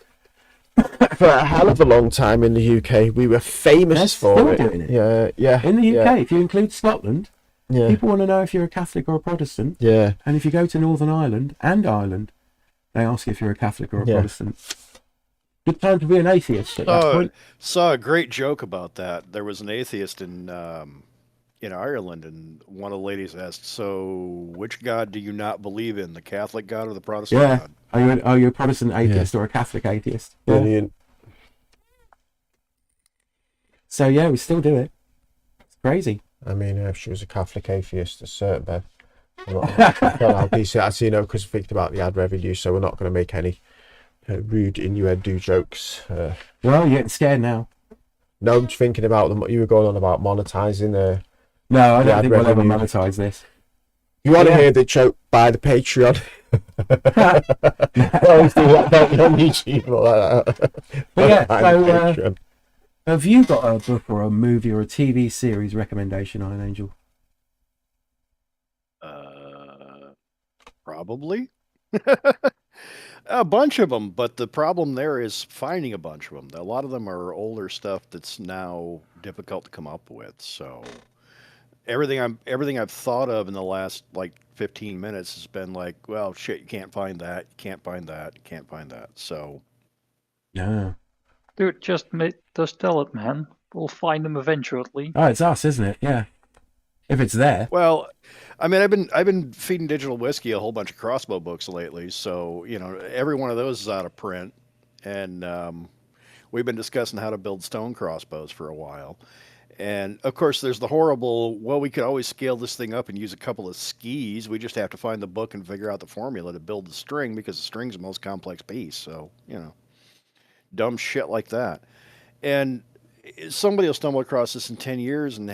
Speaker 2: for a hell of a long time in the UK. We were famous for
Speaker 1: still
Speaker 2: it.
Speaker 1: doing it.
Speaker 2: Yeah, yeah.
Speaker 1: In the UK, if you include Scotland,
Speaker 2: Yeah.
Speaker 1: people want to know if you're a Catholic or a Protestant.
Speaker 2: Yeah.
Speaker 1: And if you go to Northern Ireland and Ireland, they ask if you're a Catholic or a Protestant. Good time to be an atheist at that point.
Speaker 4: Saw a great joke about that. There was an atheist in Ireland, and one of the ladies asked, "So, which God do you not believe in, the Catholic God or the Protestant God?"
Speaker 1: Are you a Protestant atheist or a Catholic atheist?
Speaker 2: Brilliant.
Speaker 1: So yeah, we still do it. It's crazy.
Speaker 2: I mean, if she was a Catholic atheist, a certain bed. As you know, because we think about the ad revenue, so we're not going to make any rude innuendo jokes.
Speaker 1: Well, you're getting scared now.
Speaker 2: No, I'm just thinking about them. You were going on about monetizing.
Speaker 1: No, I don't think we'll ever monetize this.
Speaker 2: You want to hear the joke? Buy the Patreon. On YouTube or like that.
Speaker 1: But yeah, so have you got a book or a movie or a TV series recommendation, Iron Angel?
Speaker 4: Probably. A bunch of them, but the problem there is finding a bunch of them. A lot of them are older stuff that's now difficult to come up with. So everything I've thought of in the last like 15 minutes has been like, well, shit, you can't find that, you can't find that, you can't find that. So
Speaker 1: No.
Speaker 3: Dude, just tell it, man. We'll find them eventually.
Speaker 1: Oh, it's us, isn't it? Yeah. If it's there.
Speaker 4: Well, I mean, I've been feeding Digital Whiskey a whole bunch of crossbow books lately, so every one of those is out of print, and we've been discussing how to build stone crossbows for a while. And of course, there's the horrible, well, we could always scale this thing up and use a couple of skis. We just have to find the book and figure out the formula to build the string, because the string's the most complex piece. So, dumb shit like that. And somebody will stumble across this in 10 years, and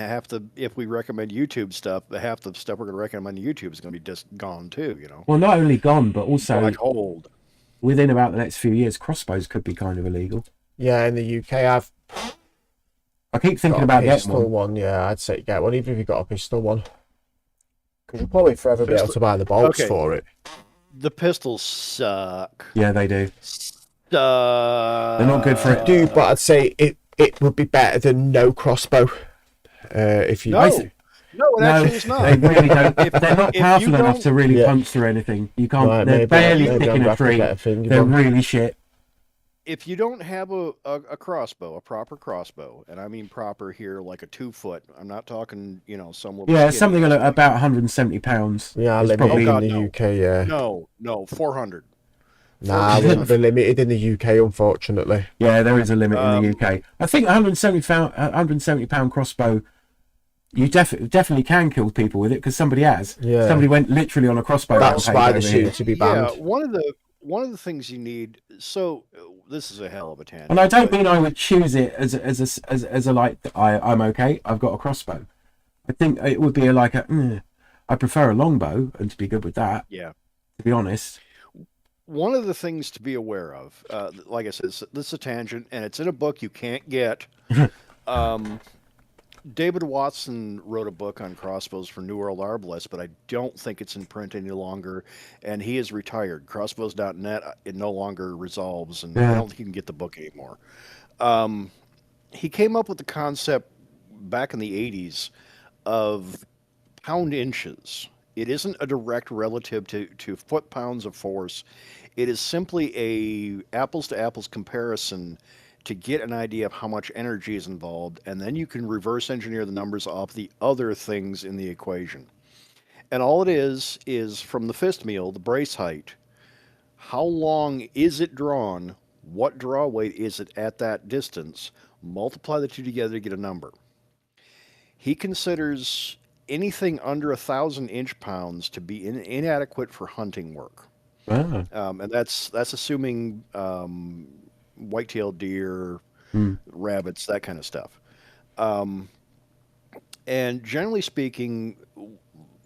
Speaker 4: if we recommend YouTube stuff, half the stuff we're going to recommend on YouTube is going to be just gone too,
Speaker 1: Well, not only gone, but also
Speaker 4: like old.
Speaker 1: Within about the next few years, crossbows could be kind of illegal.
Speaker 2: Yeah, in the UK,
Speaker 1: I keep thinking about getting
Speaker 2: one. Yeah, I'd say get one, even if you've got a pistol one. Because you'll probably forever be able to buy the bolts for it.
Speaker 4: The pistols suck.
Speaker 1: Yeah, they do. They're not good for it.
Speaker 2: Dude, but I'd say it would be better than no crossbow. If you
Speaker 4: No, it actually is not.
Speaker 1: They really don't. They're not powerful enough to really punch through anything. You can't.
Speaker 2: Right,
Speaker 1: they're barely sticking a tree. They're really shit.
Speaker 4: If you don't have a crossbow, a proper crossbow, and I mean proper here, like a 2-foot. I'm not talking, somewhere.
Speaker 1: Yeah, something about 170 pounds.
Speaker 2: Yeah, limited in the UK. Yeah.
Speaker 4: No, 400.
Speaker 2: Nah, they're limited in the UK, unfortunately.
Speaker 1: Yeah, there is a limit in the UK. I think 170 pound crossbow, you definitely can kill people with it, because somebody has.
Speaker 2: Yeah.
Speaker 1: Somebody went literally on a crossbow.
Speaker 2: That's why they seem to be banned.
Speaker 4: Yeah, one of the things you need. So this is a hell of a tangent.
Speaker 1: And I don't mean I would choose it as a like I'm okay. I've got a crossbow. I think it would be I prefer a longbow, and to be good with that.
Speaker 4: Yeah.
Speaker 1: To be honest.
Speaker 4: One of the things to be aware of, like I said, this is a tangent, and it's in a book you can't get. David Watson wrote a book on crossbows for New World Arbalists, but I don't think it's in print any longer, and he is retired. Crossbows.net, it no longer resolves, and I don't think you can get the book anymore. He came up with the concept back in the 80s of pound inches. It isn't a direct relative to foot-pounds of force. It is simply a apples-to-apples comparison to get an idea of how much energy is involved, and then you can reverse engineer the numbers off the other things in the equation. And all it is from the fist meal, the brace height, how long is it drawn, what draw weight is it at that distance, multiply the two together to get a number. He considers anything under 1,000 inch-pounds to be inadequate for hunting work.
Speaker 1: Ah.
Speaker 4: And that's assuming white-tailed deer, rabbits, that kind of stuff. And generally speaking,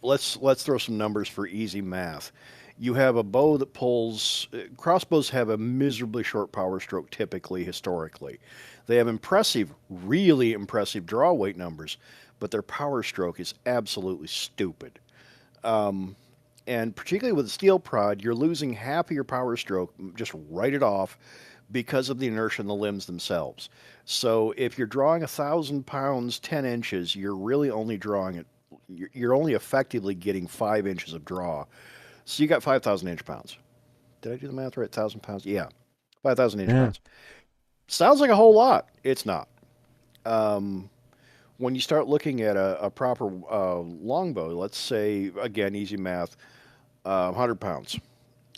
Speaker 4: let's throw some numbers for easy math. You have a bow that pulls. Crossbows have a miserably short power stroke typically, historically. They have really impressive draw weight numbers, but their power stroke is absolutely stupid. And particularly with the steel prod, you're losing half of your power stroke. Just write it off because of the inertia in the limbs themselves. So if you're drawing 1,000 pounds, 10 inches, you're really only drawing it. You're only effectively getting 5 inches of draw. So you got 5,000 inch pounds. Did I do the math right? 1,000 pounds? Yeah, 5,000 inch pounds. Sounds like a whole lot. It's not. When you start looking at a proper longbow, let's say, again, easy math, 100 pounds.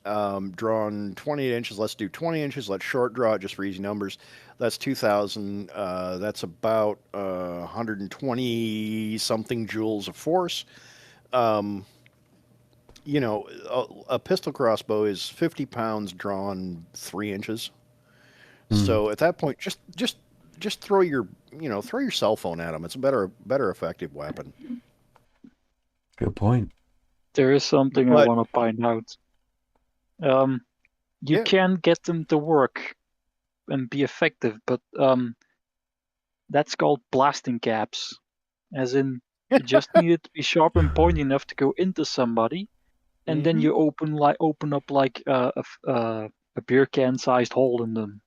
Speaker 4: Drawn 28 inches, let's do 20 inches, let's short draw it just for easy numbers. That's 2,000, that's about 120 something joules of force. You know, a pistol crossbow is 50 pounds drawn 3 inches. So at that point, just throw your cell phone at them. It's a better effective weapon.
Speaker 1: Good point.
Speaker 3: There is something I want to point out. You can get them to work and be effective, but that's called blasting caps. As in, you just need it to be sharp and pointy enough to go into somebody, and then you open up like a beer can sized hole in them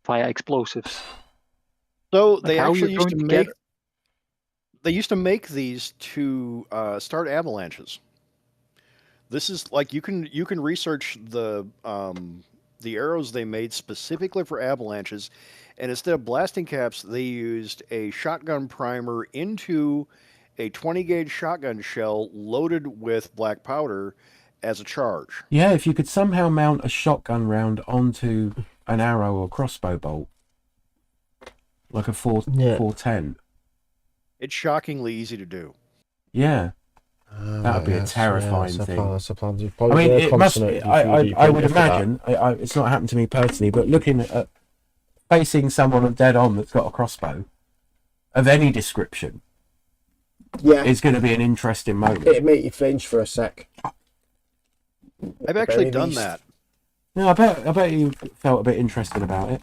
Speaker 3: via explosives.
Speaker 4: So they actually used to make these to start avalanches. This is like you can research the arrows they made specifically for avalanches, and instead of blasting caps, they used a shotgun primer into a 20 gauge shotgun shell loaded with black powder as a charge.
Speaker 1: Yeah, if you could somehow mount a shotgun round onto an arrow or crossbow bolt, like a 410.
Speaker 4: It's shockingly easy to do.
Speaker 1: Yeah. That would be a terrifying thing.
Speaker 2: I
Speaker 1: mean, it must. I would imagine. It's not happened to me personally, but looking at facing someone dead on that's got a crossbow of any description, is going to be an interesting moment.
Speaker 2: It'd make you flinch for a sec.
Speaker 4: I've actually done that.
Speaker 1: No, I bet you felt a bit interested about it.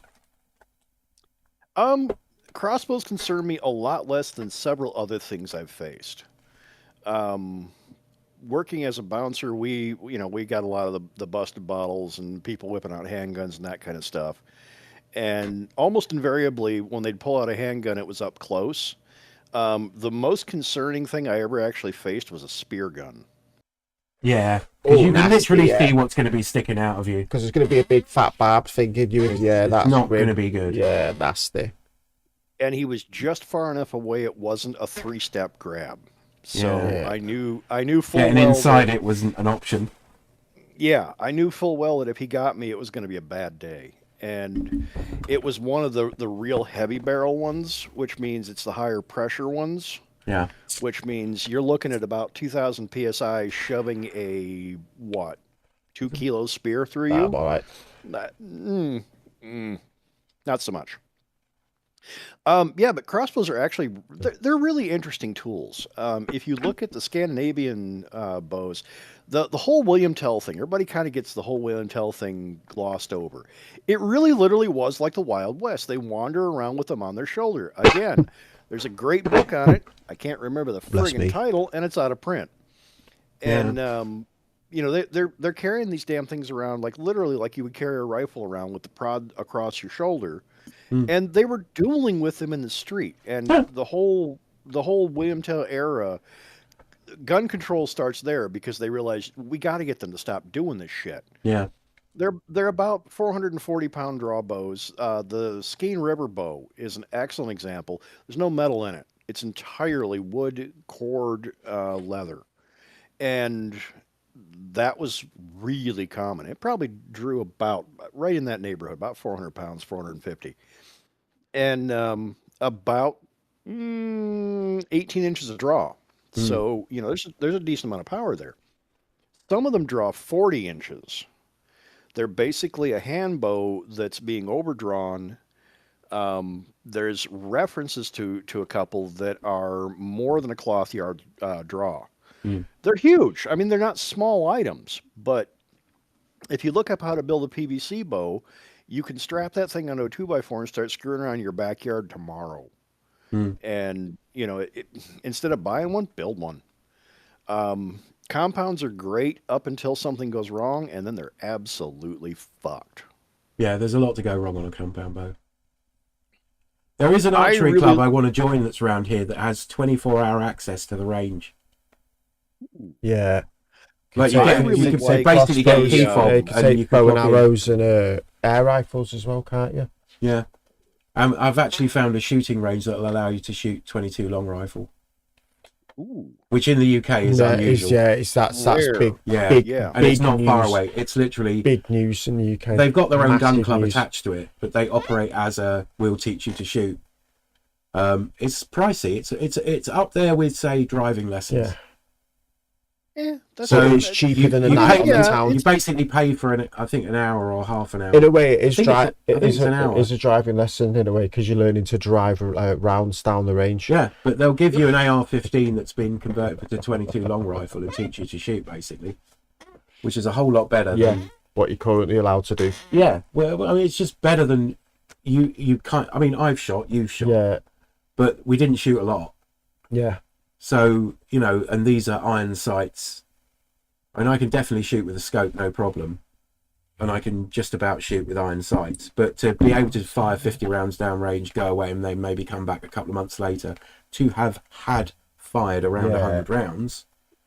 Speaker 4: Crossbows concern me a lot less than several other things I've faced. Working as a bouncer, we got a lot of the busted bottles and people whipping out handguns and that kind of stuff. And almost invariably, when they'd pull out a handgun, it was up close. The most concerning thing I ever actually faced was a spear gun.
Speaker 1: Yeah, because you can literally see what's going to be sticking out of you.
Speaker 2: Because there's going to be a big fat barb thinking you. Yeah, that's
Speaker 1: not going to be good.
Speaker 2: Yeah, nasty.
Speaker 4: And he was just far enough away; it wasn't a 3-step grab. So I knew full well.
Speaker 1: And inside it wasn't an option.
Speaker 4: Yeah, I knew full well that if he got me, it was going to be a bad day. And it was one of the real heavy barrel ones, which means it's the higher pressure ones.
Speaker 1: Yeah.
Speaker 4: Which means you're looking at about 2,000 psi shoving a 2 kilo spear through you.
Speaker 2: All right.
Speaker 4: Not so much. But crossbows are actually they're really interesting tools. If you look at the Scandinavian bows, the whole William Tell thing, everybody kind of gets the whole William Tell thing glossed over. It really literally was like the Wild West. They wander around with them on their shoulder. Again, there's a great book on it. I can't remember the friggin' title, and it's out of print. And they're carrying these damn things around like literally like you would carry a rifle around with the prod across your shoulder. And they were dueling with them in the street. And the whole William Tell era, gun control starts there because they realized we got to get them to stop doing this shit.
Speaker 1: Yeah.
Speaker 4: They're about 440-pound draw bows. The Skein River bow is an excellent example. There's no metal in it. It's entirely wood, cord, leather. And that was really common. It probably drew about, right in that neighborhood, about 400 pounds, 450. And about 18 inches of draw. So, there's a decent amount of power there. Some of them draw 40 inches. They're basically a hand bow that's being overdrawn. There's references to a couple that are more than a cloth yard draw. They're huge. I mean, they're not small items, but if you look up how to build a PVC bow, you can strap that thing onto a 2x4 and start screwing around your backyard tomorrow. And instead of buying one, build one. Compounds are great up until something goes wrong, and then they're absolutely fucked.
Speaker 1: Yeah, there's a lot to go wrong on a compound bow. There is an archery club I want to join that's around here that has 24-hour access to the range.
Speaker 2: Yeah.
Speaker 1: Like you can basically get a key fob,
Speaker 2: you can take bow and arrows and air rifles as well, can't you?
Speaker 1: Yeah. I've actually found a shooting range that will allow you to shoot 22 long rifle.
Speaker 4: Ooh.
Speaker 1: Which in the UK is unusual.
Speaker 2: That's big.
Speaker 1: Yeah,
Speaker 2: big,
Speaker 1: and
Speaker 2: big
Speaker 1: it's not
Speaker 2: news.
Speaker 1: far away. It's literally
Speaker 2: big news in the UK.
Speaker 1: They've got their own gun club
Speaker 2: news.
Speaker 1: attached to it, but they operate as a "we'll teach you to shoot." It's pricey. It's up there with, say, driving lessons.
Speaker 4: So
Speaker 2: it's cheaper than a night on the town.
Speaker 1: You basically pay for an hour or half an hour.
Speaker 2: In a way, it is
Speaker 1: an hour.
Speaker 2: It is a driving lesson in a way, because you're learning to drive rounds down the range.
Speaker 1: Yeah, but they'll give you an AR-15 that's been converted to 22 long rifle and teach you to shoot, basically, which is a whole lot better than
Speaker 2: what you're currently allowed to do.
Speaker 1: Yeah, well, I mean, it's just better than you can't. I mean, I've shot, you've shot, but we didn't shoot a lot.
Speaker 2: Yeah.
Speaker 1: So, and these are iron sights. And I can definitely shoot with a scope, no problem. And I can just about shoot with iron sights. But to be able to fire 50 rounds down range, go away, and then maybe come back a couple of months later to have had fired around 100 rounds.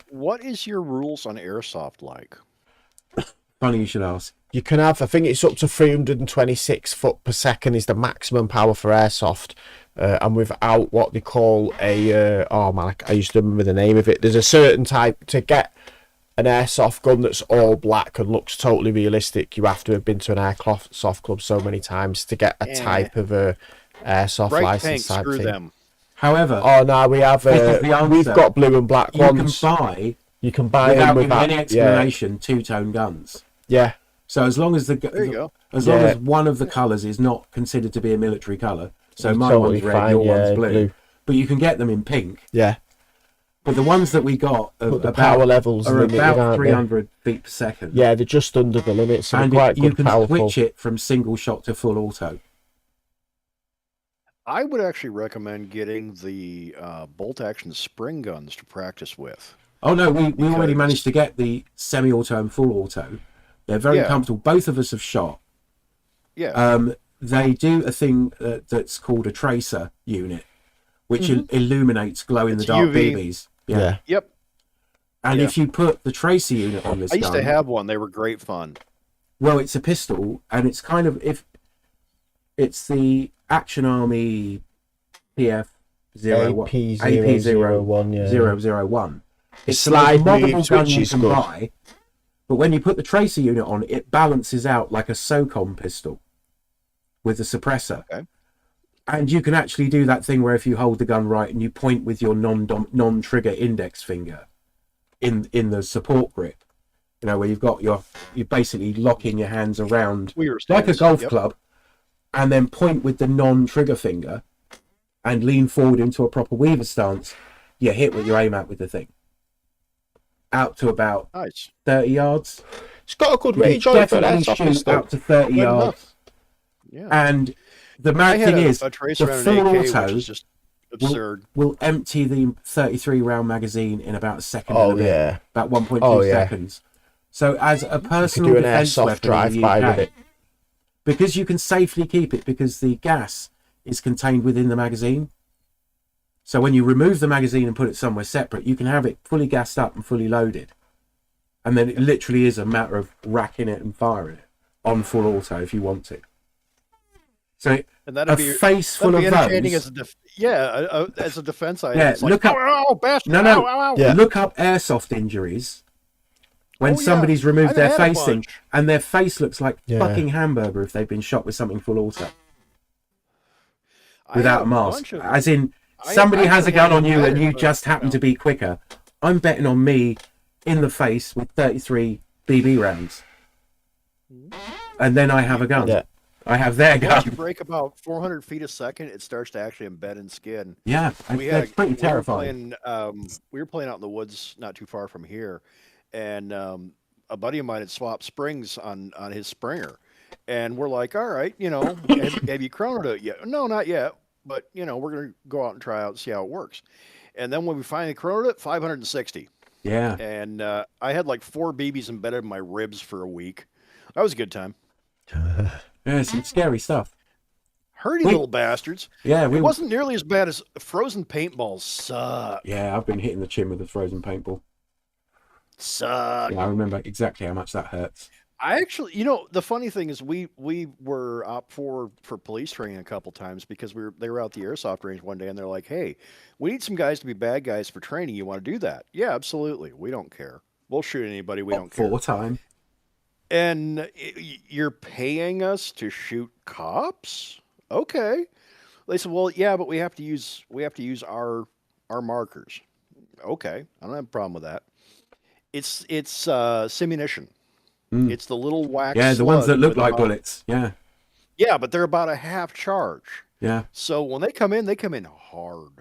Speaker 4: What is your rules on airsoft like?
Speaker 1: Funny you should ask.
Speaker 2: You can have, I think it's up to 326 foot per second is the maximum power for airsoft. And without what they call a, I used to remember the name of it. There's a certain type to get an airsoft gun that's all black and looks totally realistic. You have to have been to an airsoft club so many times to get a type of a airsoft license type thing.
Speaker 4: Them.
Speaker 1: However,
Speaker 2: we have we've got blue and black ones. You can buy
Speaker 1: without
Speaker 2: them without
Speaker 1: any explanation, two-tone guns.
Speaker 2: Yeah.
Speaker 1: So as long as
Speaker 4: there you go.
Speaker 1: As long as one of the colours is not considered to be a military colour, so my one's red, your one's blue, but you can get them in pink.
Speaker 2: Yeah.
Speaker 1: But the ones that we got are
Speaker 2: power levels
Speaker 1: are about 300 feet per second.
Speaker 2: Yeah, they're just under the limit, so
Speaker 1: and
Speaker 2: they're quite
Speaker 1: you
Speaker 2: good,
Speaker 1: can
Speaker 2: powerful.
Speaker 1: switch it from single shot to full auto.
Speaker 4: I would actually recommend getting the bolt action spring guns to practice with.
Speaker 1: Oh no, we already managed to get the semi-auto and full auto. They're very comfortable. Both of us have shot.
Speaker 4: Yeah.
Speaker 1: They do a thing that's called a tracer unit, which illuminates glow-in-the-dark BBs. Yeah.
Speaker 4: Yep.
Speaker 1: And if you put the tracer unit on this gun...
Speaker 4: I used to have one. They were great fun.
Speaker 1: Well, it's a pistol, and it's kind of... It's the Action Army PF 001. It's the most moddable gun you can buy, but when you put the tracer unit on, it balances out like a SOCOM pistol with a suppressor.
Speaker 4: Okay.
Speaker 1: And you can actually do that thing where if you hold the gun right and you point with your non-trigger index finger in the support grip, where you're basically locking your hands around like a golf club, and then point with the non-trigger finger and lean forward into a proper weaver stance. You hit what you aim at with the thing. Out to about 30 yards.
Speaker 2: It's got a good range on it for that.
Speaker 1: Shoot out to 30 yards.
Speaker 4: Yeah.
Speaker 1: And the mad thing is,
Speaker 4: the
Speaker 1: full auto
Speaker 4: is just absurd.
Speaker 1: Will empty the 33 round magazine in about a second. About 1.2 seconds. So as a personal defense weapon
Speaker 2: drive-by with it,
Speaker 1: because you can safely keep it because the gas is contained within the magazine. So when you remove the magazine and put it somewhere separate, you can have it fully gassed up and fully loaded. And then it literally is a matter of racking it and firing it on full auto if you want to. So a face full of those.
Speaker 4: As a defense item.
Speaker 1: Yeah,
Speaker 4: it's like,
Speaker 1: look up. Look up airsoft injuries when somebody's removed their facing and their face looks like fucking hamburger if they've been shot with something full auto without a mask. As in, somebody has a gun on you and you just happen to be quicker. I'm betting on me in the face with 33 BB rounds, and then I have a gun. Yeah. I have their gun.
Speaker 4: Once you break about 400 feet a second, it starts to actually embed in skin.
Speaker 1: Yeah, it's pretty terrifying.
Speaker 4: We were playing out in the woods not too far from here, and a buddy of mine had swapped springs on his Springer, and we're like, all right, have you chronoed it yet? No, not yet, but we're gonna go out and try out and see how it works. And then when we finally chronoed it, 560.
Speaker 1: Yeah.
Speaker 4: And I had like 4 BBs embedded in my ribs for a week. That was a good time.
Speaker 1: Yeah, some scary stuff.
Speaker 4: Hurdy little bastards.
Speaker 1: Yeah,
Speaker 4: it wasn't nearly as bad as frozen paintballs. Suck.
Speaker 1: Yeah, I've been hitting the chin with a frozen paintball.
Speaker 4: Suck.
Speaker 1: Yeah, I remember exactly how much that hurts.
Speaker 4: I actually, the funny thing is we were up for police training a couple times because they were out the airsoft range one day and they're like, hey, we need some guys to be bad guys for training. You want to do that? Yeah, absolutely. We don't care. We'll shoot anybody. We don't care.
Speaker 1: Full time.
Speaker 4: And you're paying us to shoot cops? Okay. They said, well, yeah, but we have to use our markers. Okay, I don't have a problem with that. It's simunition. It's the little wax.
Speaker 1: Yeah, the ones that look like bullets. Yeah.
Speaker 4: Yeah, but they're about a half charge.
Speaker 1: Yeah.
Speaker 4: So when they come in hard,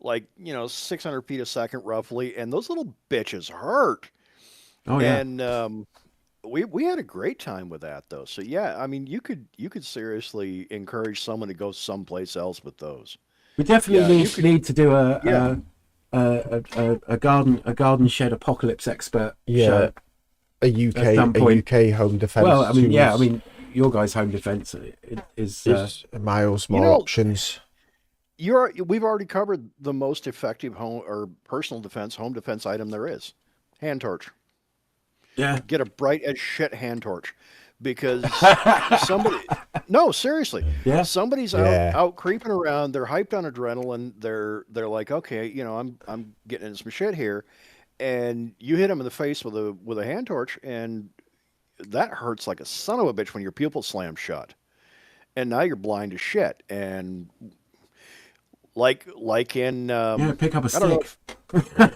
Speaker 4: like 600 feet a second roughly, and those little bitches hurt.
Speaker 1: Oh yeah.
Speaker 4: And we had a great time with that though. So yeah, I mean, you could seriously encourage someone to go someplace else with those.
Speaker 1: We definitely need to do a garden shed apocalypse expert shirt.
Speaker 2: A UK home defense.
Speaker 1: Well, I mean, your guys' home defense is
Speaker 2: miles more options.
Speaker 4: We've already covered the most effective home or personal defense, home defense item there is: hand torch.
Speaker 1: Yeah,
Speaker 4: get a bright as shit hand torch, because no, seriously, somebody's out creeping around. They're hyped on adrenaline. They're like, okay, I'm getting into some shit here. And you hit him in the face with a hand torch, and that hurts like a son of a bitch when your pupil slams shut. And now you're blind as shit. And like in
Speaker 1: pick up a stick.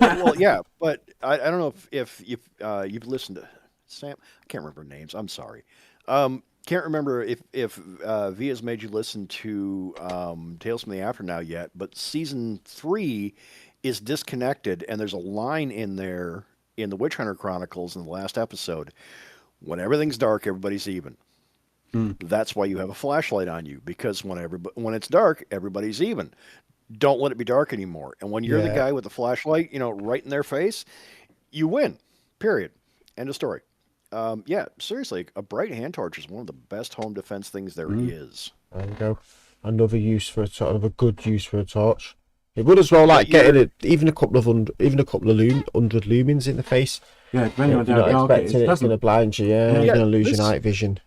Speaker 4: Well, yeah, but I don't know if you've listened to Sam. I can't remember names. I'm sorry. Can't remember if Via's made you listen to Tales from the After Now yet. But season 3 is disconnected, and there's a line in there in the Witch Hunter Chronicles in the last episode. When everything's dark, everybody's even. That's why you have a flashlight on you, because when it's dark, everybody's even. Don't let it be dark anymore. And when you're the guy with the flashlight, right in their face, you win. Period. End of story. Yeah, seriously, a bright hand torch is one of the best home defense things there is.
Speaker 2: There you go. Another use for a good use for a torch. It would as well getting even a couple of hundred lumens in the face.
Speaker 1: Yeah, depending on
Speaker 2: how dark it is, it's going to blind you. Yeah, you're going to lose your night vision.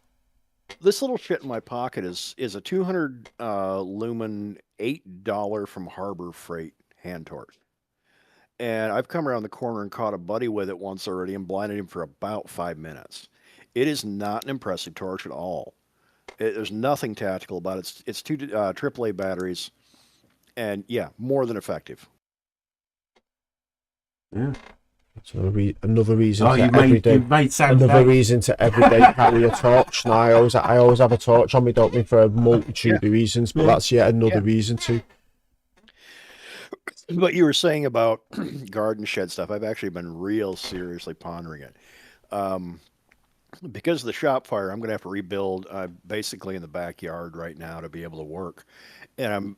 Speaker 4: This little shit in my pocket is a 200 lumen $8 from Harbor Freight hand torch, and I've come around the corner and caught a buddy with it once already and blinded him for about 5 minutes. It is not an impressive torch at all. There's nothing tactical about it. It's 2 AAA batteries. And yeah, more than effective.
Speaker 1: Yeah.
Speaker 2: So another reason. Reason to every day carry a torch. Now I always have a torch on me, don't me, for a multitude of reasons. But that's yet another reason to.
Speaker 4: But you were saying about garden shed stuff. I've actually been real seriously pondering it. Because of the shop fire, I'm going to have to rebuild basically in the backyard right now to be able to work, and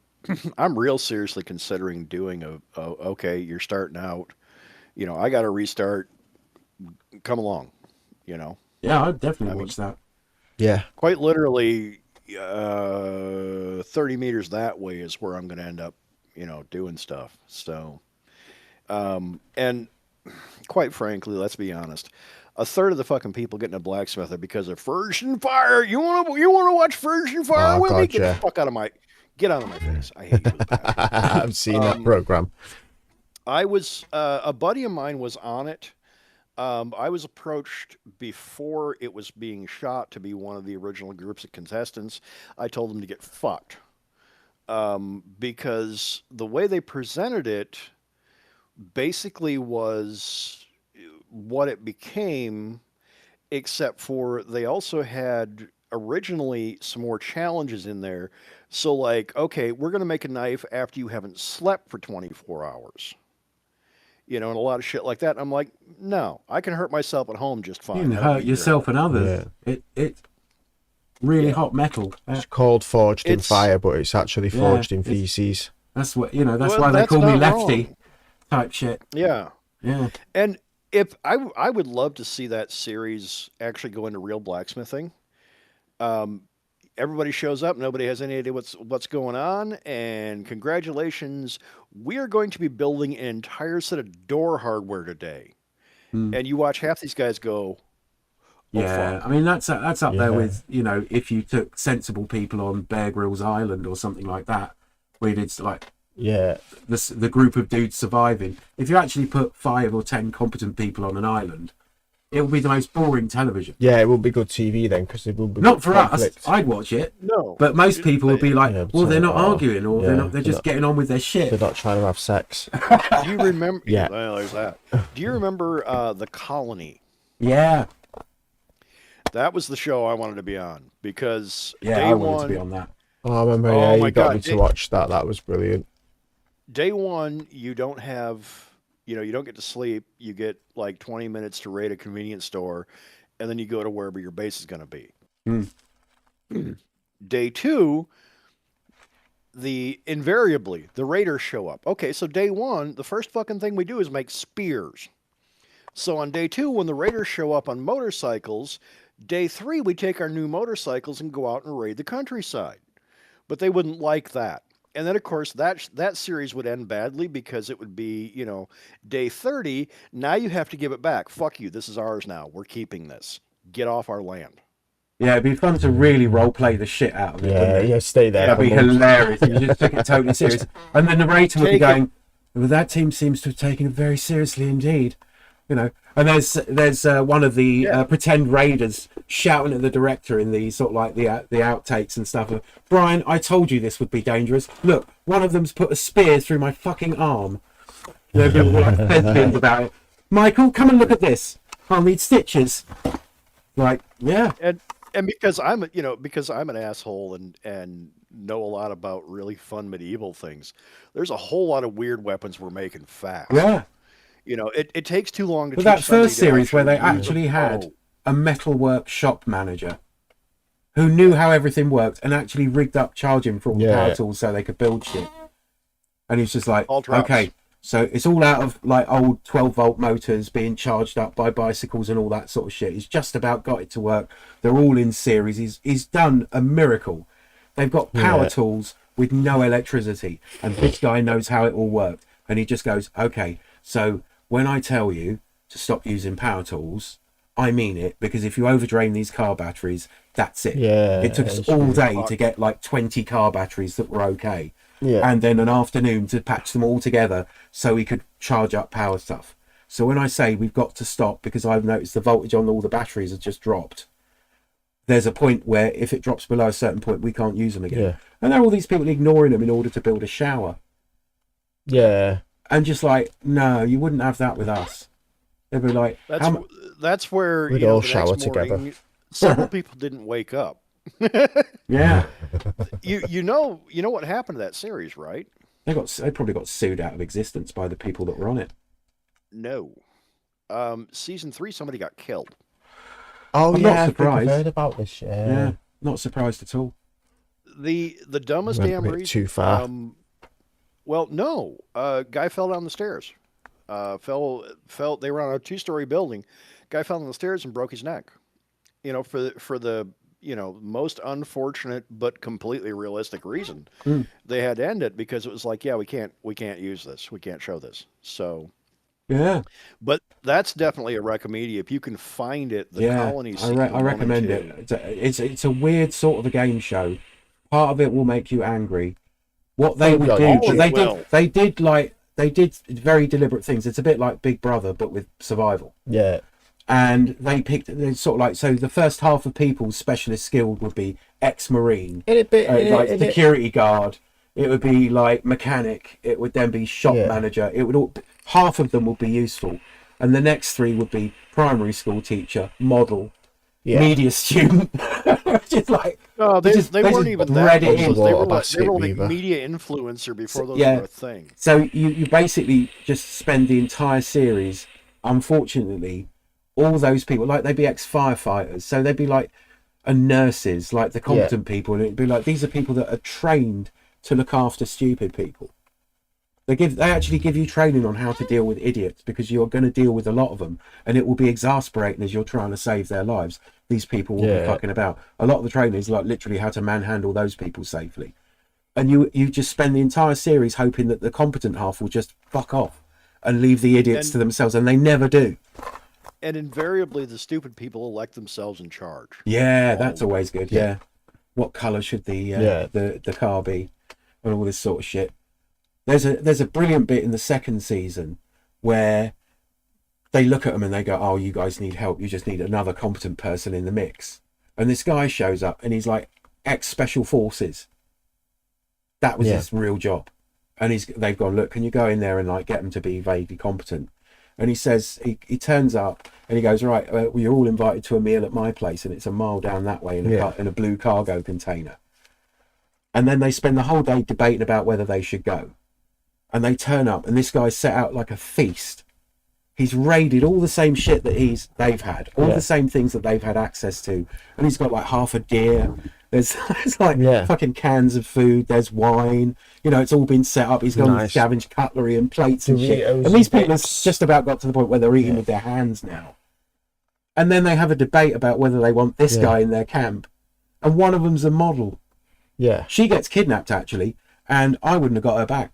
Speaker 4: I'm real seriously considering doing okay, you're starting out, I got to restart, come along, Yeah,
Speaker 1: I'd definitely watch that.
Speaker 2: Yeah.
Speaker 4: Quite literally, 30 meters that way is where I'm going to end up, doing stuff. So, and quite frankly, let's be honest, a third of the fucking people getting a blacksmith are because of Virgin Fire. You want to watch Virgin Fire with me? Get the fuck out of my face. I hate you.
Speaker 2: I've seen that program.
Speaker 4: I was a buddy of mine was on it. I was approached before it was being shot to be one of the original groups of contestants. I told them to get fucked because the way they presented it basically was what it became, except for they also had originally some more challenges in there. So like, okay, we're going to make a knife after you haven't slept for 24 hours. and a lot of shit like that. And I'm like, no, I can hurt myself at home just fine.
Speaker 1: You can
Speaker 4: I don't
Speaker 1: hurt
Speaker 4: need your
Speaker 1: yourself
Speaker 4: help.
Speaker 1: and others. It's really hot metal.
Speaker 2: It's called forged in
Speaker 4: It's-
Speaker 2: fire, but it's actually forged in feces.
Speaker 1: That's what that's
Speaker 4: Well,
Speaker 1: why they
Speaker 4: that's
Speaker 1: call me
Speaker 4: not
Speaker 1: lefty
Speaker 4: wrong.
Speaker 1: type shit.
Speaker 4: Yeah.
Speaker 1: Yeah.
Speaker 4: And if I would love to see that series actually go into real blacksmithing. Everybody shows up, nobody has any idea what's going on, and congratulations, we are going to be building an entire set of door hardware today. And you watch half these guys go,
Speaker 1: Yeah,
Speaker 4: fuck.
Speaker 1: I mean that's up there
Speaker 2: Yeah.
Speaker 1: with if you took sensible people on Bear Grylls Island or something like that, where it's like
Speaker 2: Yeah.
Speaker 1: the group of dudes surviving. If you actually put 5 or 10 competent people on an island, it would be the most boring television.
Speaker 2: Yeah, it would be good TV then, because it would be
Speaker 1: Not
Speaker 2: good
Speaker 1: for
Speaker 2: conflict.
Speaker 1: us. I'd watch it,
Speaker 4: no.
Speaker 1: but most people would be like,
Speaker 2: Yeah,
Speaker 1: "Well, they're not
Speaker 2: oh,
Speaker 1: arguing, or they're
Speaker 2: yeah,
Speaker 1: not. They're just getting on with their shit."
Speaker 2: They're not trying to have sex.
Speaker 4: Do you remember?
Speaker 2: Yeah.
Speaker 4: Well, there's that. Do you remember The Colony?
Speaker 1: Yeah,
Speaker 4: That was the show I wanted to be on because
Speaker 1: yeah,
Speaker 4: day
Speaker 1: I wanted
Speaker 4: one,
Speaker 1: to be on that.
Speaker 2: Oh, I remember,
Speaker 4: Oh
Speaker 2: yeah,
Speaker 4: my
Speaker 2: you got
Speaker 4: God,
Speaker 2: me to watch that. That was brilliant.
Speaker 4: day one, you don't have, you don't get to sleep. You get like 20 minutes to raid a convenience store, and then you go to wherever your base is going to be. Day two, invariably the raiders show up. Okay, so day one, the first fucking thing we do is make spears. So on day two, when the raiders show up on motorcycles, day three, we take our new motorcycles and go out and raid the countryside. But they wouldn't like that. And then, of course, that series would end badly because it would be, day 30. Now you have to give it back. Fuck you. This is ours now. We're keeping this. Get off our land.
Speaker 1: Yeah, it'd be fun to really role play the shit out of it.
Speaker 2: Yeah,
Speaker 1: wouldn't it?
Speaker 2: yeah, stay there.
Speaker 1: That'd be
Speaker 2: for months.
Speaker 1: hilarious. You just took it totally serious, and the narrator would be
Speaker 4: Take it-
Speaker 1: going, "Well, that team seems to have taken it very seriously indeed." And there's one of the pretend raiders shouting at the director in the sort of like the outtakes and stuff. Brian, I told you this would be dangerous. Look, one of them's put a spear through my fucking arm. People were like fencing about it. Michael, come and look at this. I'll need stitches. Like, yeah.
Speaker 4: And because I'm an asshole and know a lot about really fun medieval things, there's a whole lot of weird weapons we're making fast.
Speaker 1: Yeah.
Speaker 4: It takes too long to
Speaker 1: But
Speaker 4: teach
Speaker 1: that
Speaker 4: somebody
Speaker 1: first
Speaker 4: to
Speaker 1: series where they
Speaker 4: use a
Speaker 1: actually had
Speaker 4: bow.
Speaker 1: a metalwork shop manager who knew how everything worked and actually rigged up charging for all the power tools so they could build shit. And he's just like,
Speaker 4: All drops.
Speaker 1: okay, so it's all out of like old 12-volt motors being charged up by bicycles and all that sort of shit. He's just about got it to work. They're all in series. He's done a miracle. They've got power tools with no electricity, and this guy knows how it all worked. And he just goes, okay, so when I tell you to stop using power tools, I mean it, because if you overdrain these car batteries, that's it.
Speaker 2: Yeah,
Speaker 1: It took us
Speaker 2: it's
Speaker 1: all
Speaker 2: really
Speaker 1: day
Speaker 4: hard.
Speaker 1: to get like 20 car batteries that were okay.
Speaker 2: Yeah.
Speaker 1: And then an afternoon to patch them all together so we could charge up power stuff. So when I say we've got to stop because I've noticed the voltage on all the batteries has just dropped, there's a point where if it drops below a certain point, we can't use them again.
Speaker 2: Yeah.
Speaker 1: And there are all these people ignoring them in order to build a shower.
Speaker 2: Yeah.
Speaker 1: And just like, no, you wouldn't have that with us. They'd be like,
Speaker 4: That's where
Speaker 2: We'd
Speaker 4: you know,
Speaker 2: all
Speaker 4: the
Speaker 2: shower
Speaker 4: next morning,
Speaker 2: together.
Speaker 4: Several people didn't wake up.
Speaker 1: yeah.
Speaker 4: You know what happened to that series, right?
Speaker 1: They probably got sued out of existence by the people that were on it.
Speaker 4: No. Season 3, somebody got killed.
Speaker 2: Oh,
Speaker 1: I'm
Speaker 2: yeah,
Speaker 1: not
Speaker 2: I think I've
Speaker 1: surprised.
Speaker 2: heard about this.
Speaker 1: Yeah, not surprised at all.
Speaker 4: The dumbest
Speaker 2: Went a
Speaker 4: damn
Speaker 2: bit
Speaker 4: reason.
Speaker 2: too far.
Speaker 4: Well, no. Guy fell down the stairs. Fell. They were on a 2-story building. Guy fell down the stairs and broke his neck. For the most unfortunate but completely realistic reason. They had to end it because it was like, yeah, we can't use this. We can't show this. So.
Speaker 1: Yeah.
Speaker 4: But that's definitely a recommendation if you can find it. The Colony.
Speaker 1: I recommend it. It's a weird sort of a game show. Part of it will make you angry. What they would do, but they did very deliberate things. It's a bit like Big Brother, but with survival.
Speaker 2: Yeah.
Speaker 1: And they sort of like, so the first half of people's specialist skill would be ex-marine, like security guard. It would be like mechanic. It would then be shop manager. It would all, half of them would be useful, and the next 3 would be primary school teacher, model, media student. Just like,
Speaker 4: No, they weren't
Speaker 1: just
Speaker 4: even
Speaker 1: bred
Speaker 4: that
Speaker 1: it
Speaker 4: close.
Speaker 1: in.
Speaker 4: They were like
Speaker 2: Weaver.
Speaker 4: media influencer before those
Speaker 1: yeah.
Speaker 4: were a thing.
Speaker 1: So you basically just spend the entire series, unfortunately, all those people, like they'd be ex-firefighters, so they'd be like, and nurses, like the competent people, and it'd be like, these are people that are trained to look after stupid people. They actually give you training on how to deal with idiots, because you're going to deal with a lot of them, and it will be exasperating as you're trying to save their lives. These people will be fucking about. A lot of the training is like literally how to manhandle those people safely. And you just spend the entire series hoping that the competent half will just fuck off and leave the idiots to themselves, and they never do.
Speaker 4: And invariably, the stupid people elect themselves in charge.
Speaker 1: Yeah, that's always good. Yeah. What colour should the car be, and all this sort of shit. There's a brilliant bit in the second season where they look at them and they go, "Oh, you guys need help. You just need another competent person in the mix." And this guy shows up and he's like ex-special forces. That was his real job. And they've gone, "Look, can you go in there and like get them to be vaguely competent?" And he says, he turns up and he goes, "Right, well, you're all invited to a meal at my place, and it's a mile down that way in a blue cargo container." And then they spend the whole day debating about whether they should go. And they turn up, and this guy's set out like a feast. He's raided all the same shit that they've had, all the same things that they've had access to, and he's got like half a deer. There's like fucking cans of food. There's wine. You know, it's all been set up. He's gone with scavenged cutlery and plates and shit. And these people have just about got to the point where they're eating with their hands now. And then they have a debate about whether they want this guy in their camp, and one of them's a model. Yeah, she gets kidnapped actually, and I wouldn't have got her back.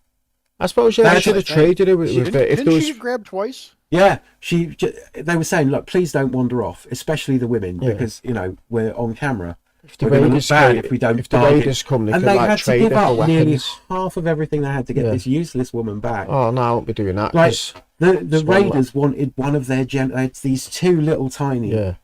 Speaker 2: I suppose they should have traded it with
Speaker 4: Didn't she get grabbed twice?
Speaker 1: Yeah, they were saying, look, please don't wander off, especially the women, because you know we're on camera. We're going to look bad if we don't.
Speaker 2: If the raiders come,
Speaker 1: and they had to give up nearly half of everything they had to get this useless woman back.
Speaker 2: Oh no, I won't be doing that.
Speaker 1: Like the raiders wanted one of their these two little tiny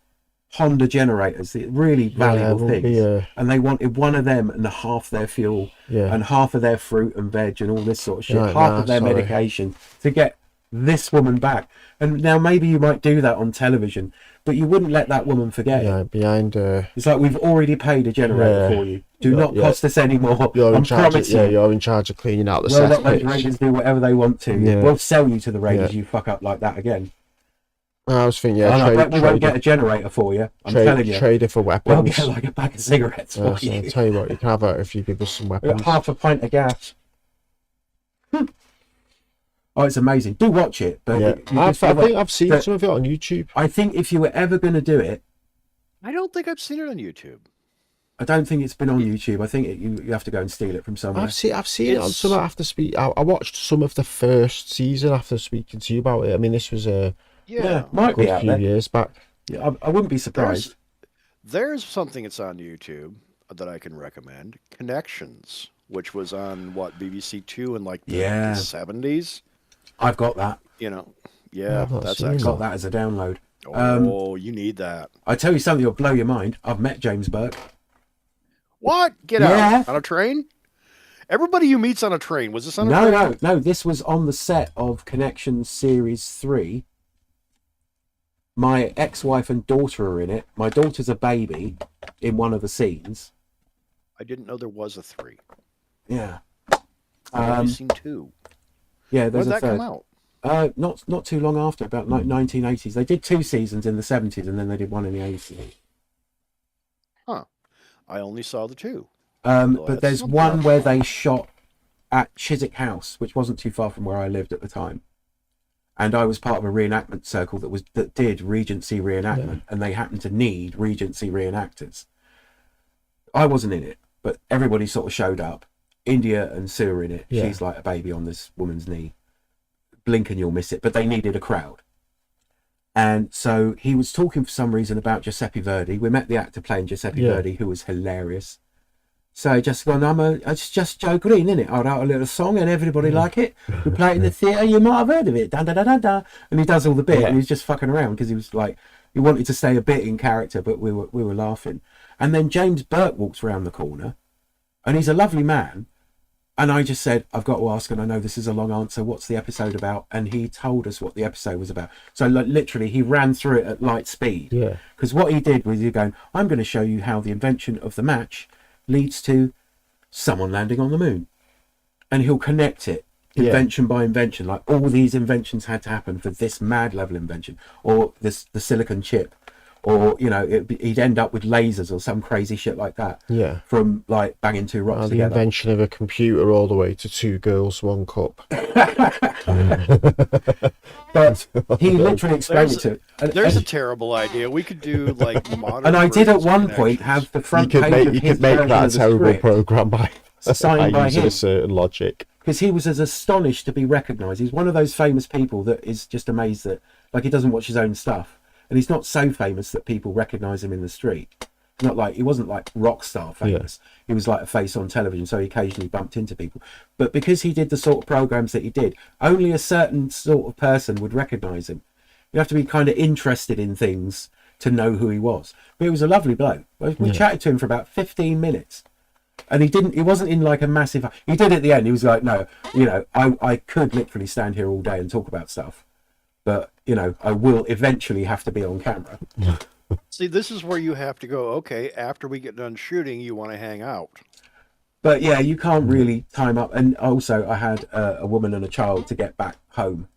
Speaker 1: Honda generators, really valuable things, and they wanted one of them and half their fuel and half of their fruit and veg and all this sort of shit, half of their medication to get this woman back. And now maybe you might do that on television, but you wouldn't let that woman forget it.
Speaker 2: Behind
Speaker 1: it's like, we've already paid a generator for you. Do not cost us any more.
Speaker 2: You're in charge of cleaning out the
Speaker 1: cesspits. We'll let those raiders do whatever they want to. We'll sell you to the raiders. You fuck up like that again.
Speaker 2: I was thinking,
Speaker 1: we won't get a generator for you. I'm telling you.
Speaker 2: Trade it for weapons.
Speaker 1: We'll get like a bag of cigarettes for you.
Speaker 2: I'll tell you what, you can have it if you give us some weapons.
Speaker 1: Half a pint of gas. Oh, it's amazing. Do watch it. But
Speaker 2: I think I've seen some of it on YouTube.
Speaker 1: I think if you were ever going to do it,
Speaker 4: I don't think I've seen it on YouTube.
Speaker 1: I don't think it's been on YouTube. I think you have to go and steal it from somewhere.
Speaker 2: I've seen it on some after speak. I watched some of the first season after speaking to you about it. I mean, this was
Speaker 1: might be out
Speaker 2: a few years back.
Speaker 1: Yeah, I wouldn't be surprised.
Speaker 4: There's something that's on YouTube that I can recommend. Connections, which was on BBC Two in like the 70s.
Speaker 1: I've got that.
Speaker 4: You know, that's
Speaker 1: I've got that as a download.
Speaker 4: Oh, you need that.
Speaker 1: I tell you something that'll blow your mind. I've met James Burke.
Speaker 4: What? Get out on a train? Everybody you meet's on a train. Was this on a train?
Speaker 1: No. This was on the set of Connections Series 3. My ex-wife and daughter are in it. My daughter's a baby in one of the scenes.
Speaker 4: I didn't know there was a 3.
Speaker 1: Yeah.
Speaker 4: I've only seen 2.
Speaker 1: Yeah, there's
Speaker 4: when
Speaker 1: a
Speaker 4: did that
Speaker 1: third.
Speaker 4: come out?
Speaker 1: Not too long after, about 1980s. They did 2 seasons in the 70s, and then they did one in the 80s.
Speaker 4: Huh. I only saw the 2.
Speaker 1: But there's one where they shot at Chiswick House, which wasn't too far from where I lived at the time. And I was part of a reenactment circle that did Regency reenactment, and they happened to need Regency reenactors. I wasn't in it, but everybody sort of showed up. India and Sue are in it. Yeah. She's like a baby on this woman's knee. Blink and you'll miss it. But they needed a crowd. And so he was talking for some reason about Giuseppe Verdi. We met the actor playing Giuseppe Verdi, who was hilarious. So I just gone, it's just Joe Green, isn't it? I wrote a little song and everybody like it. We play it in the theatre, you might have heard of it. Da, da, da, da, da. And he does all the bit, and he's just fucking around because he was like, he wanted to stay a bit in character, but we were laughing. And then James Burke walks around the corner, and he's a lovely man. And I just said, I've got to ask, and I know this is a long answer, what's the episode about? And he told us what the episode was about. So literally, he ran through it at light speed.
Speaker 2: Yeah.
Speaker 1: Because what he did was he going, I'm going to show you how the invention of the match leads to someone landing on the moon. And he'll connect it, invention by invention. Like, all these inventions had to happen for this mad level invention. Or the silicon chip. Or, you know, he'd end up with lasers or some crazy shit like that.
Speaker 2: Yeah.
Speaker 1: From, like, banging two rocks
Speaker 2: The
Speaker 1: together.
Speaker 2: invention of a computer all the way to 2 girls, 1 cup.
Speaker 1: But he literally explained it to...
Speaker 4: There's a terrible idea. We could do, like, modern...
Speaker 1: And I did at
Speaker 4: versions of
Speaker 1: one point
Speaker 4: connections.
Speaker 1: have the front
Speaker 2: You
Speaker 1: page of his
Speaker 2: could make
Speaker 1: version
Speaker 2: that
Speaker 1: of
Speaker 2: a
Speaker 1: the
Speaker 2: terrible
Speaker 1: script
Speaker 2: program by
Speaker 1: signed by
Speaker 2: using
Speaker 1: him.
Speaker 2: a certain logic.
Speaker 1: Because he was as astonished to be recognised. He's one of those famous people that is just amazed that, like, he doesn't watch his own stuff. And he's not so famous that people recognise him in the street. Not like, he wasn't like rock star famous. He was like a face on television, so he occasionally bumped into people. But because he did the sort of programmes that he did, only a certain sort of person would recognise him. You have to be kind of interested in things to know who he was. But he was a lovely bloke. We chatted to him for about 15 minutes. And he wasn't in like a massive... He did at the end, he was like, no, you know, I could literally stand here all day and talk about stuff. But, you know, I will eventually have to be on camera.
Speaker 4: See, this is where you have to go, okay, after we get done shooting, you want to hang out.
Speaker 1: But yeah, you can't really time up. And also, I had a woman and a child to get back home.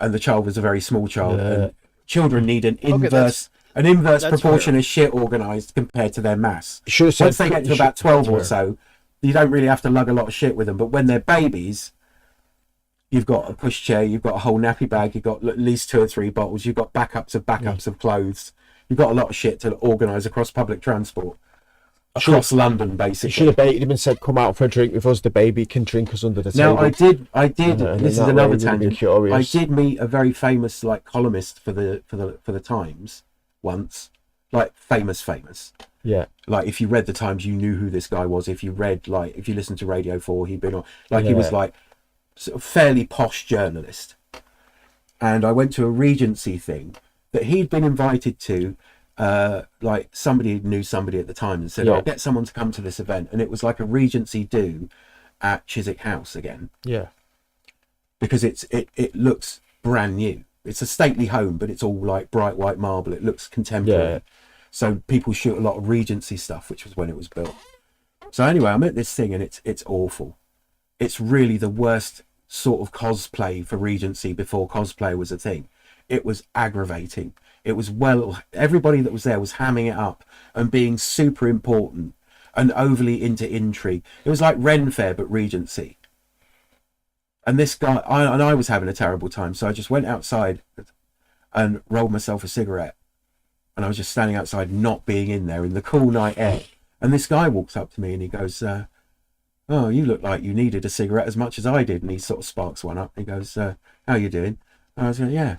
Speaker 1: And the child was a very small child. And children need an inverse proportion
Speaker 4: fair.
Speaker 1: of shit organised compared to their mass.
Speaker 2: Should have
Speaker 1: Once they get to about 12 or so, you don't really have to lug a lot of shit with them. But when they're babies... You've got a pushchair, you've got a whole nappy bag, you've got at least 2 or 3 bottles, you've got backups of clothes, you've got a lot of shit to organise across public transport. Across London, basically.
Speaker 2: You should have baited him and said, come out for a drink with us, the baby can drink us under the table.
Speaker 1: Now, I did, this is another tangent, I did meet a very famous, like, columnist for the Times once. Like, famous.
Speaker 2: Yeah.
Speaker 1: Like, if you read the Times, you knew who this guy was. If you listened to Radio 4, he'd been on, like, he was like, sort of fairly posh journalist. And I went to a Regency thing that he'd been invited to, like somebody knew somebody at the time and said, I'll get someone to come to this event. And it was like a Regency do at Chiswick House again.
Speaker 2: Yeah.
Speaker 1: Because it looks brand new. It's a stately home, but it's all like bright white marble. It looks contemporary.
Speaker 2: Yeah.
Speaker 1: So people shoot a lot of Regency stuff, which was when it was built. So anyway, I'm at this thing and it's awful. It's really the worst sort of cosplay for Regency before cosplay was a thing. It was aggravating. It was everybody that was there was hamming it up and being super important and overly into intrigue. It was like Ren Fair, but Regency. And this guy, I was having a terrible time. So I just went outside and rolled myself a cigarette. And I was just standing outside, not being in there in the cool night air. And this guy walks up to me and he goes, oh, you look like you needed a cigarette as much as I did. And he sort of sparks one up. He goes, how you doing? And I was going, yeah.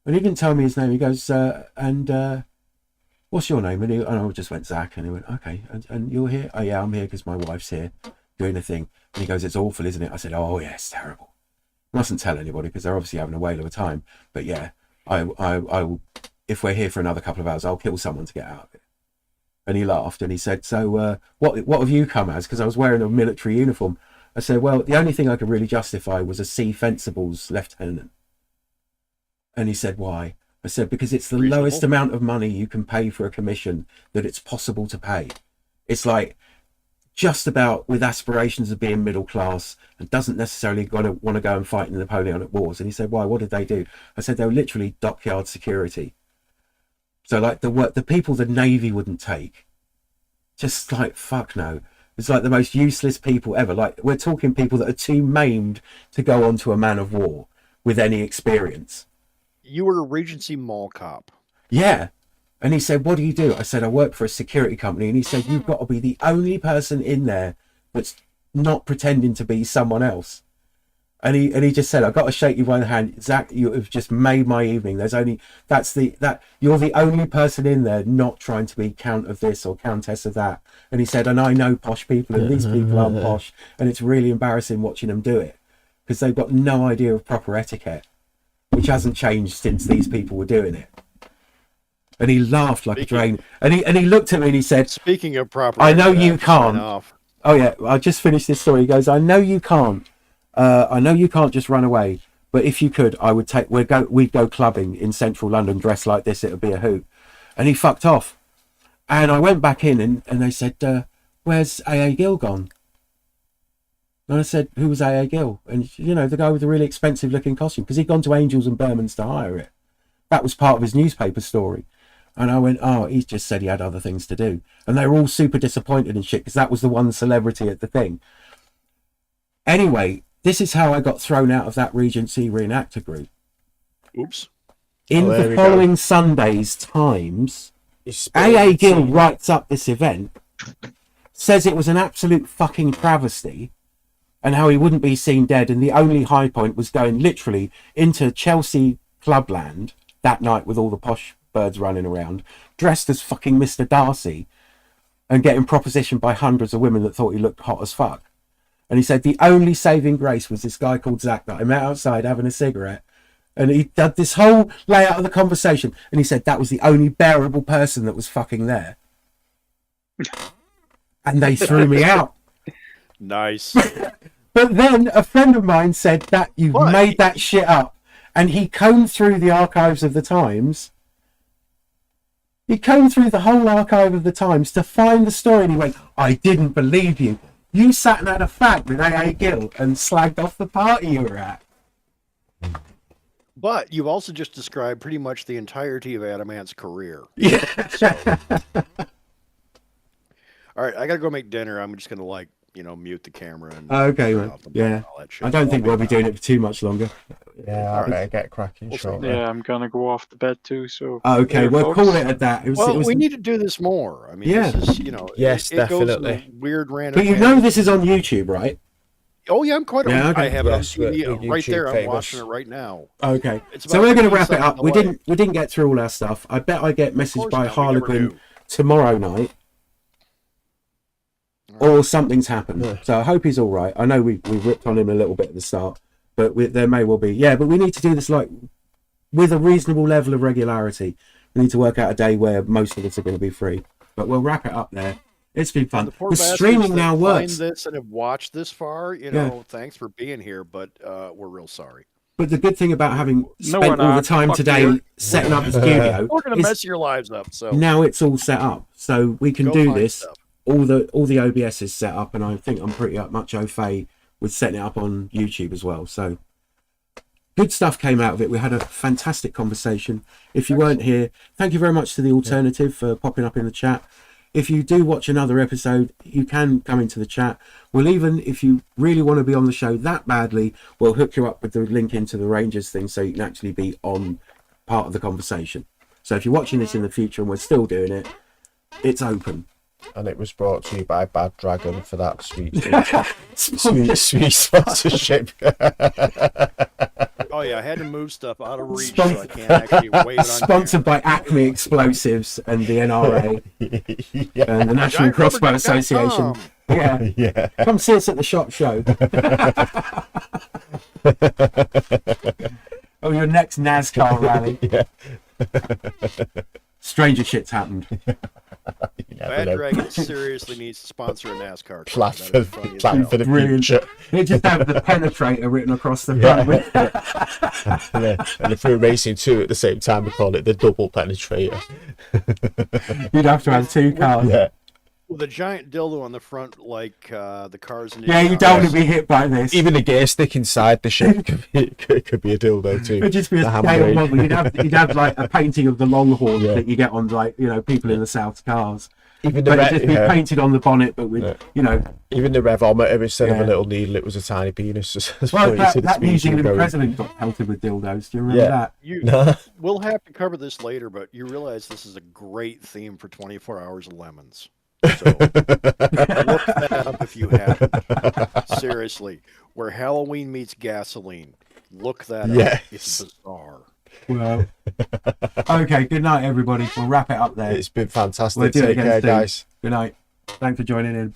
Speaker 1: And he didn't tell me his name. He goes, and what's your name? And I just went, Zach. And he went, okay. And you're here? Oh, yeah, I'm here because my wife's here doing a thing. And he goes, it's awful, isn't it? I said, oh, yeah, it's terrible. Mustn't tell anybody because they're obviously having a whale of a time. But yeah, I will, if we're here for another couple of hours, I'll kill someone to get out of it. And he laughed and he said, so what have you come as? Because I was wearing a military uniform. I said, well, the only thing I could really justify was a Sea Fencibles lieutenant. And he said, why? I said, because it's the lowest amount of money you can pay for a commission that it's possible to pay. It's like just about with aspirations of being middle class and doesn't necessarily want to go and fight in the Napoleonic Wars. And he said, why? What did they do? I said, they were literally dockyard security. So like the people the Navy wouldn't take, just like, fuck no. It's like the most useless people ever. Like we're talking people that are too maimed to go onto a man of war with any experience.
Speaker 4: You were a Regency mall cop.
Speaker 1: Yeah. And he said, what do you do? I said, I work for a security company. And he said, you've got to be the only person in there that's not pretending to be someone else. And he just said, I've got to shake you by the hand. Zach, you have just made my evening. You're the only person in there not trying to be count of this or countess of that. And he said, and I know posh people and these people aren't posh. And it's really embarrassing watching them do it because they've got no idea of proper etiquette, which hasn't changed since these people were doing it. And he laughed like a drain. And he looked at me and he said,
Speaker 4: speaking of proper
Speaker 1: I know you can't. Oh yeah, I just finished this story. He goes, I know you can't just run away, but if you could, I would we'd go clubbing in central London dressed like this. It would be a hoot. And he fucked off. And I went back in and they said, where's AA Gill gone? And I said, who was AA Gill? And, the guy with the really expensive looking costume, because he'd gone to Angels and Bermans to hire it. That was part of his newspaper story. And I went, oh, he's just said he had other things to do. And they were all super disappointed and shit, because that was the one celebrity at the thing. Anyway, this is how I got thrown out of that Regency reenactor group.
Speaker 4: Oops.
Speaker 1: In the following Sunday's Times, AA Gill writes up this event, says it was an absolute fucking travesty, and how he wouldn't be seen dead, and the only high point was going literally into Chelsea clubland that night with all the posh birds running around, dressed as fucking Mr. Darcy, and getting propositioned by hundreds of women that thought he looked hot as fuck. And he said the only saving grace was this guy called Zach that I met outside having a cigarette. And he did this whole layout of the conversation, and he said that was the only bearable person that was fucking there. And they threw me out.
Speaker 4: Nice.
Speaker 1: But then a friend of mine said that you made that shit up. And he combed through the archives of the Times. He combed through the whole archive of the Times to find the story, and he went, I didn't believe you. You sat and had a fag with AA Gill and slagged off the party you were at.
Speaker 4: But you've also just described pretty much the entirety of Adamant's career.
Speaker 1: Yeah.
Speaker 4: All right, I gotta go make dinner. I'm just gonna mute the camera and
Speaker 1: okay, man. Yeah. I don't think we'll be doing it for too much longer.
Speaker 2: Yeah, I better get cracking shortly.
Speaker 3: Yeah, I'm gonna go off to bed too. So
Speaker 1: okay, we'll call it at that.
Speaker 4: We need to do this more. I mean,
Speaker 1: yeah.
Speaker 4: This is,
Speaker 2: yes,
Speaker 4: it
Speaker 2: definitely.
Speaker 4: Goes in weird random.
Speaker 1: But this is on YouTube, right?
Speaker 4: Oh yeah, I'm quite.
Speaker 1: Yeah, okay.
Speaker 4: I have
Speaker 2: yes,
Speaker 4: it on TV right there.
Speaker 2: famous.
Speaker 4: I'm watching it right now.
Speaker 1: Okay, so we're going to wrap it up. We
Speaker 4: away.
Speaker 1: didn't get through all our stuff. I bet I get messaged by Harlequin tomorrow night, or something's happened.
Speaker 2: Yeah.
Speaker 1: So I hope he's all right. I know we ripped on him a little bit at the start, but there may well be. Yeah, but we need to do this with a reasonable level of regularity. We need to work out a day where most of us are going to be free. But we'll wrap it up there. It's been fun. The streaming now works.
Speaker 4: Find this and have watched this far, thanks for being here, but we're real sorry.
Speaker 1: But the good thing about having spent all the time today setting up the studio,
Speaker 4: we're going to mess your lives up. So
Speaker 1: now it's all set up, so we can do this.
Speaker 4: Stuff.
Speaker 1: All the OBS is set up, and I think I'm pretty much au fait with setting it up on YouTube as well. So good stuff came out of it. We had a fantastic conversation. If you weren't here, thank you very much to the Alternative for popping up in the chat. If you do watch another episode, you can come into the chat. We'll even, if you really want to be on the show that badly, we'll hook you up with the link into the Rangers thing so you can actually be on part of the conversation. So if you're watching this in the future and we're still doing it, it's open.
Speaker 2: And it was brought to you by Bad Dragon for that sweet sponsorship.
Speaker 4: Oh yeah, I had to move stuff out of reach so I can't actually wave it on
Speaker 1: Sponsored by Acme Explosives and the NRA and the National Crossbow Association. Yeah. Come see us at the SHOT Show. Oh, your next NASCAR rally.
Speaker 2: Yeah.
Speaker 1: Stranger shit's happened.
Speaker 4: Bad Dragon seriously needs to sponsor a NASCAR car.
Speaker 2: Plan for the future.
Speaker 1: They just have the penetrator written across the front.
Speaker 2: And if we're racing two at the same time, we call it the double penetrator.
Speaker 1: You'd have to have two cars.
Speaker 2: Yeah.
Speaker 4: With a giant dildo on the front, like the cars in.
Speaker 1: Yeah, you don't want to be hit by this.
Speaker 2: Even the gear stick inside the ship could be a dildo too.
Speaker 1: It'd just be a scale model. You'd have like a painting of the Longhorn that you get on people in the South cars.
Speaker 2: Even
Speaker 1: it'd just be painted on the bonnet, but with
Speaker 2: Even the revometer, instead of a little needle, it was a tiny penis.
Speaker 1: Well, that New Zealand president got pelted with dildos. Do you remember
Speaker 4: that? We'll have to cover this later, but you realize this is a great theme for 24 Hours of Lemons. So look that up if you haven't. Seriously, where Halloween meets gasoline. Look that up. It's bizarre.
Speaker 1: Well, okay. Good night, everybody. We'll wrap it up there.
Speaker 2: It's been fantastic. Take care, guys.
Speaker 1: Good night. Thanks for joining in.